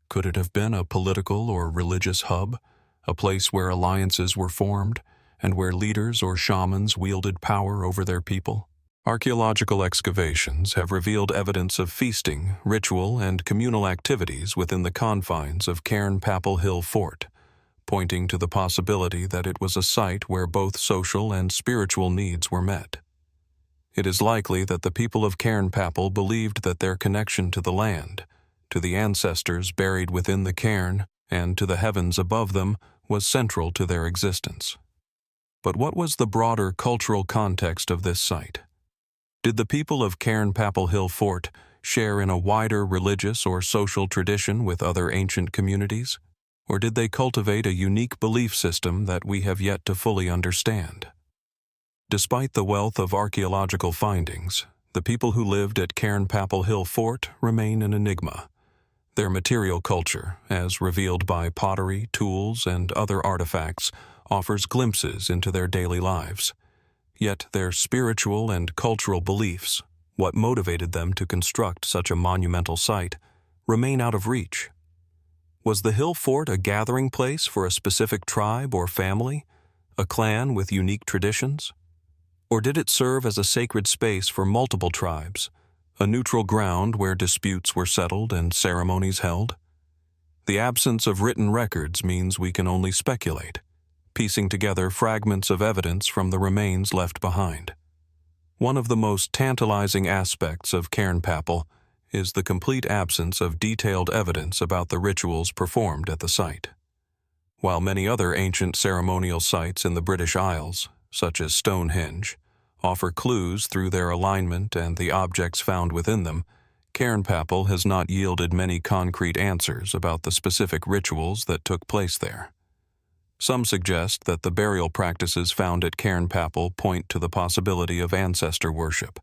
Could it have been a political or religious hub, a place where alliances were formed, and where leaders or shamans wielded power over their people? Archaeological excavations have revealed evidence of feasting, ritual, and communal activities within the confines of Cairnpapple Hill Fort, pointing to the possibility that it was a site where both social and spiritual needs were met. It is likely that the people of Cairnpapple believed that their connection to the land, to the ancestors buried within the cairn, and to the heavens above them was central to their existence. But what was the broader cultural context of this site? Did the people of Cairnpapple Hill Fort share in a wider religious or social tradition with other ancient communities? Or did they cultivate a unique belief system that we have yet to fully understand? Despite the wealth of archaeological findings, the people who lived at Cairnpapple Hill Fort remain an enigma. Their material culture, as revealed by pottery, tools, and other artifacts, offers glimpses into their daily lives. Yet their spiritual and cultural beliefs, what motivated them to construct such a monumental site, remain out of reach. Was the hill fort a gathering place for a specific tribe or family, a clan with unique traditions? Or did it serve as a sacred space for multiple tribes, a neutral ground where disputes were settled and ceremonies held? The absence of written records means we can only speculate, piecing together fragments of evidence from the remains left behind. One of the most tantalizing aspects of Cairnpapple is the complete absence of detailed evidence about the rituals performed at the site. While many other ancient ceremonial sites in the British Isles, such as Stonehenge, offer clues through their alignment and the objects found within them, Cairnpapple has not yielded many concrete answers about the specific rituals that took place there. Some suggest that the burial practices found at Cairnpapple point to the possibility of ancestor worship,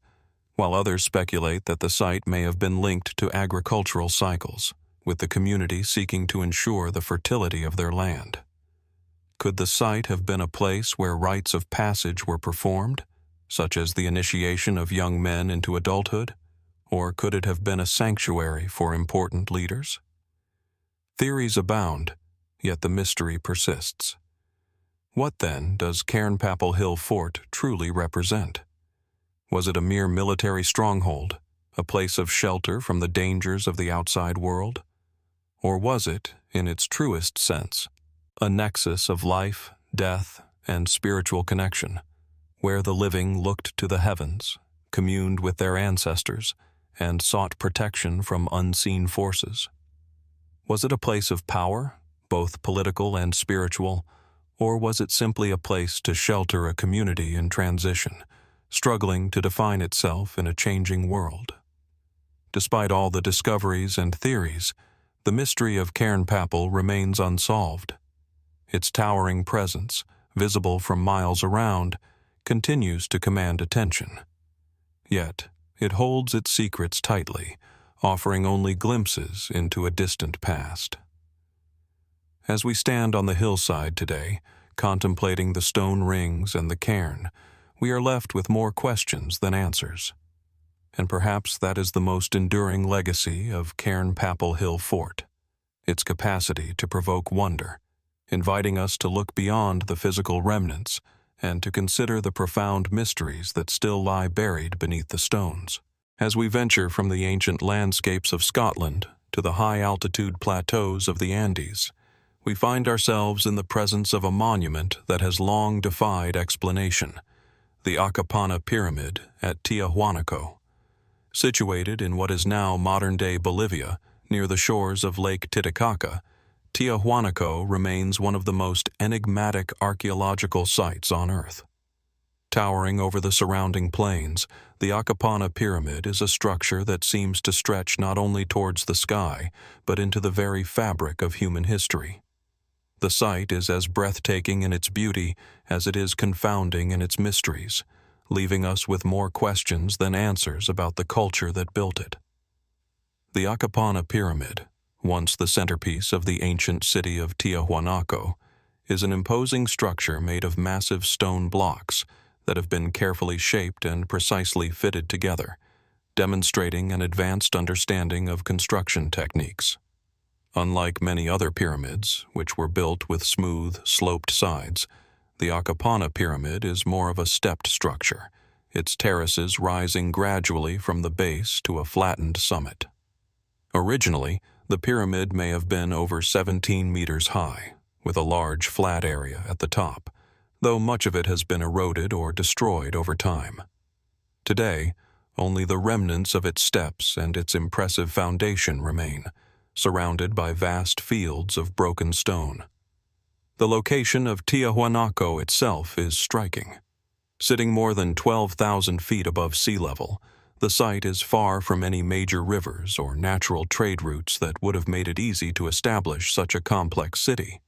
while others speculate that the site may have been linked to agricultural cycles, with the community seeking to ensure the fertility of their land. Could the site have been a place where rites of passage were performed, such as the initiation of young men into adulthood, or could it have been a sanctuary for important leaders? Theories abound, yet the mystery persists. What then does Cairnpapple Hill Fort truly represent? Was it a mere military stronghold, a place of shelter from the dangers of the outside world? Or was it, in its truest sense, a nexus of life, death, and spiritual connection, where the living looked to the heavens, communed with their ancestors, and sought protection from unseen forces? Was it a place of power, both political and spiritual, or was it simply a place to shelter a community in transition, struggling to define itself in a changing world? Despite all the discoveries and theories, the mystery of Cairnpapple remains unsolved. Its towering presence, visible from miles around, continues to command attention. Yet, it holds its secrets tightly, offering only glimpses into a distant past. As we stand on the hillside today, contemplating the stone rings and the cairn, we are left with more questions than answers. And perhaps that is the most enduring legacy of Cairnpapple Hill Fort, its capacity to provoke wonder, inviting us to look beyond the physical remnants and to consider the profound mysteries that still lie buried beneath the stones. As we venture from the ancient landscapes of Scotland to the high-altitude plateaus of the Andes, we find ourselves in the presence of a monument that has long defied explanation, the Akapana Pyramid at Tiahuanaco. Situated in what is now modern-day Bolivia, near the shores of Lake Titicaca, Tiahuanaco remains one of the most enigmatic archaeological sites on Earth. Towering over the surrounding plains, the Akapana Pyramid is a structure that seems to stretch not only towards the sky, but into the very fabric of human history. The site is as breathtaking in its beauty as it is confounding in its mysteries, leaving us with more questions than answers about the culture that built it. The Akapana Pyramid, once the centerpiece of the ancient city of Tiahuanaco, is an imposing structure made of massive stone blocks that have been carefully shaped and precisely fitted together, demonstrating an advanced understanding of construction techniques. Unlike many other pyramids, which were built with smooth, sloped sides, the Akapana Pyramid is more of a stepped structure, its terraces rising gradually from the base to a flattened summit. Originally, the pyramid may have been over 17 meters high, with a large flat area at the top, though much of it has been eroded or destroyed over time. Today, only the remnants of its steps and its impressive foundation remain, surrounded by vast fields of broken stone. The location of Tiahuanaco itself is striking. Sitting more than 12,000 feet above sea level, the site is far from any major rivers or natural trade routes that would have made it easy to establish such a complex city.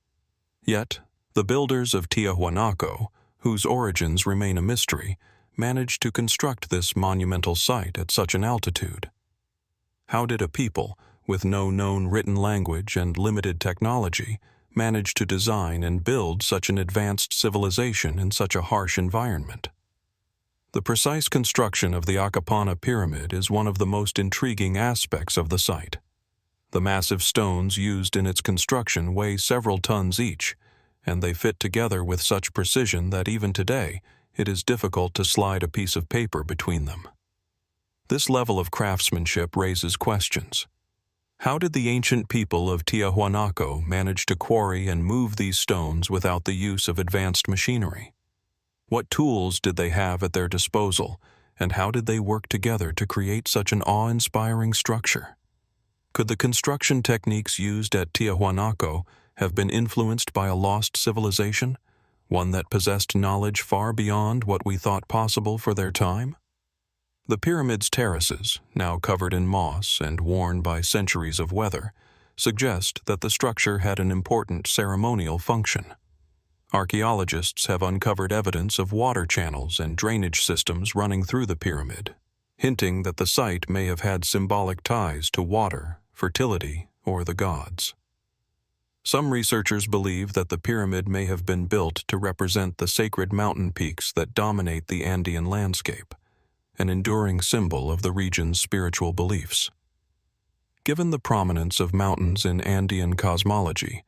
Yet, the builders of Tiahuanaco, whose origins remain a mystery, managed to construct this monumental site at such an altitude. How did a people, with no known written language and limited technology, manage to design and build such an advanced civilization in such a harsh environment? The precise construction of the Akapana Pyramid is one of the most intriguing aspects of the site. The massive stones used in its construction weigh several tons each, and they fit together with such precision that even today it is difficult to slide a piece of paper between them. This level of craftsmanship raises questions. How did the ancient people of Tiahuanaco manage to quarry and move these stones without the use of advanced machinery? What tools did they have at their disposal, and how did they work together to create such an awe-inspiring structure? Could the construction techniques used at Tiahuanaco have been influenced by a lost civilization, one that possessed knowledge far beyond what we thought possible for their time? The pyramid's terraces, now covered in moss and worn by centuries of weather, suggest that the structure had an important ceremonial function. Archaeologists have uncovered evidence of water channels and drainage systems running through the pyramid, hinting that the site may have had symbolic ties to water, fertility, or the gods. Some researchers believe that the pyramid may have been built to represent the sacred mountain peaks that dominate the Andean landscape, an enduring symbol of the region's spiritual beliefs. Given the prominence of mountains in Andean cosmology,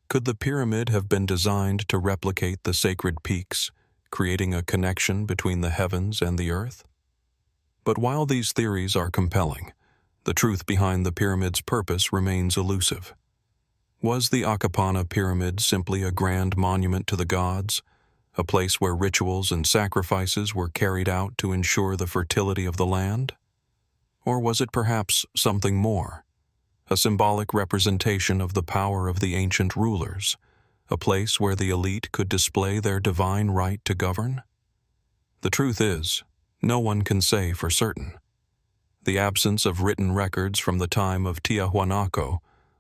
could the pyramid have been designed to replicate the sacred peaks, creating a connection between the heavens and the earth? But while these theories are compelling, the truth behind the pyramid's purpose remains elusive. Was the Akapana Pyramid simply a grand monument to the gods, a place where rituals and sacrifices were carried out to ensure the fertility of the land? Or was it perhaps something more, a symbolic representation of the power of the ancient rulers, a place where the elite could display their divine right to govern? The truth is, no one can say for certain. The absence of written records from the time of Tiahuanaco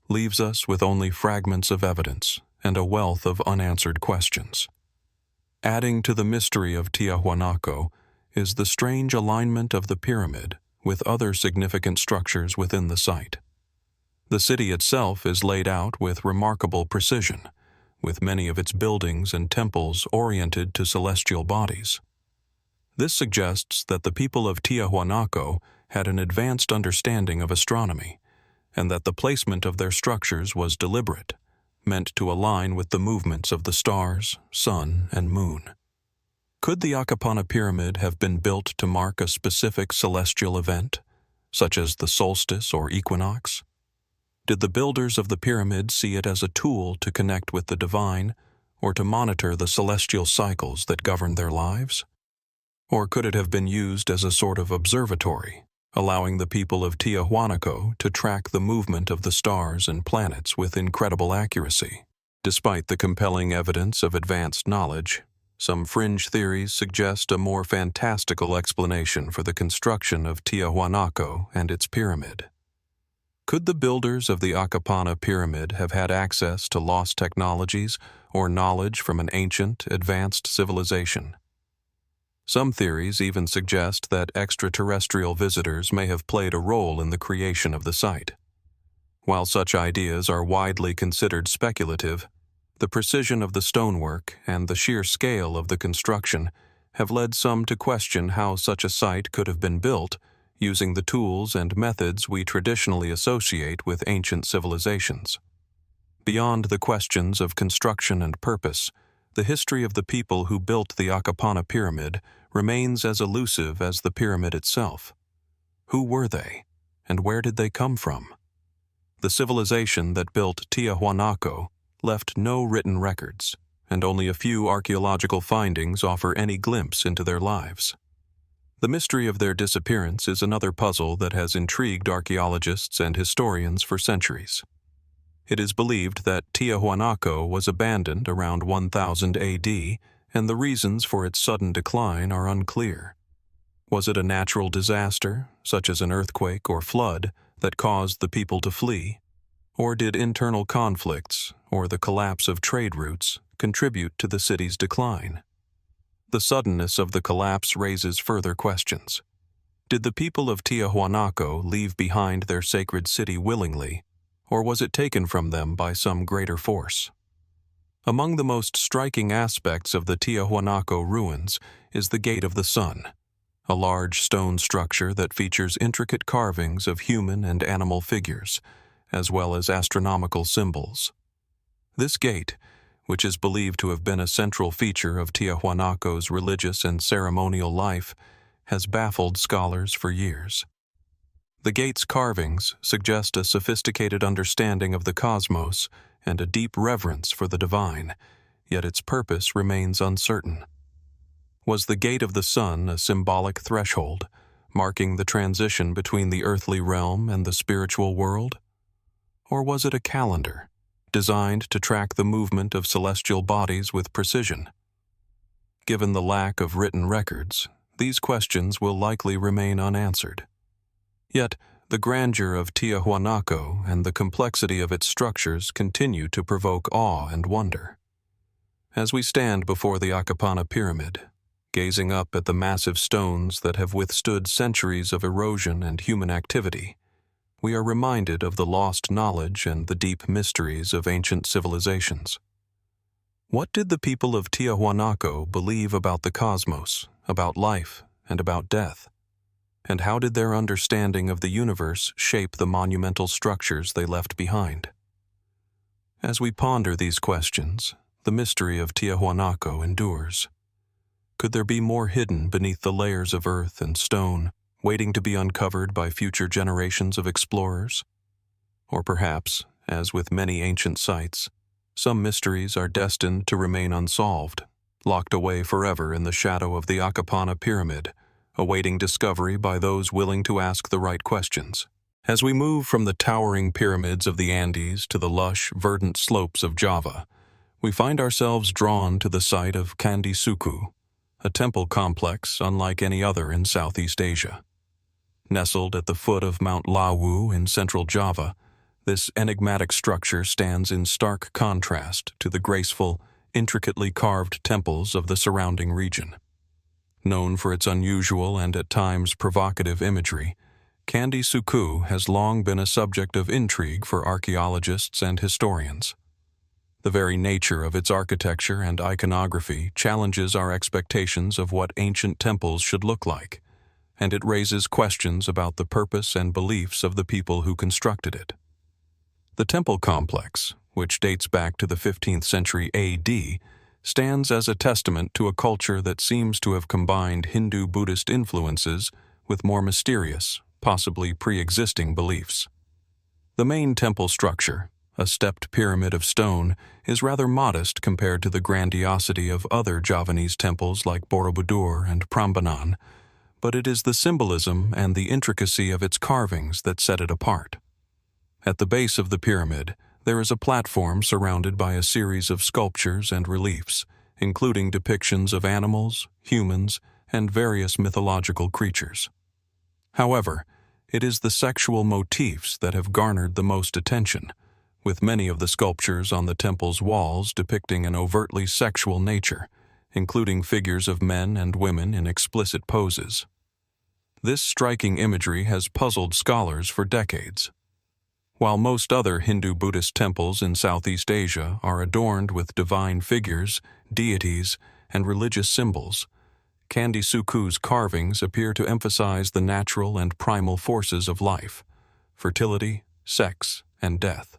leaves us with only fragments of evidence and a wealth of unanswered questions. Adding to the mystery of Tiahuanaco is the strange alignment of the pyramid with other significant structures within the site. The city itself is laid out with remarkable precision, with many of its buildings and temples oriented to celestial bodies. This suggests that the people of Tiahuanaco had an advanced understanding of astronomy, and that the placement of their structures was deliberate, meant to align with the movements of the stars, sun, and moon. Could the Akapana Pyramid have been built to mark a specific celestial event, such as the solstice or equinox? Did the builders of the pyramid see it as a tool to connect with the divine or to monitor the celestial cycles that govern their lives? Or could it have been used as a sort of observatory, allowing the people of Tiahuanaco to track the movement of the stars and planets with incredible accuracy? Despite the compelling evidence of advanced knowledge, some fringe theories suggest a more fantastical explanation for the construction of Tiahuanaco and its pyramid. Could the builders of the Akapana pyramid have had access to lost technologies or knowledge from an ancient, advanced civilization? Some theories even suggest that extraterrestrial visitors may have played a role in the creation of the site. While such ideas are widely considered speculative, the precision of the stonework and the sheer scale of the construction have led some to question how such a site could have been built using the tools and methods we traditionally associate with ancient civilizations. Beyond the questions of construction and purpose, the history of the people who built the Akapana pyramid remains as elusive as the pyramid itself. Who were they, and where did they come from? The civilization that built Tiahuanaco left no written records, and only a few archaeological findings offer any glimpse into their lives. The mystery of their disappearance is another puzzle that has intrigued archaeologists and historians for centuries. It is believed that Tiahuanaco was abandoned around 1000 AD, and the reasons for its sudden decline are unclear. Was it a natural disaster, such as an earthquake or flood, that caused the people to flee? Or did internal conflicts, or the collapse of trade routes, contribute to the city's decline? The suddenness of the collapse raises further questions. Did the people of Tiahuanaco leave behind their sacred city willingly, or was it taken from them by some greater force? Among the most striking aspects of the Tiahuanaco ruins is the Gate of the Sun, a large stone structure that features intricate carvings of human and animal figures, as well as astronomical symbols. This gate, which is believed to have been a central feature of Tiahuanaco's religious and ceremonial life, has baffled scholars for years. The gate's carvings suggest a sophisticated understanding of the cosmos and a deep reverence for the divine, yet its purpose remains uncertain. Was the Gate of the Sun a symbolic threshold, marking the transition between the earthly realm and the spiritual world? Or was it a calendar, designed to track the movement of celestial bodies with precision? Given the lack of written records, these questions will likely remain unanswered. Yet, the grandeur of Tiahuanaco and the complexity of its structures continue to provoke awe and wonder. As we stand before the Akapana pyramid, gazing up at the massive stones that have withstood centuries of erosion and human activity, we are reminded of the lost knowledge and the deep mysteries of ancient civilizations. What did the people of Tiahuanaco believe about the cosmos, about life, and about death? And how did their understanding of the universe shape the monumental structures they left behind? As we ponder these questions, the mystery of Tiahuanaco endures. Could there be more hidden beneath the layers of earth and stone, waiting to be uncovered by future generations of explorers? Or perhaps, as with many ancient sites, some mysteries are destined to remain unsolved, locked away forever in the shadow of the Akapana pyramid, awaiting discovery by those willing to ask the right questions. As we move from the towering pyramids of the Andes to the lush, verdant slopes of Java, we find ourselves drawn to the site of Candi Sukuh, a temple complex unlike any other in Southeast Asia. Nestled at the foot of Mount Lawu in central Java, this enigmatic structure stands in stark contrast to the graceful, intricately carved temples of the surrounding region. Known for its unusual and at times provocative imagery, Candi Sukuh has long been a subject of intrigue for archaeologists and historians. The very nature of its architecture and iconography challenges our expectations of what ancient temples should look like, and it raises questions about the purpose and beliefs of the people who constructed it. The temple complex, which dates back to the 15th century AD, stands as a testament to a culture that seems to have combined Hindu-Buddhist influences with more mysterious, possibly pre-existing beliefs. The main temple structure, a stepped pyramid of stone, is rather modest compared to the grandiosity of other Javanese temples like Borobudur and Prambanan, but it is the symbolism and the intricacy of its carvings that set it apart. At the base of the pyramid, there is a platform surrounded by a series of sculptures and reliefs, including depictions of animals, humans, and various mythological creatures. However, it is the sexual motifs that have garnered the most attention, with many of the sculptures on the temple's walls depicting an overtly sexual nature, including figures of men and women in explicit poses. This striking imagery has puzzled scholars for decades. While most other Hindu-Buddhist temples in Southeast Asia are adorned with divine figures, deities, and religious symbols, Candi Sukuh's carvings appear to emphasize the natural and primal forces of life, fertility, sex, and death.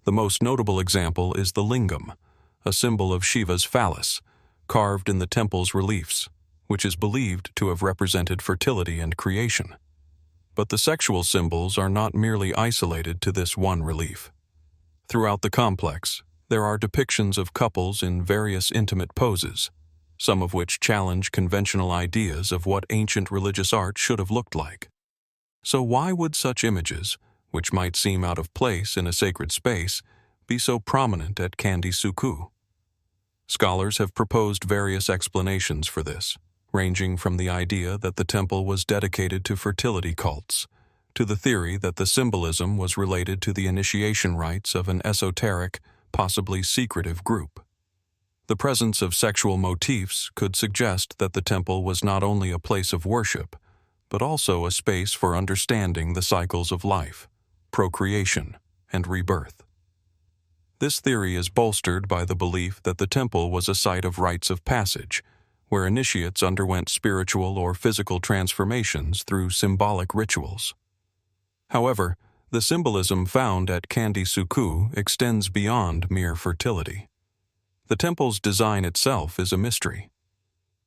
The most notable example is the lingam, a symbol of Shiva's phallus, carved in the temple's reliefs, which is believed to have represented fertility and creation. But the sexual symbols are not merely isolated to this one relief. Throughout the complex, there are depictions of couples in various intimate poses, some of which challenge conventional ideas of what ancient religious art should have looked like. So why would such images, which might seem out of place in a sacred space, be so prominent at Candi Sukuh? Scholars have proposed various explanations for this, ranging from the idea that the temple was dedicated to fertility cults, to the theory that the symbolism was related to the initiation rites of an esoteric, possibly secretive group. The presence of sexual motifs could suggest that the temple was not only a place of worship, but also a space for understanding the cycles of life, procreation, and rebirth. This theory is bolstered by the belief that the temple was a site of rites of passage, where initiates underwent spiritual or physical transformations through symbolic rituals. However, the symbolism found at Candi Sukuh extends beyond mere fertility. The temple's design itself is a mystery.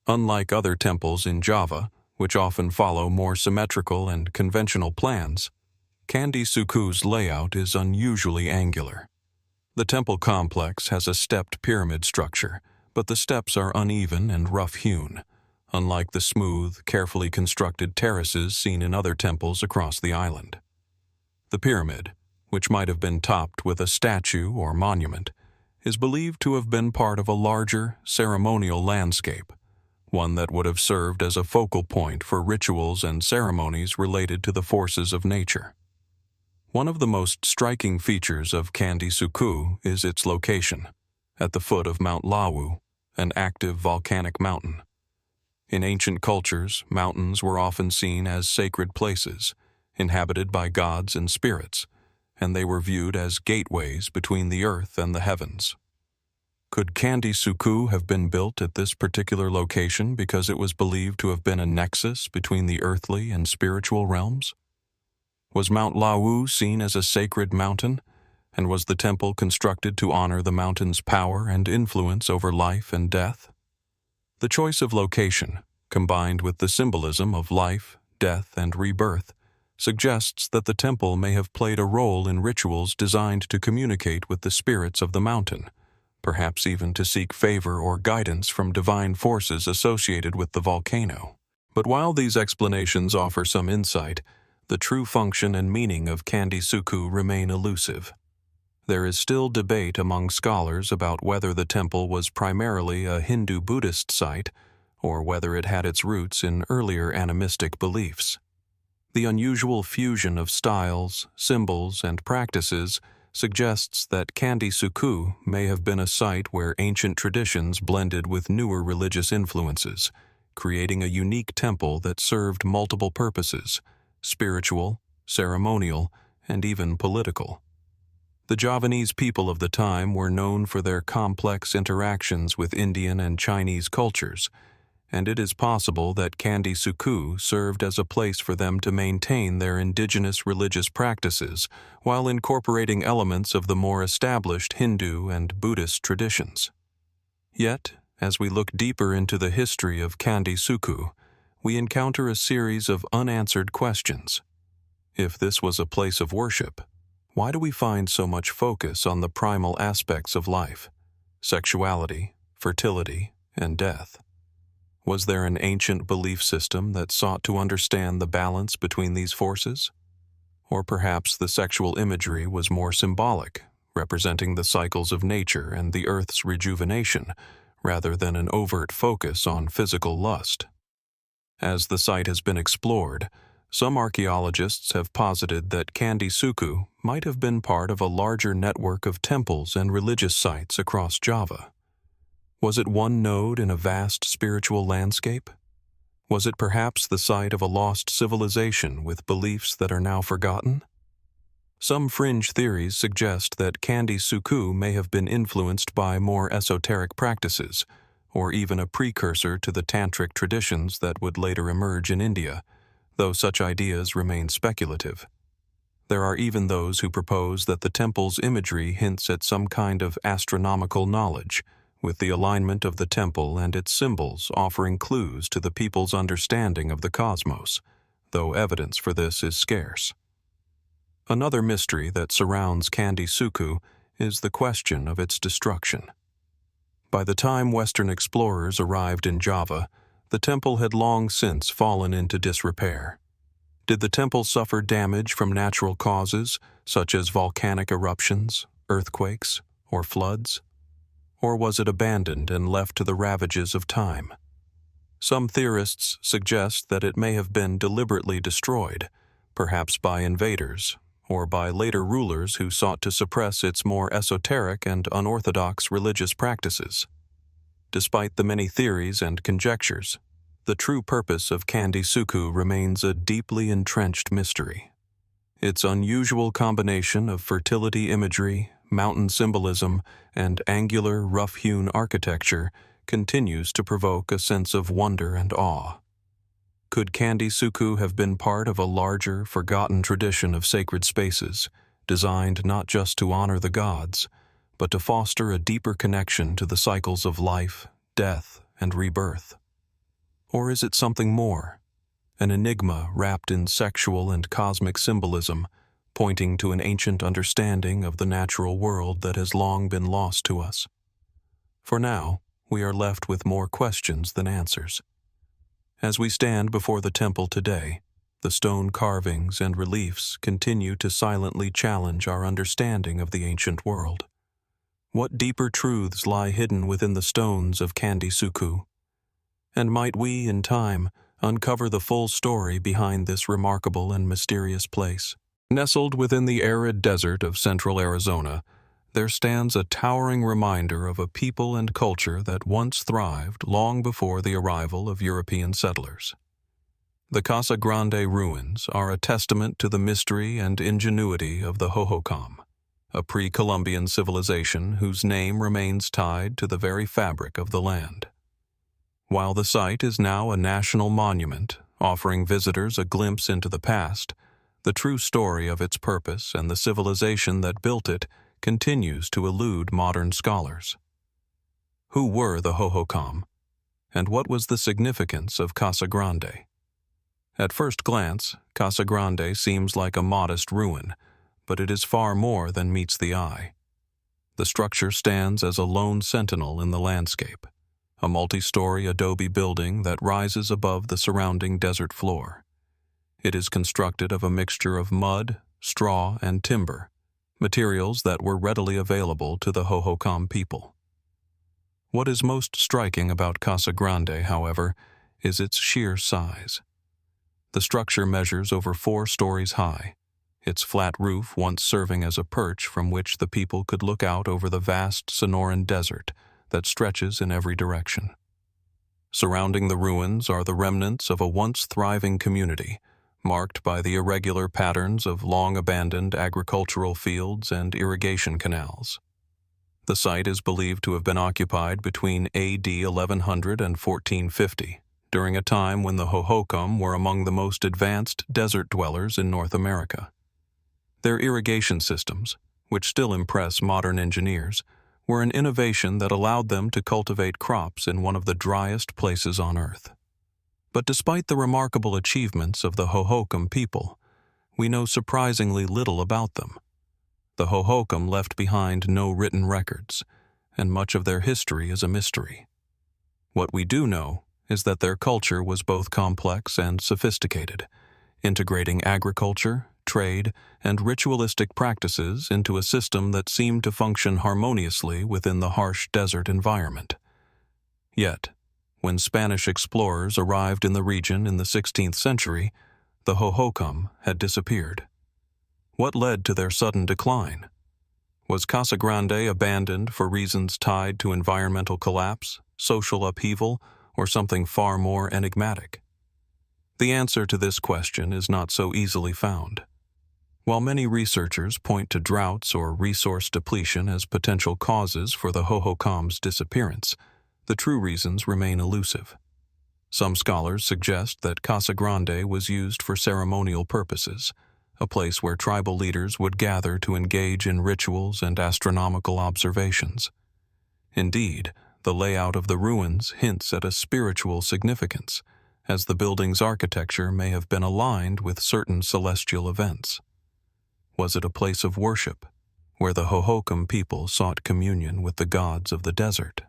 Unlike other temples in Java, which often follow more symmetrical and conventional plans, Candi Sukuh's layout is unusually angular. The temple complex has a stepped pyramid structure, but the steps are uneven and rough-hewn, unlike the smooth, carefully constructed terraces seen in other temples across the island. The pyramid, which might have been topped with a statue or monument, is believed to have been part of a larger, ceremonial landscape, one that would have served as a focal point for rituals and ceremonies related to the forces of nature. One of the most striking features of Candi Sukuh is its location, at the foot of Mount Lawu, an active volcanic mountain. In ancient cultures, mountains were often seen as sacred places, inhabited by gods and spirits, and they were viewed as gateways between the earth and the heavens. Could Candi Sukuh have been built at this particular location because it was believed to have been a nexus between the earthly and spiritual realms? Was Mount Lawu seen as a sacred mountain, and was the temple constructed to honor the mountain's power and influence over life and death? The choice of location, combined with the symbolism of life, death, and rebirth, suggests that the temple may have played a role in rituals designed to communicate with the spirits of the mountain, perhaps even to seek favor or guidance from divine forces associated with the volcano. But while these explanations offer some insight, the true function and meaning of Candi Sukuh remain elusive. There is still debate among scholars about whether the temple was primarily a Hindu-Buddhist site or whether it had its roots in earlier animistic beliefs. The unusual fusion of styles, symbols, and practices suggests that Candi Sukuh may have been a site where ancient traditions blended with newer religious influences, creating a unique temple that served multiple purposes: spiritual, ceremonial, and even political. The Javanese people of the time were known for their complex interactions with Indian and Chinese cultures, and it is possible that Candi Sukuh served as a place for them to maintain their indigenous religious practices while incorporating elements of the more established Hindu and Buddhist traditions. Yet, as we look deeper into the history of Candi Sukuh, we encounter a series of unanswered questions. If this was a place of worship, Why do we find so much focus on the primal aspects of life, sexuality, fertility, and death? Was there an ancient belief system that sought to understand the balance between these forces? Or perhaps the sexual imagery was more symbolic, representing the cycles of nature and the earth's rejuvenation, rather than an overt focus on physical lust. As the site has been explored, some archaeologists have posited that Candi Sukuh might have been part of a larger network of temples and religious sites across Java. Was it one node in a vast spiritual landscape? Was it perhaps the site of a lost civilization with beliefs that are now forgotten? Some fringe theories suggest that Candi Sukuh may have been influenced by more esoteric practices, or even a precursor to the tantric traditions that would later emerge in India, though such ideas remain speculative. There are even those who propose that the temple's imagery hints at some kind of astronomical knowledge, with the alignment of the temple and its symbols offering clues to the people's understanding of the cosmos, though evidence for this is scarce. Another mystery that surrounds Candi Sukuh is the question of its destruction. By the time Western explorers arrived in Java, the temple had long since fallen into disrepair. Did the temple suffer damage from natural causes, such as volcanic eruptions, earthquakes, or floods? Or was it abandoned and left to the ravages of time? Some theorists suggest that it may have been deliberately destroyed, perhaps by invaders, or by later rulers who sought to suppress its more esoteric and unorthodox religious practices. Despite the many theories and conjectures, the true purpose of Candi Sukuh remains a deeply entrenched mystery. Its unusual combination of fertility imagery, mountain symbolism, and angular, rough-hewn architecture continues to provoke a sense of wonder and awe. Could Candi Sukuh have been part of a larger, forgotten tradition of sacred spaces, designed not just to honor the gods, but to foster a deeper connection to the cycles of life, death, and rebirth? Or is it something more, an enigma wrapped in sexual and cosmic symbolism, pointing to an ancient understanding of the natural world that has long been lost to us? For now, we are left with more questions than answers. As we stand before the temple today, the stone carvings and reliefs continue to silently challenge our understanding of the ancient world. What deeper truths lie hidden within the stones of Candi Sukuh? And might we, in time, uncover the full story behind this remarkable and mysterious place? Nestled within the arid desert of central Arizona, there stands a towering reminder of a people and culture that once thrived long before the arrival of European settlers. The Casa Grande ruins are a testament to the mystery and ingenuity of the Hohokam, a pre-Columbian civilization whose name remains tied to the very fabric of the land. While the site is now a national monument, offering visitors a glimpse into the past, the true story of its purpose and the civilization that built it continues to elude modern scholars. Who were the Hohokam, and what was the significance of Casa Grande? At first glance, Casa Grande seems like a modest ruin, but it is far more than meets the eye. The structure stands as a lone sentinel in the landscape, a multi-story adobe building that rises above the surrounding desert floor. It is constructed of a mixture of mud, straw, and timber, materials that were readily available to the Hohokam people. What is most striking about Casa Grande, however, is its sheer size. The structure measures over 4 stories high, its flat roof once serving as a perch from which the people could look out over the vast Sonoran desert that stretches in every direction. Surrounding the ruins are the remnants of a once thriving community, marked by the irregular patterns of long-abandoned agricultural fields and irrigation canals. The site is believed to have been occupied between AD 1100 and 1450, during a time when the Hohokam were among the most advanced desert dwellers in North America. Their irrigation systems, which still impress modern engineers, were an innovation that allowed them to cultivate crops in one of the driest places on Earth. But despite the remarkable achievements of the Hohokam people, we know surprisingly little about them. The Hohokam left behind no written records, and much of their history is a mystery. What we do know is that their culture was both complex and sophisticated, integrating agriculture, trade, and ritualistic practices into a system that seemed to function harmoniously within the harsh desert environment. Yet, when Spanish explorers arrived in the region in the 16th century, the Hohokam had disappeared. What led to their sudden decline? Was Casa Grande abandoned for reasons tied to environmental collapse, social upheaval, or something far more enigmatic? The answer to this question is not so easily found. While many researchers point to droughts or resource depletion as potential causes for the Hohokam's disappearance, the true reasons remain elusive. Some scholars suggest that Casa Grande was used for ceremonial purposes, a place where tribal leaders would gather to engage in rituals and astronomical observations. Indeed, the layout of the ruins hints at a spiritual significance, as the building's architecture may have been aligned with certain celestial events. Was it a place of worship, where the Hohokam people sought communion with the gods of the desert?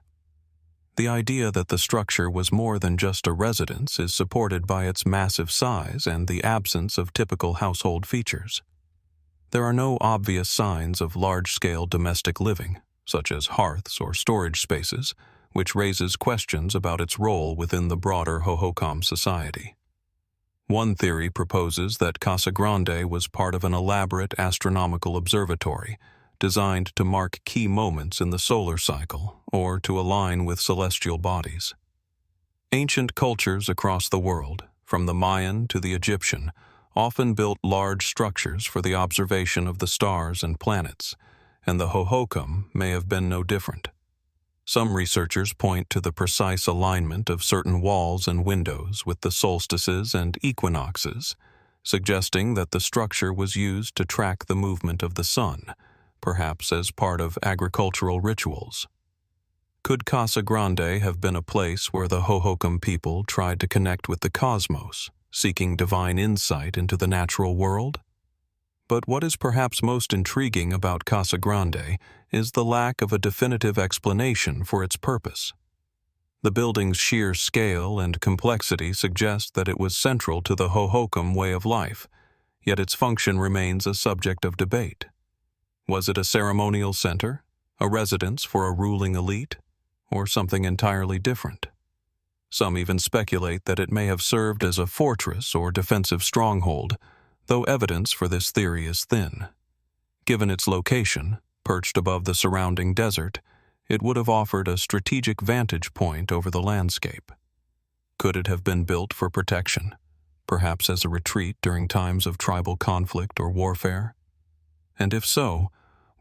The idea that the structure was more than just a residence is supported by its massive size and the absence of typical household features. There are no obvious signs of large-scale domestic living, such as hearths or storage spaces, which raises questions about its role within the broader Hohokam society. One theory proposes that Casa Grande was part of an elaborate astronomical observatory, designed to mark key moments in the solar cycle or to align with celestial bodies. Ancient cultures across the world, from the Mayan to the Egyptian, often built large structures for the observation of the stars and planets, and the Hohokam may have been no different. Some researchers point to the precise alignment of certain walls and windows with the solstices and equinoxes, suggesting that the structure was used to track the movement of the sun, perhaps as part of agricultural rituals. Could Casa Grande have been a place where the Hohokam people tried to connect with the cosmos, seeking divine insight into the natural world? But what is perhaps most intriguing about Casa Grande is the lack of a definitive explanation for its purpose. The building's sheer scale and complexity suggest that it was central to the Hohokam way of life, yet its function remains a subject of debate. Was it a ceremonial center, a residence for a ruling elite, or something entirely different? Some even speculate that it may have served as a fortress or defensive stronghold, though evidence for this theory is thin. Given its location, perched above the surrounding desert, it would have offered a strategic vantage point over the landscape. Could it have been built for protection, perhaps as a retreat during times of tribal conflict or warfare? And if so,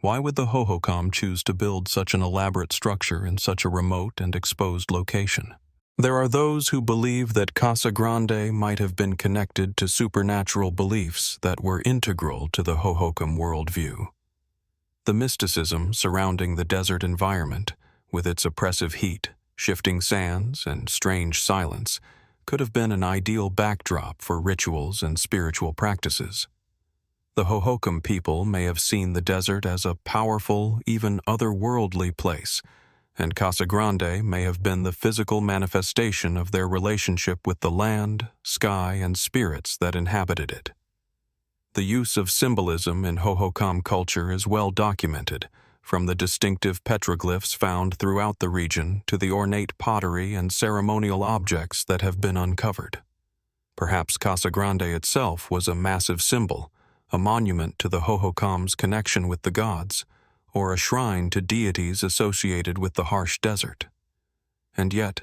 why would the Hohokam choose to build such an elaborate structure in such a remote and exposed location? There are those who believe that Casa Grande might have been connected to supernatural beliefs that were integral to the Hohokam worldview. The mysticism surrounding the desert environment, with its oppressive heat, shifting sands, and strange silence, could have been an ideal backdrop for rituals and spiritual practices. The Hohokam people may have seen the desert as a powerful, even otherworldly place, and Casa Grande may have been the physical manifestation of their relationship with the land, sky, and spirits that inhabited it. The use of symbolism in Hohokam culture is well documented, from the distinctive petroglyphs found throughout the region to the ornate pottery and ceremonial objects that have been uncovered. Perhaps Casa Grande itself was a massive symbol, a monument to the Hohokam's connection with the gods, or a shrine to deities associated with the harsh desert. And yet,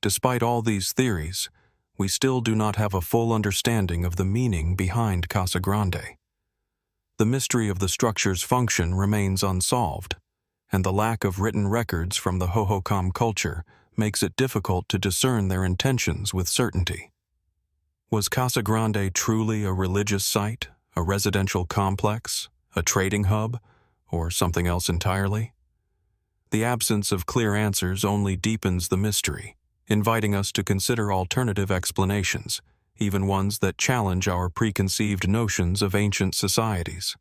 despite all these theories, we still do not have a full understanding of the meaning behind Casa Grande. The mystery of the structure's function remains unsolved, and the lack of written records from the Hohokam culture makes it difficult to discern their intentions with certainty. Was Casa Grande truly a religious site, a residential complex, a trading hub, or something else entirely? The absence of clear answers only deepens the mystery, inviting us to consider alternative explanations, even ones that challenge our preconceived notions of ancient societies.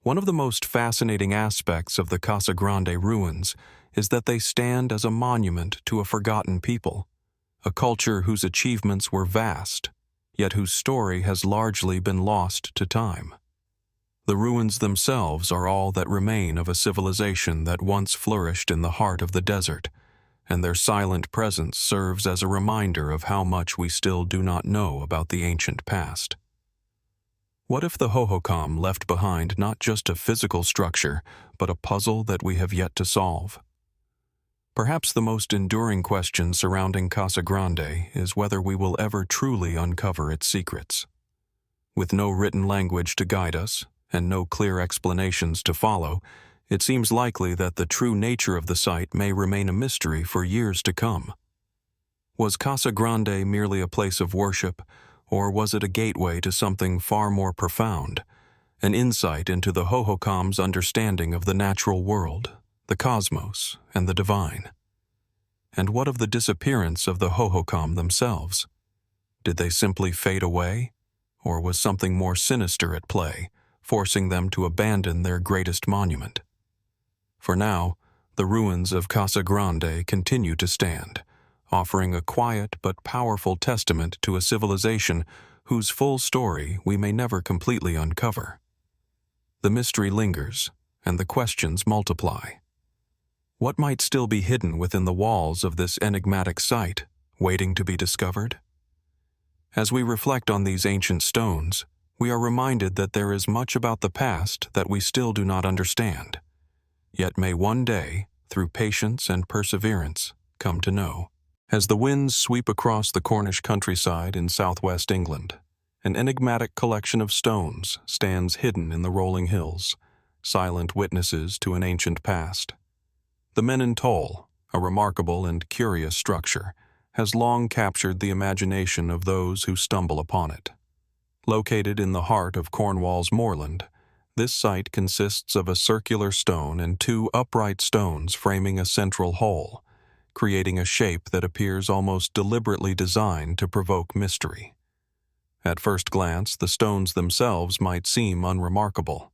One of the most fascinating aspects of the Casa Grande ruins is that they stand as a monument to a forgotten people, a culture whose achievements were vast, yet whose story has largely been lost to time. The ruins themselves are all that remain of a civilization that once flourished in the heart of the desert, and their silent presence serves as a reminder of how much we still do not know about the ancient past. What if the Hohokam left behind not just a physical structure, but a puzzle that we have yet to solve? Perhaps the most enduring question surrounding Casa Grande is whether we will ever truly uncover its secrets. With no written language to guide us, and no clear explanations to follow, it seems likely that the true nature of the site may remain a mystery for years to come. Was Casa Grande merely a place of worship, or was it a gateway to something far more profound, an insight into the Hohokam's understanding of the natural world, the cosmos, and the divine? And what of the disappearance of the Hohokam themselves? Did they simply fade away, or was something more sinister at play, forcing them to abandon their greatest monument? For now, the ruins of Casa Grande continue to stand, offering a quiet but powerful testament to a civilization whose full story we may never completely uncover. The mystery lingers, and the questions multiply. What might still be hidden within the walls of this enigmatic site, waiting to be discovered? As we reflect on these ancient stones, we are reminded that there is much about the past that we still do not understand, yet may one day, through patience and perseverance, come to know. As the winds sweep across the Cornish countryside in southwest England, an enigmatic collection of stones stands hidden in the rolling hills, silent witnesses to an ancient past. The Men-an-Tol, a remarkable and curious structure, has long captured the imagination of those who stumble upon it. Located in the heart of Cornwall's moorland, this site consists of a circular stone and two upright stones framing a central hole, creating a shape that appears almost deliberately designed to provoke mystery. At first glance, the stones themselves might seem unremarkable.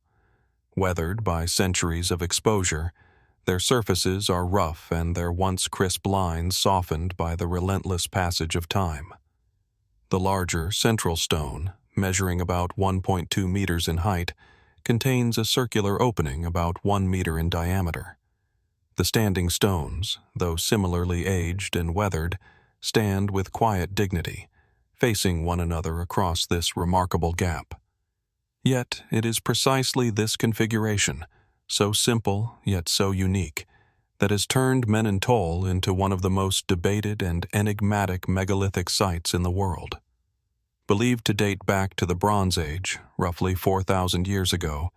Weathered by centuries of exposure, their surfaces are rough and their once crisp lines softened by the relentless passage of time. The larger central stone, measuring about 1.2 meters in height, contains a circular opening about 1 meter in diameter. The standing stones, though similarly aged and weathered, stand with quiet dignity, facing one another across this remarkable gap. Yet it is precisely this configuration, so simple yet so unique, that has turned Men-an-Tol into one of the most debated and enigmatic megalithic sites in the world. Believed to date back to the Bronze Age, roughly 4,000 years ago,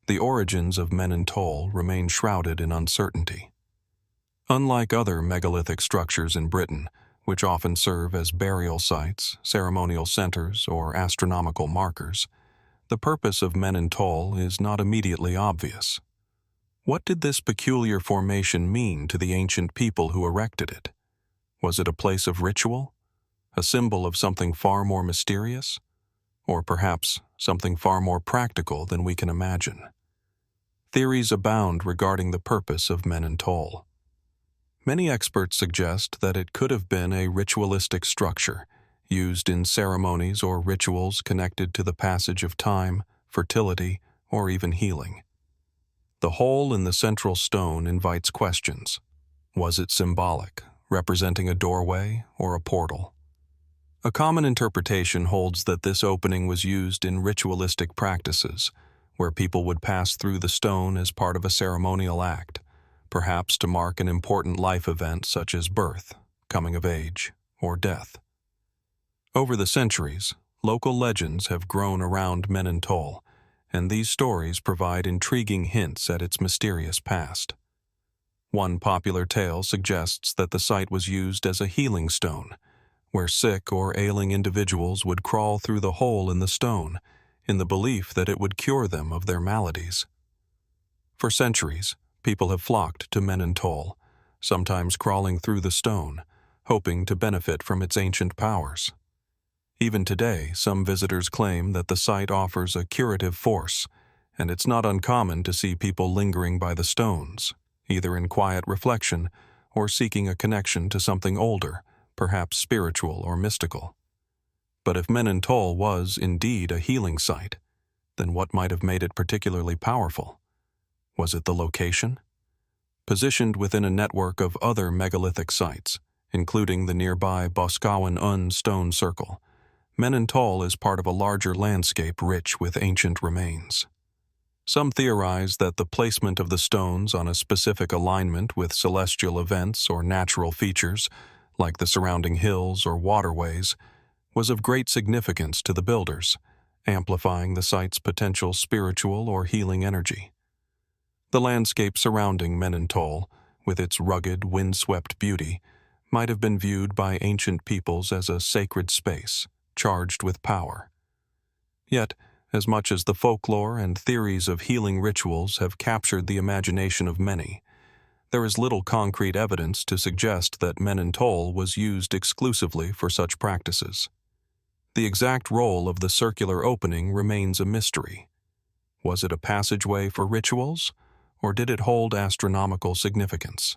the origins of Men-an-Tol remain shrouded in uncertainty. Unlike other megalithic structures in Britain, which often serve as burial sites, ceremonial centers, or astronomical markers, the purpose of Men-an-Tol is not immediately obvious. What did this peculiar formation mean to the ancient people who erected it? Was it a place of ritual? A symbol of something far more mysterious? Or perhaps something far more practical than we can imagine? Theories abound regarding the purpose of Men-an-Tol. Many experts suggest that it could have been a ritualistic structure, used in ceremonies or rituals connected to the passage of time, fertility, or even healing. The hole in the central stone invites questions. Was it symbolic, representing a doorway or a portal? A common interpretation holds that this opening was used in ritualistic practices, where people would pass through the stone as part of a ceremonial act, perhaps to mark an important life event such as birth, coming of age, or death. Over the centuries, local legends have grown around Men-an-Tol, and these stories provide intriguing hints at its mysterious past. One popular tale suggests that the site was used as a healing stone, where sick or ailing individuals would crawl through the hole in the stone, in the belief that it would cure them of their maladies. For centuries, people have flocked to Men-an-Tol, sometimes crawling through the stone, hoping to benefit from its ancient powers. Even today, some visitors claim that the site offers a curative force, and it's not uncommon to see people lingering by the stones, either in quiet reflection or seeking a connection to something older, perhaps spiritual or mystical. But if Men-an-Tol was indeed a healing site, then what might have made it particularly powerful? Was it the location? Positioned within a network of other megalithic sites, including the nearby Boscawen-un stone circle, Men-an-Tol is part of a larger landscape rich with ancient remains. Some theorize that the placement of the stones on a specific alignment with celestial events or natural features, like the surrounding hills or waterways, was of great significance to the builders, amplifying the site's potential spiritual or healing energy. The landscape surrounding Men-an-Tol, with its rugged, windswept beauty, might have been viewed by ancient peoples as a sacred space, charged with power. Yet, as much as the folklore and theories of healing rituals have captured the imagination of many, there is little concrete evidence to suggest that Men-an-Tol was used exclusively for such practices. The exact role of the circular opening remains a mystery. Was it a passageway for rituals, or did it hold astronomical significance?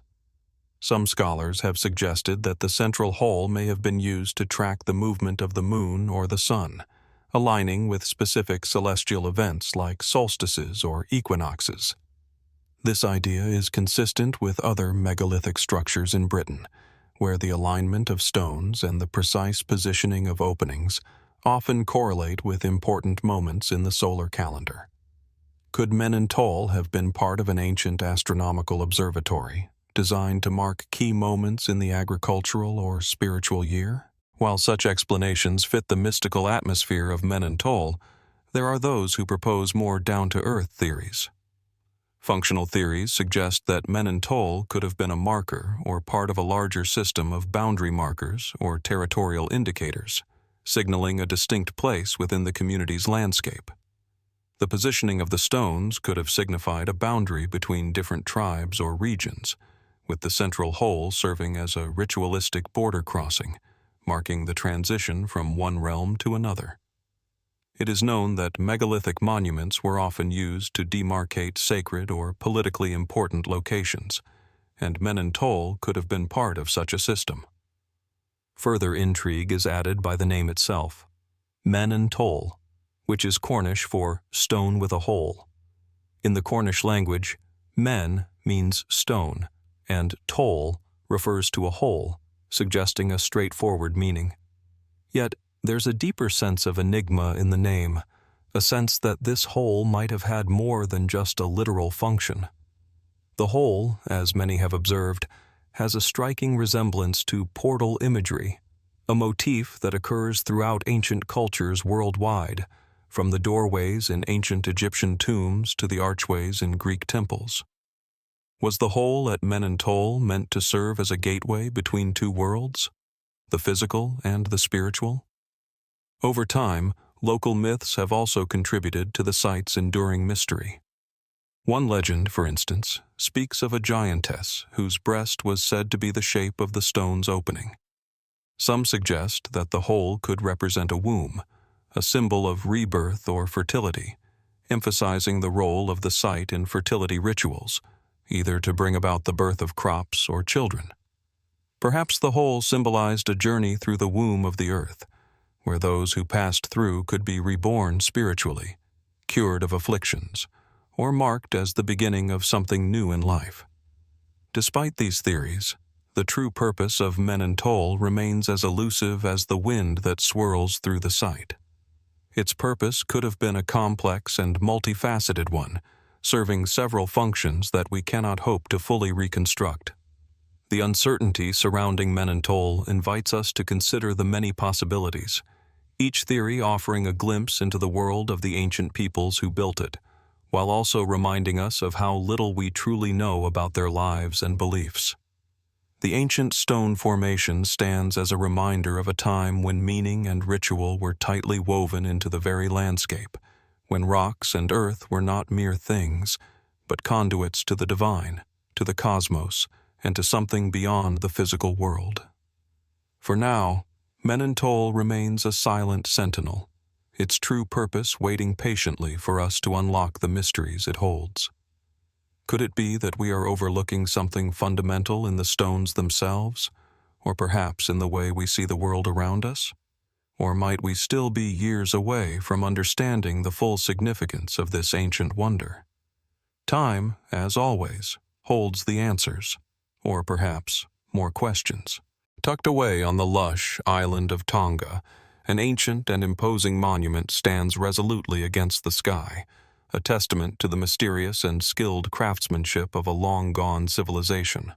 Some scholars have suggested that the central hole may have been used to track the movement of the moon or the sun, aligning with specific celestial events like solstices or equinoxes. This idea is consistent with other megalithic structures in Britain, where the alignment of stones and the precise positioning of openings often correlate with important moments in the solar calendar. Could Men-an-Tol have been part of an ancient astronomical observatory, designed to mark key moments in the agricultural or spiritual year? While such explanations fit the mystical atmosphere of Men-an-Tol, there are those who propose more down-to-earth theories. Functional theories suggest that Men-an-Tol could have been a marker or part of a larger system of boundary markers or territorial indicators, signaling a distinct place within the community's landscape. The positioning of the stones could have signified a boundary between different tribes or regions, with the central hole serving as a ritualistic border crossing, marking the transition from one realm to another. It is known that megalithic monuments were often used to demarcate sacred or politically important locations, and Men-an-Tol could have been part of such a system. Further intrigue is added by the name itself, Men-an-Tol, which is Cornish for stone with a hole. In the Cornish language, men means stone, and tol refers to a hole, suggesting a straightforward meaning. Yet, there's a deeper sense of enigma in the name, a sense that this hole might have had more than just a literal function. The hole, as many have observed, has a striking resemblance to portal imagery, a motif that occurs throughout ancient cultures worldwide, from the doorways in ancient Egyptian tombs to the archways in Greek temples. Was the hole at Men-an-Tol meant to serve as a gateway between two worlds, the physical and the spiritual? Over time, local myths have also contributed to the site's enduring mystery. One legend, for instance, speaks of a giantess whose breast was said to be the shape of the stone's opening. Some suggest that the hole could represent a womb, a symbol of rebirth or fertility, emphasizing the role of the site in fertility rituals, either to bring about the birth of crops or children. Perhaps the hole symbolized a journey through the womb of the earth, where those who passed through could be reborn spiritually, cured of afflictions, or marked as the beginning of something new in life. Despite these theories, the true purpose of Men-an-Tol remains as elusive as the wind that swirls through the site. Its purpose could have been a complex and multifaceted one, serving several functions that we cannot hope to fully reconstruct. The uncertainty surrounding Men-an-Tol invites us to consider the many possibilities, each theory offering a glimpse into the world of the ancient peoples who built it, while also reminding us of how little we truly know about their lives and beliefs. The ancient stone formation stands as a reminder of a time when meaning and ritual were tightly woven into the very landscape, when rocks and earth were not mere things, but conduits to the divine, to the cosmos, and to something beyond the physical world. For now, Men-an-Tol remains a silent sentinel, its true purpose waiting patiently for us to unlock the mysteries it holds. Could it be that we are overlooking something fundamental in the stones themselves, or perhaps in the way we see the world around us? Or might we still be years away from understanding the full significance of this ancient wonder? Time, as always, holds the answers, or perhaps more questions. Tucked away on the lush island of Tonga, an ancient and imposing monument stands resolutely against the sky, a testament to the mysterious and skilled craftsmanship of a long-gone civilization.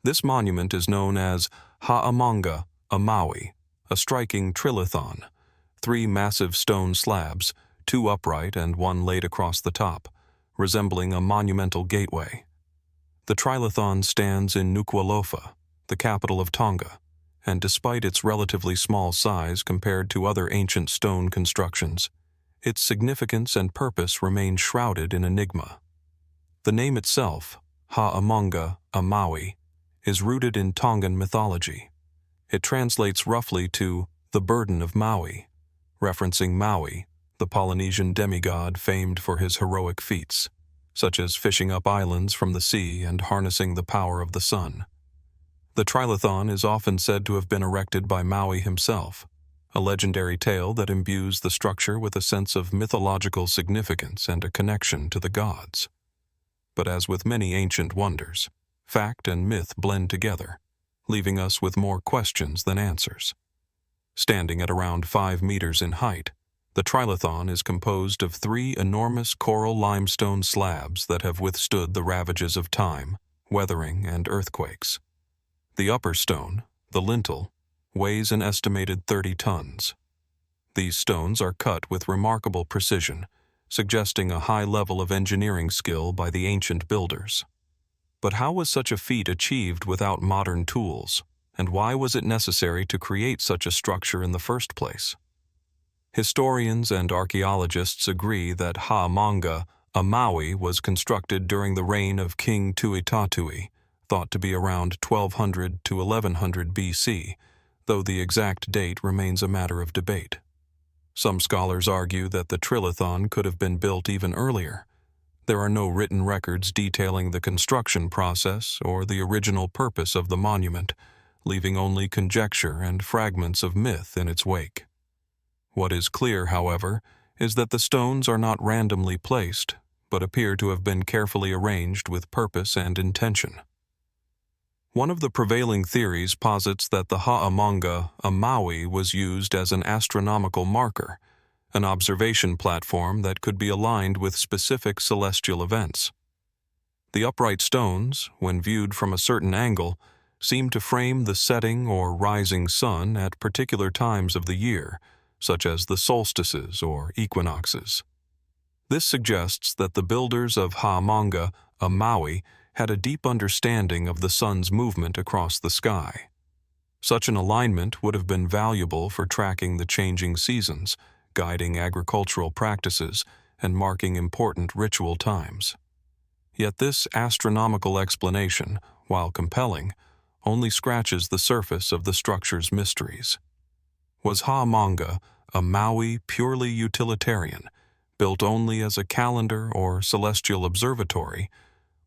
This monument is known as Ha'amanga, a Maui, a striking trilithon, 3 massive stone slabs, 2 upright and 1 laid across the top, resembling a monumental gateway. The trilithon stands in Nuku'alofa, the capital of Tonga, and despite its relatively small size compared to other ancient stone constructions, its significance and purpose remain shrouded in enigma. The name itself, Ha'amanga, a Maui, is rooted in Tongan mythology. It translates roughly to the burden of Maui, referencing Maui, the Polynesian demigod famed for his heroic feats, such as fishing up islands from the sea and harnessing the power of the sun. The trilithon is often said to have been erected by Maui himself, a legendary tale that imbues the structure with a sense of mythological significance and a connection to the gods. But as with many ancient wonders, fact and myth blend together, leaving us with more questions than answers. Standing at around 5 meters in height, the trilithon is composed of 3 enormous coral limestone slabs that have withstood the ravages of time, weathering, and earthquakes. The upper stone, the lintel, weighs an estimated 30 tons. These stones are cut with remarkable precision, suggesting a high level of engineering skill by the ancient builders. But how was such a feat achieved without modern tools, and why was it necessary to create such a structure in the first place? Historians and archaeologists agree that Ha'amanga, a Maui, was constructed during the reign of King Tuitatui, thought to be around 1200 to 1100 BC, though the exact date remains a matter of debate. Some scholars argue that the trilithon could have been built even earlier. There are no written records detailing the construction process or the original purpose of the monument, leaving only conjecture and fragments of myth in its wake. What is clear, however, is that the stones are not randomly placed, but appear to have been carefully arranged with purpose and intention. One of the prevailing theories posits that the Ha'amanga, a Maui, was used as an astronomical marker, an observation platform that could be aligned with specific celestial events. The upright stones, when viewed from a certain angle, seem to frame the setting or rising sun at particular times of the year, such as the solstices or equinoxes. This suggests that the builders of Ha'amanga, a Maui, had a deep understanding of the sun's movement across the sky. Such an alignment would have been valuable for tracking the changing seasons, guiding agricultural practices, and marking important ritual times. Yet this astronomical explanation, while compelling, only scratches the surface of the structure's mysteries. Was Ha'amanga, a Maui, purely utilitarian, built only as a calendar or celestial observatory,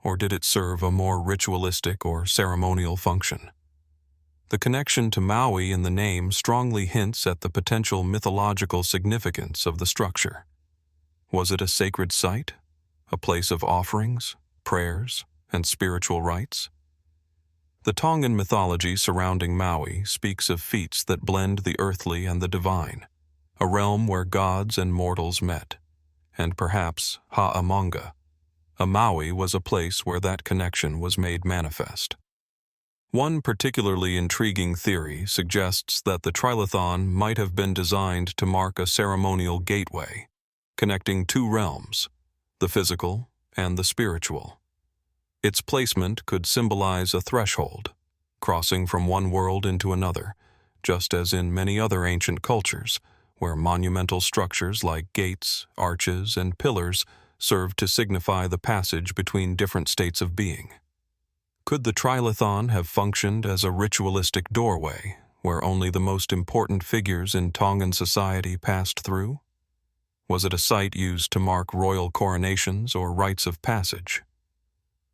or did it serve a more ritualistic or ceremonial function? The connection to Maui in the name strongly hints at the potential mythological significance of the structure. Was it a sacred site, a place of offerings, prayers, and spiritual rites? The Tongan mythology surrounding Maui speaks of feats that blend the earthly and the divine, a realm where gods and mortals met, and perhaps Ha'amanga, a Maui, was a place where that connection was made manifest. One particularly intriguing theory suggests that the trilithon might have been designed to mark a ceremonial gateway, connecting 2 realms, the physical and the spiritual. Its placement could symbolize a threshold, crossing from one world into another, just as in many other ancient cultures, where monumental structures like gates, arches, and pillars served to signify the passage between different states of being. Could the trilithon have functioned as a ritualistic doorway, where only the most important figures in Tongan society passed through? Was it a site used to mark royal coronations or rites of passage?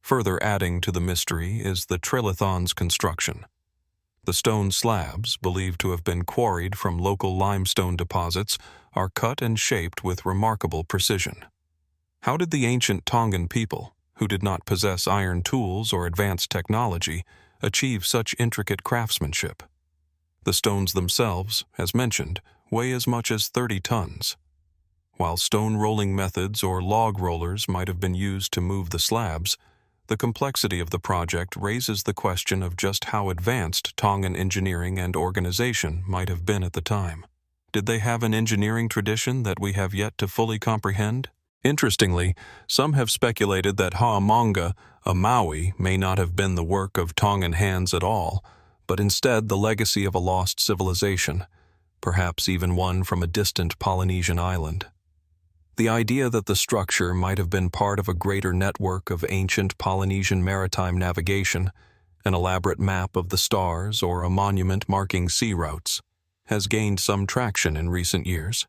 Further adding to the mystery is the Trilithon's construction. The stone slabs, believed to have been quarried from local limestone deposits, are cut and shaped with remarkable precision. How did the ancient Tongan people, who did not possess iron tools or advanced technology, achieve such intricate craftsmanship? The stones themselves, as mentioned, weigh as much as 30 tons. While stone rolling methods or log rollers might have been used to move the slabs, the complexity of the project raises the question of just how advanced Tongan engineering and organization might have been at the time. Did they have an engineering tradition that we have yet to fully comprehend? Interestingly, some have speculated that Ha'amanga, a Maui, may not have been the work of Tongan hands at all, but instead the legacy of a lost civilization, perhaps even one from a distant Polynesian island. The idea that the structure might have been part of a greater network of ancient Polynesian maritime navigation, an elaborate map of the stars, or a monument marking sea routes, has gained some traction in recent years.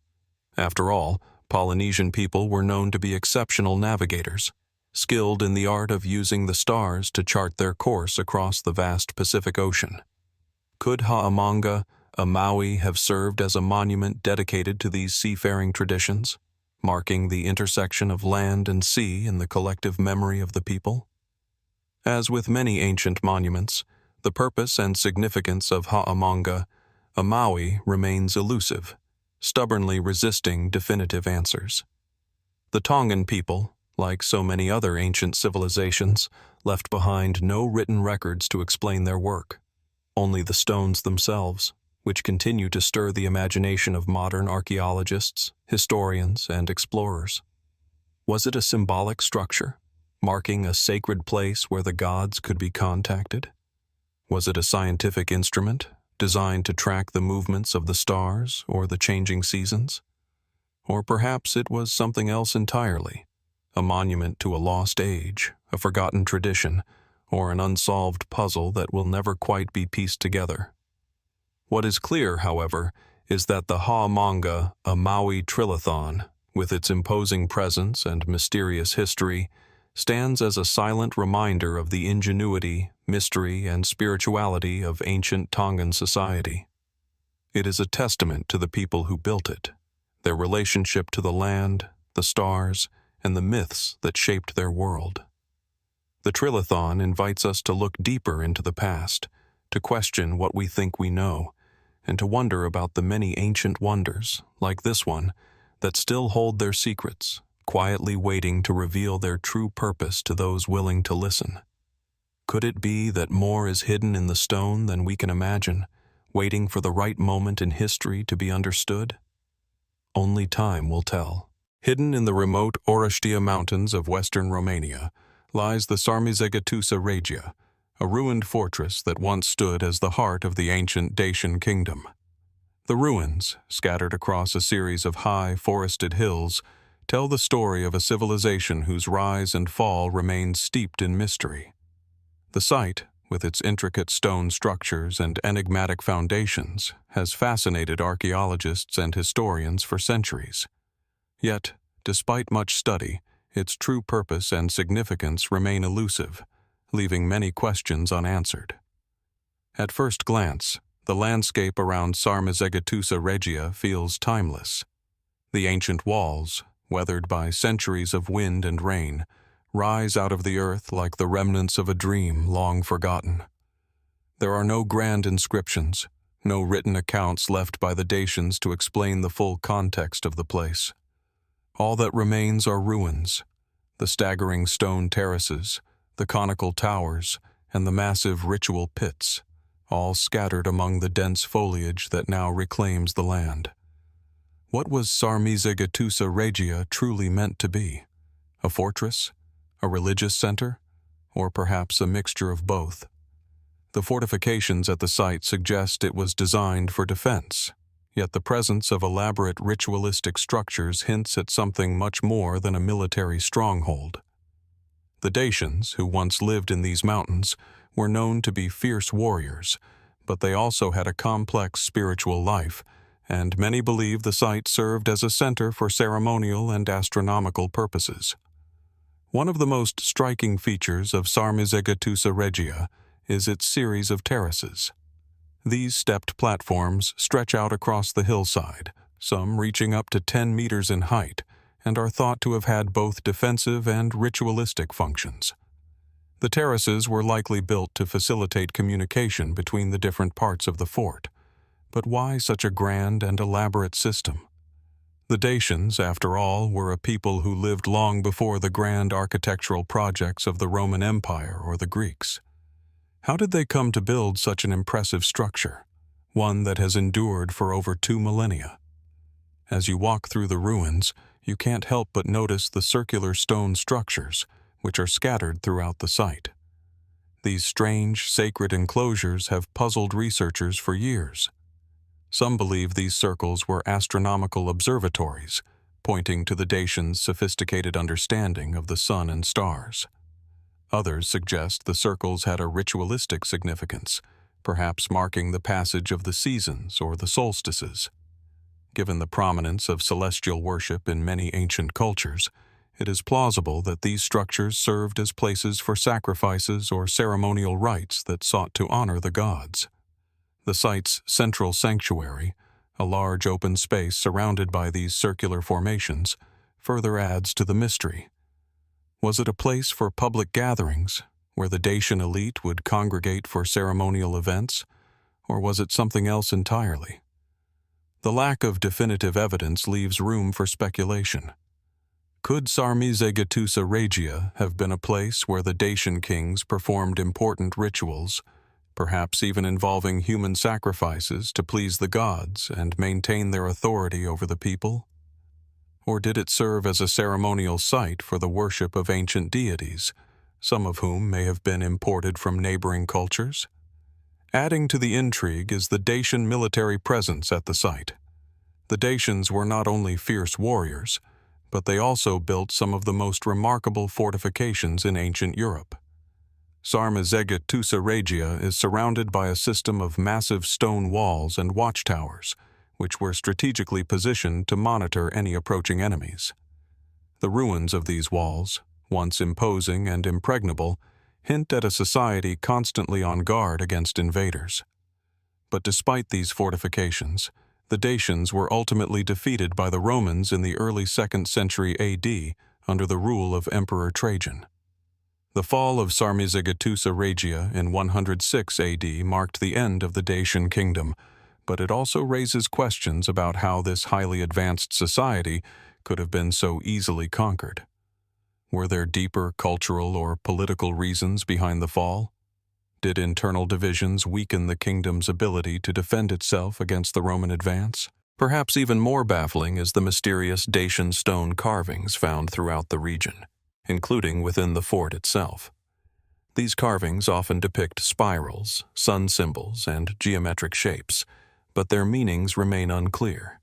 After all, Polynesian people were known to be exceptional navigators, skilled in the art of using the stars to chart their course across the vast Pacific Ocean. Could Ha'amanga, a Maui, have served as a monument dedicated to these seafaring traditions, marking the intersection of land and sea in the collective memory of the people? As with many ancient monuments, the purpose and significance of Ha'amanga, a Maui, remains elusive, stubbornly resisting definitive answers. The Tongan people, like so many other ancient civilizations, left behind no written records to explain their work, only the stones themselves, which continue to stir the imagination of modern archaeologists, historians, and explorers. Was it a symbolic structure, marking a sacred place where the gods could be contacted? Was it a scientific instrument, designed to track the movements of the stars or the changing seasons? Or perhaps it was something else entirely, a monument to a lost age, a forgotten tradition, or an unsolved puzzle that will never quite be pieced together. What is clear, however, is that the Ha'amanga, a Maui Trilithon, with its imposing presence and mysterious history, stands as a silent reminder of the ingenuity, mystery, and spirituality of ancient Tongan society. It is a testament to the people who built it, their relationship to the land, the stars, and the myths that shaped their world. The Trilithon invites us to look deeper into the past, to question what we think we know, and to wonder about the many ancient wonders, like this one, that still hold their secrets, quietly waiting to reveal their true purpose to those willing to listen. Could it be that more is hidden in the stone than we can imagine, waiting for the right moment in history to be understood? Only time will tell. Hidden in the remote Orăștia mountains of western Romania lies the Sarmizegetusa Regia, a ruined fortress that once stood as the heart of the ancient Dacian kingdom. The ruins, scattered across a series of high, forested hills, tell the story of a civilization whose rise and fall remained steeped in mystery. The site, with its intricate stone structures and enigmatic foundations, has fascinated archaeologists and historians for centuries. Yet, despite much study, its true purpose and significance remain elusive, leaving many questions unanswered. At first glance, the landscape around Sarmizegetusa Regia feels timeless. The ancient walls, weathered by centuries of wind and rain, rise out of the earth like the remnants of a dream long forgotten. There are no grand inscriptions, no written accounts left by the Dacians to explain the full context of the place. All that remains are ruins, the staggering stone terraces, the conical towers, and the massive ritual pits, all scattered among the dense foliage that now reclaims the land. What was Sarmizegetusa Regia truly meant to be? A fortress? A religious center? Or perhaps a mixture of both? The fortifications at the site suggest it was designed for defense, yet the presence of elaborate ritualistic structures hints at something much more than a military stronghold. The Dacians, who once lived in these mountains, were known to be fierce warriors, but they also had a complex spiritual life, and many believe the site served as a center for ceremonial and astronomical purposes. One of the most striking features of Sarmizegetusa Regia is its series of terraces. These stepped platforms stretch out across the hillside, some reaching up to 10 meters in height, and are thought to have had both defensive and ritualistic functions. The terraces were likely built to facilitate communication between the different parts of the fort. But why such a grand and elaborate system? The Dacians, after all, were a people who lived long before the grand architectural projects of the Roman Empire or the Greeks. How did they come to build such an impressive structure, one that has endured for over 2 millennia? As you walk through the ruins, you can't help but notice the circular stone structures, which are scattered throughout the site. These strange, sacred enclosures have puzzled researchers for years. Some believe these circles were astronomical observatories, pointing to the Dacians' sophisticated understanding of the sun and stars. Others suggest the circles had a ritualistic significance, perhaps marking the passage of the seasons or the solstices. Given the prominence of celestial worship in many ancient cultures, it is plausible that these structures served as places for sacrifices or ceremonial rites that sought to honor the gods. The site's central sanctuary, a large open space surrounded by these circular formations, further adds to the mystery. Was it a place for public gatherings, where the Dacian elite would congregate for ceremonial events, or was it something else entirely? The lack of definitive evidence leaves room for speculation. Could Sarmizegetusa Regia have been a place where the Dacian kings performed important rituals, perhaps even involving human sacrifices to please the gods and maintain their authority over the people? Or did it serve as a ceremonial site for the worship of ancient deities, some of whom may have been imported from neighboring cultures? Adding to the intrigue is the Dacian military presence at the site. The Dacians were not only fierce warriors, but they also built some of the most remarkable fortifications in ancient Europe. Sarmizegetusa Regia is surrounded by a system of massive stone walls and watchtowers, which were strategically positioned to monitor any approaching enemies. The ruins of these walls, once imposing and impregnable, hint at a society constantly on guard against invaders. But despite these fortifications, the Dacians were ultimately defeated by the Romans in the early 2nd century AD under the rule of Emperor Trajan. The fall of Sarmizegetusa Regia in 106 AD marked the end of the Dacian kingdom, but it also raises questions about how this highly advanced society could have been so easily conquered. Were there deeper cultural or political reasons behind the fall? Did internal divisions weaken the kingdom's ability to defend itself against the Roman advance? Perhaps even more baffling is the mysterious Dacian stone carvings found throughout the region, including within the fort itself. These carvings often depict spirals, sun symbols, and geometric shapes, but their meanings remain unclear.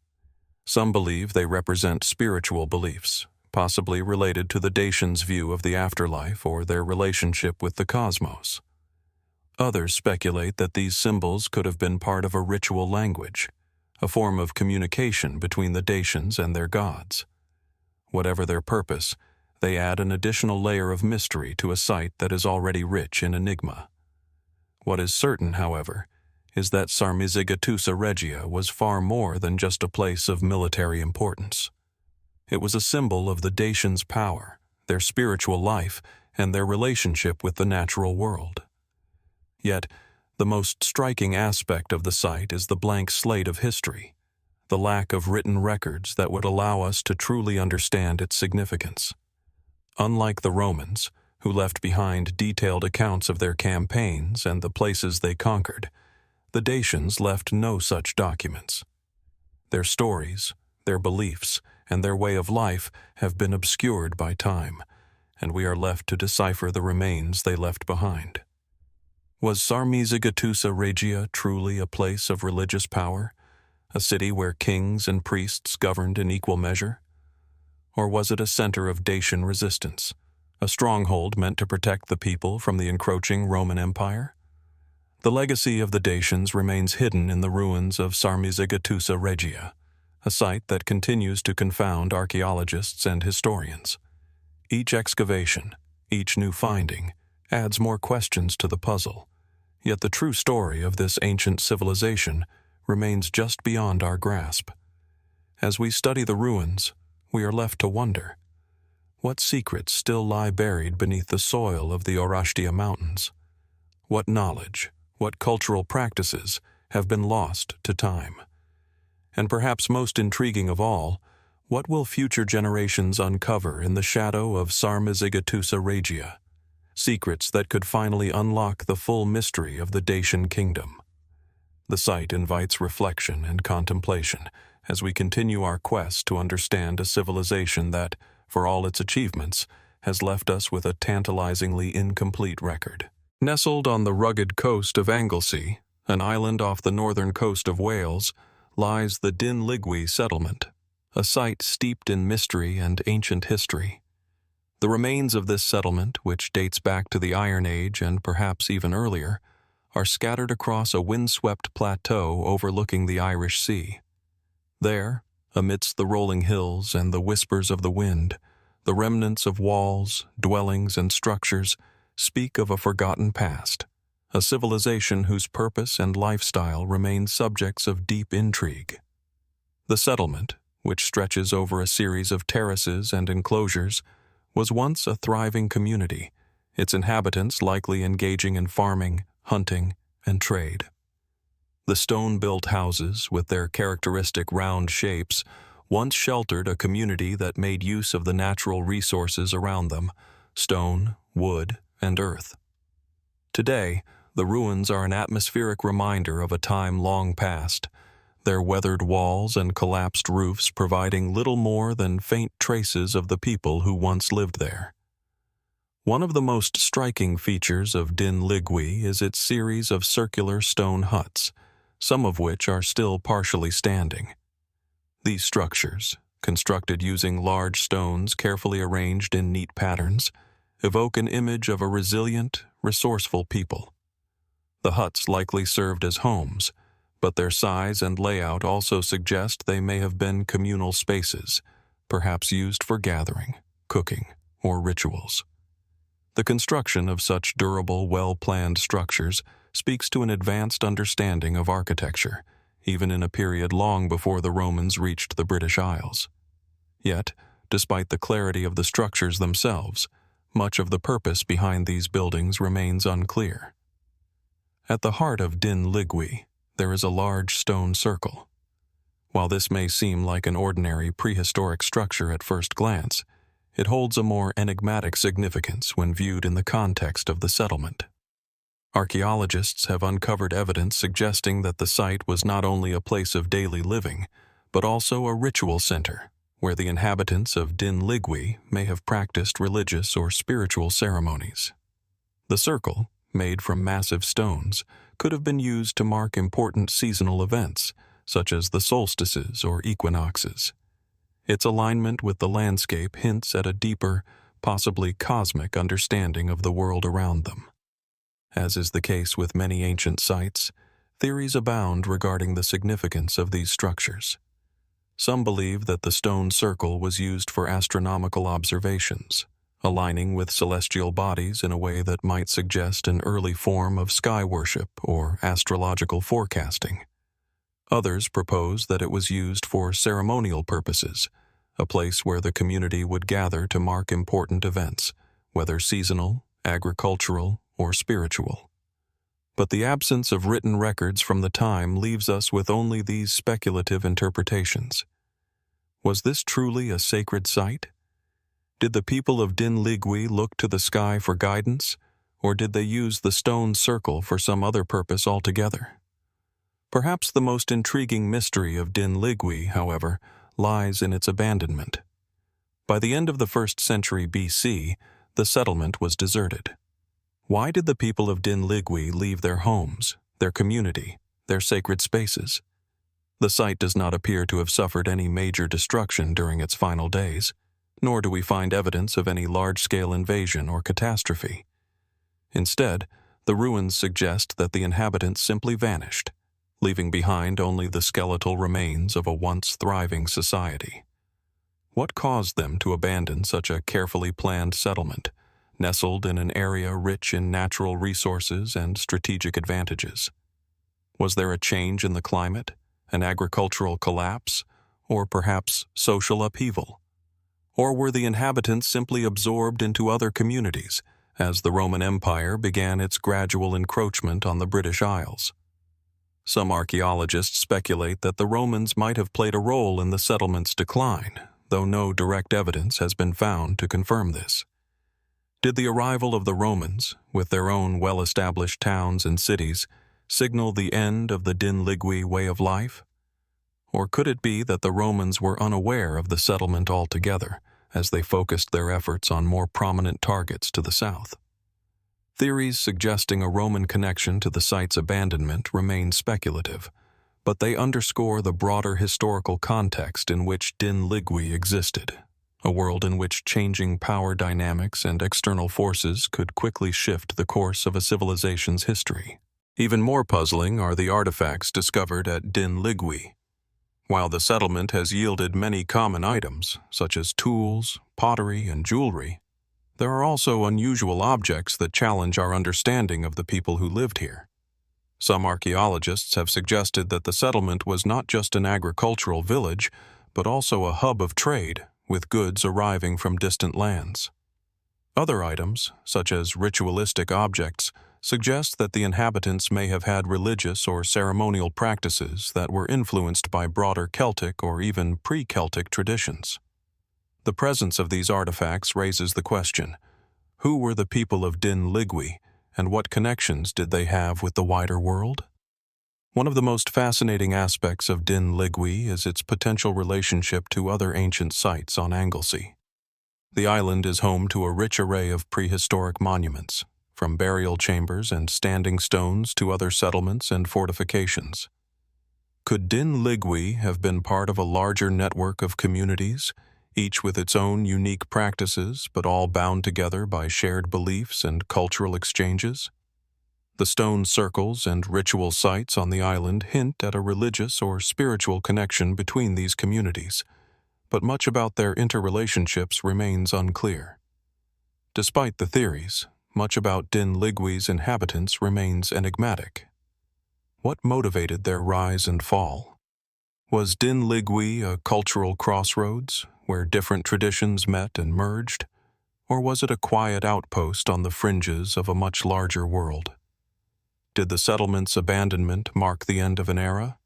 Some believe they represent spiritual beliefs, possibly related to the Dacians' view of the afterlife or their relationship with the cosmos. Others speculate that these symbols could have been part of a ritual language, a form of communication between the Dacians and their gods. Whatever their purpose, they add an additional layer of mystery to a site that is already rich in enigma. What is certain, however, is that Sarmizegetusa Regia was far more than just a place of military importance. It was a symbol of the Dacians' power, their spiritual life, and their relationship with the natural world. Yet, the most striking aspect of the site is the blank slate of history, the lack of written records that would allow us to truly understand its significance. Unlike the Romans, who left behind detailed accounts of their campaigns and the places they conquered, the Dacians left no such documents. Their stories, their beliefs, and their way of life have been obscured by time, and we are left to decipher the remains they left behind. Was Sarmizegetusa Regia truly a place of religious power, a city where kings and priests governed in equal measure? Or was it a center of Dacian resistance, a stronghold meant to protect the people from the encroaching Roman Empire? The legacy of the Dacians remains hidden in the ruins of Sarmizegetusa Regia, a site that continues to confound archaeologists and historians. Each excavation, each new finding, adds more questions to the puzzle, yet the true story of this ancient civilization remains just beyond our grasp. As we study the ruins, we are left to wonder, what secrets still lie buried beneath the soil of the Orashtia Mountains? What knowledge, what cultural practices have been lost to time? And perhaps most intriguing of all, what will future generations uncover in the shadow of Sarmizegetusa Regia? Secrets that could finally unlock the full mystery of the Dacian kingdom. The site invites reflection and contemplation as we continue our quest to understand a civilization that, for all its achievements, has left us with a tantalizingly incomplete record. Nestled on the rugged coast of Anglesey, an island off the northern coast of Wales, lies the Lligwy Settlement, a site steeped in mystery and ancient history. The remains of this settlement, which dates back to the Iron Age and perhaps even earlier, are scattered across a windswept plateau overlooking the Irish Sea. There, amidst the rolling hills and the whispers of the wind, the remnants of walls, dwellings, and structures speak of a forgotten past, a civilization whose purpose and lifestyle remain subjects of deep intrigue. The settlement, which stretches over a series of terraces and enclosures, was once a thriving community, its inhabitants likely engaging in farming, hunting, and trade. The stone-built houses, with their characteristic round shapes, once sheltered a community that made use of the natural resources around them, stone, wood, and earth. Today, the ruins are an atmospheric reminder of a time long past, their weathered walls and collapsed roofs providing little more than faint traces of the people who once lived there. One of the most striking features of Lligwy is its series of circular stone huts, some of which are still partially standing. These structures, constructed using large stones carefully arranged in neat patterns, evoke an image of a resilient, resourceful people. The huts likely served as homes, but their size and layout also suggest they may have been communal spaces, perhaps used for gathering, cooking, or rituals. The construction of such durable, well-planned structures speaks to an advanced understanding of architecture, even in a period long before the Romans reached the British Isles. Yet, despite the clarity of the structures themselves, much of the purpose behind these buildings remains unclear. At the heart of Lligwy, there is a large stone circle. While this may seem like an ordinary prehistoric structure at first glance, it holds a more enigmatic significance when viewed in the context of the settlement. Archaeologists have uncovered evidence suggesting that the site was not only a place of daily living, but also a ritual center, where the inhabitants of Lligwy may have practiced religious or spiritual ceremonies. The circle, made from massive stones, could have been used to mark important seasonal events, such as the solstices or equinoxes. Its alignment with the landscape hints at a deeper, possibly cosmic understanding of the world around them. As is the case with many ancient sites, theories abound regarding the significance of these structures. Some believe that the stone circle was used for astronomical observations, aligning with celestial bodies in a way that might suggest an early form of sky worship or astrological forecasting. Others propose that it was used for ceremonial purposes, a place where the community would gather to mark important events, whether seasonal, agricultural, or spiritual. But the absence of written records from the time leaves us with only these speculative interpretations. Was this truly a sacred site? Did the people of Lligwy look to the sky for guidance, or did they use the stone circle for some other purpose altogether? Perhaps the most intriguing mystery of Lligwy, however, lies in its abandonment. By the end of the 1st century BC, the settlement was deserted. Why did the people of Lligwy leave their homes, their community, their sacred spaces? The site does not appear to have suffered any major destruction during its final days, nor do we find evidence of any large-scale invasion or catastrophe. Instead, The ruins suggest that the inhabitants simply vanished, leaving behind only the skeletal remains of a once thriving society. What caused them to abandon such a carefully planned settlement, nestled in an area rich in natural resources and strategic advantages? Was there a change in the climate, an agricultural collapse, or perhaps social upheaval? Or were the inhabitants simply absorbed into other communities as the Roman Empire began its gradual encroachment on the British Isles? Some archaeologists speculate that the Romans might have played a role in the settlement's decline, though no direct evidence has been found to confirm this. Did the arrival of the Romans, with their own well-established towns and cities, signal the end of the Lligwy way of life? Or could it be that the Romans were unaware of the settlement altogether, as they focused their efforts on more prominent targets to the south? Theories suggesting a Roman connection to the site's abandonment remain speculative, but they underscore the broader historical context in which Lligwy existed, a world in which changing power dynamics and external forces could quickly shift the course of a civilization's history. Even more puzzling are the artifacts discovered at Lligwy. While the settlement has yielded many common items, such as tools, pottery, and jewelry, there are also unusual objects that challenge our understanding of the people who lived here. Some archaeologists have suggested that the settlement was not just an agricultural village, but also a hub of trade, with goods arriving from distant lands. Other items, such as ritualistic objects, suggest that the inhabitants may have had religious or ceremonial practices that were influenced by broader Celtic or even pre-Celtic traditions. The presence of these artifacts raises the question: who were the people of Lligwy, and what connections did they have with the wider world? One of the most fascinating aspects of Lligwy is its potential relationship to other ancient sites on Anglesey. The island is home to a rich array of prehistoric monuments, from burial chambers and standing stones to other settlements and fortifications. Could Lligwy have been part of a larger network of communities, each with its own unique practices, but all bound together by shared beliefs and cultural exchanges? The stone circles and ritual sites on the island hint at a religious or spiritual connection between these communities, but much about their interrelationships remains unclear. Despite the theories, much about Lligwy's inhabitants remains enigmatic. What motivated their rise and fall? Was Lligwy a cultural crossroads, where different traditions met and merged, or was it a quiet outpost on the fringes of a much larger world? Did the settlement's abandonment mark the end of an era,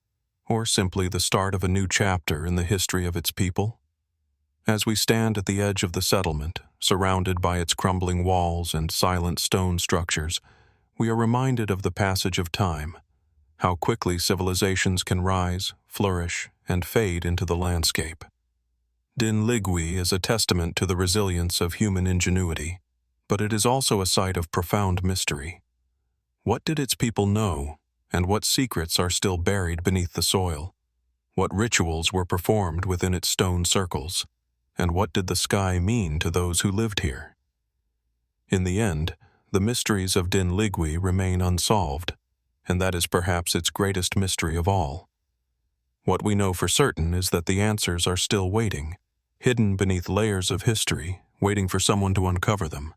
or simply the start of a new chapter in the history of its people? As we stand at the edge of the settlement, surrounded by its crumbling walls and silent stone structures, we are reminded of the passage of time, how quickly civilizations can rise, flourish, and fade into the landscape. Lligwy is a testament to the resilience of human ingenuity, but it is also a site of profound mystery. What did its people know, and what secrets are still buried beneath the soil? What rituals were performed within its stone circles, and what did the sky mean to those who lived here? In the end, the mysteries of Lligwy remain unsolved, and that is perhaps its greatest mystery of all. What we know for certain is that the answers are still waiting, hidden beneath layers of history, waiting for someone to uncover them.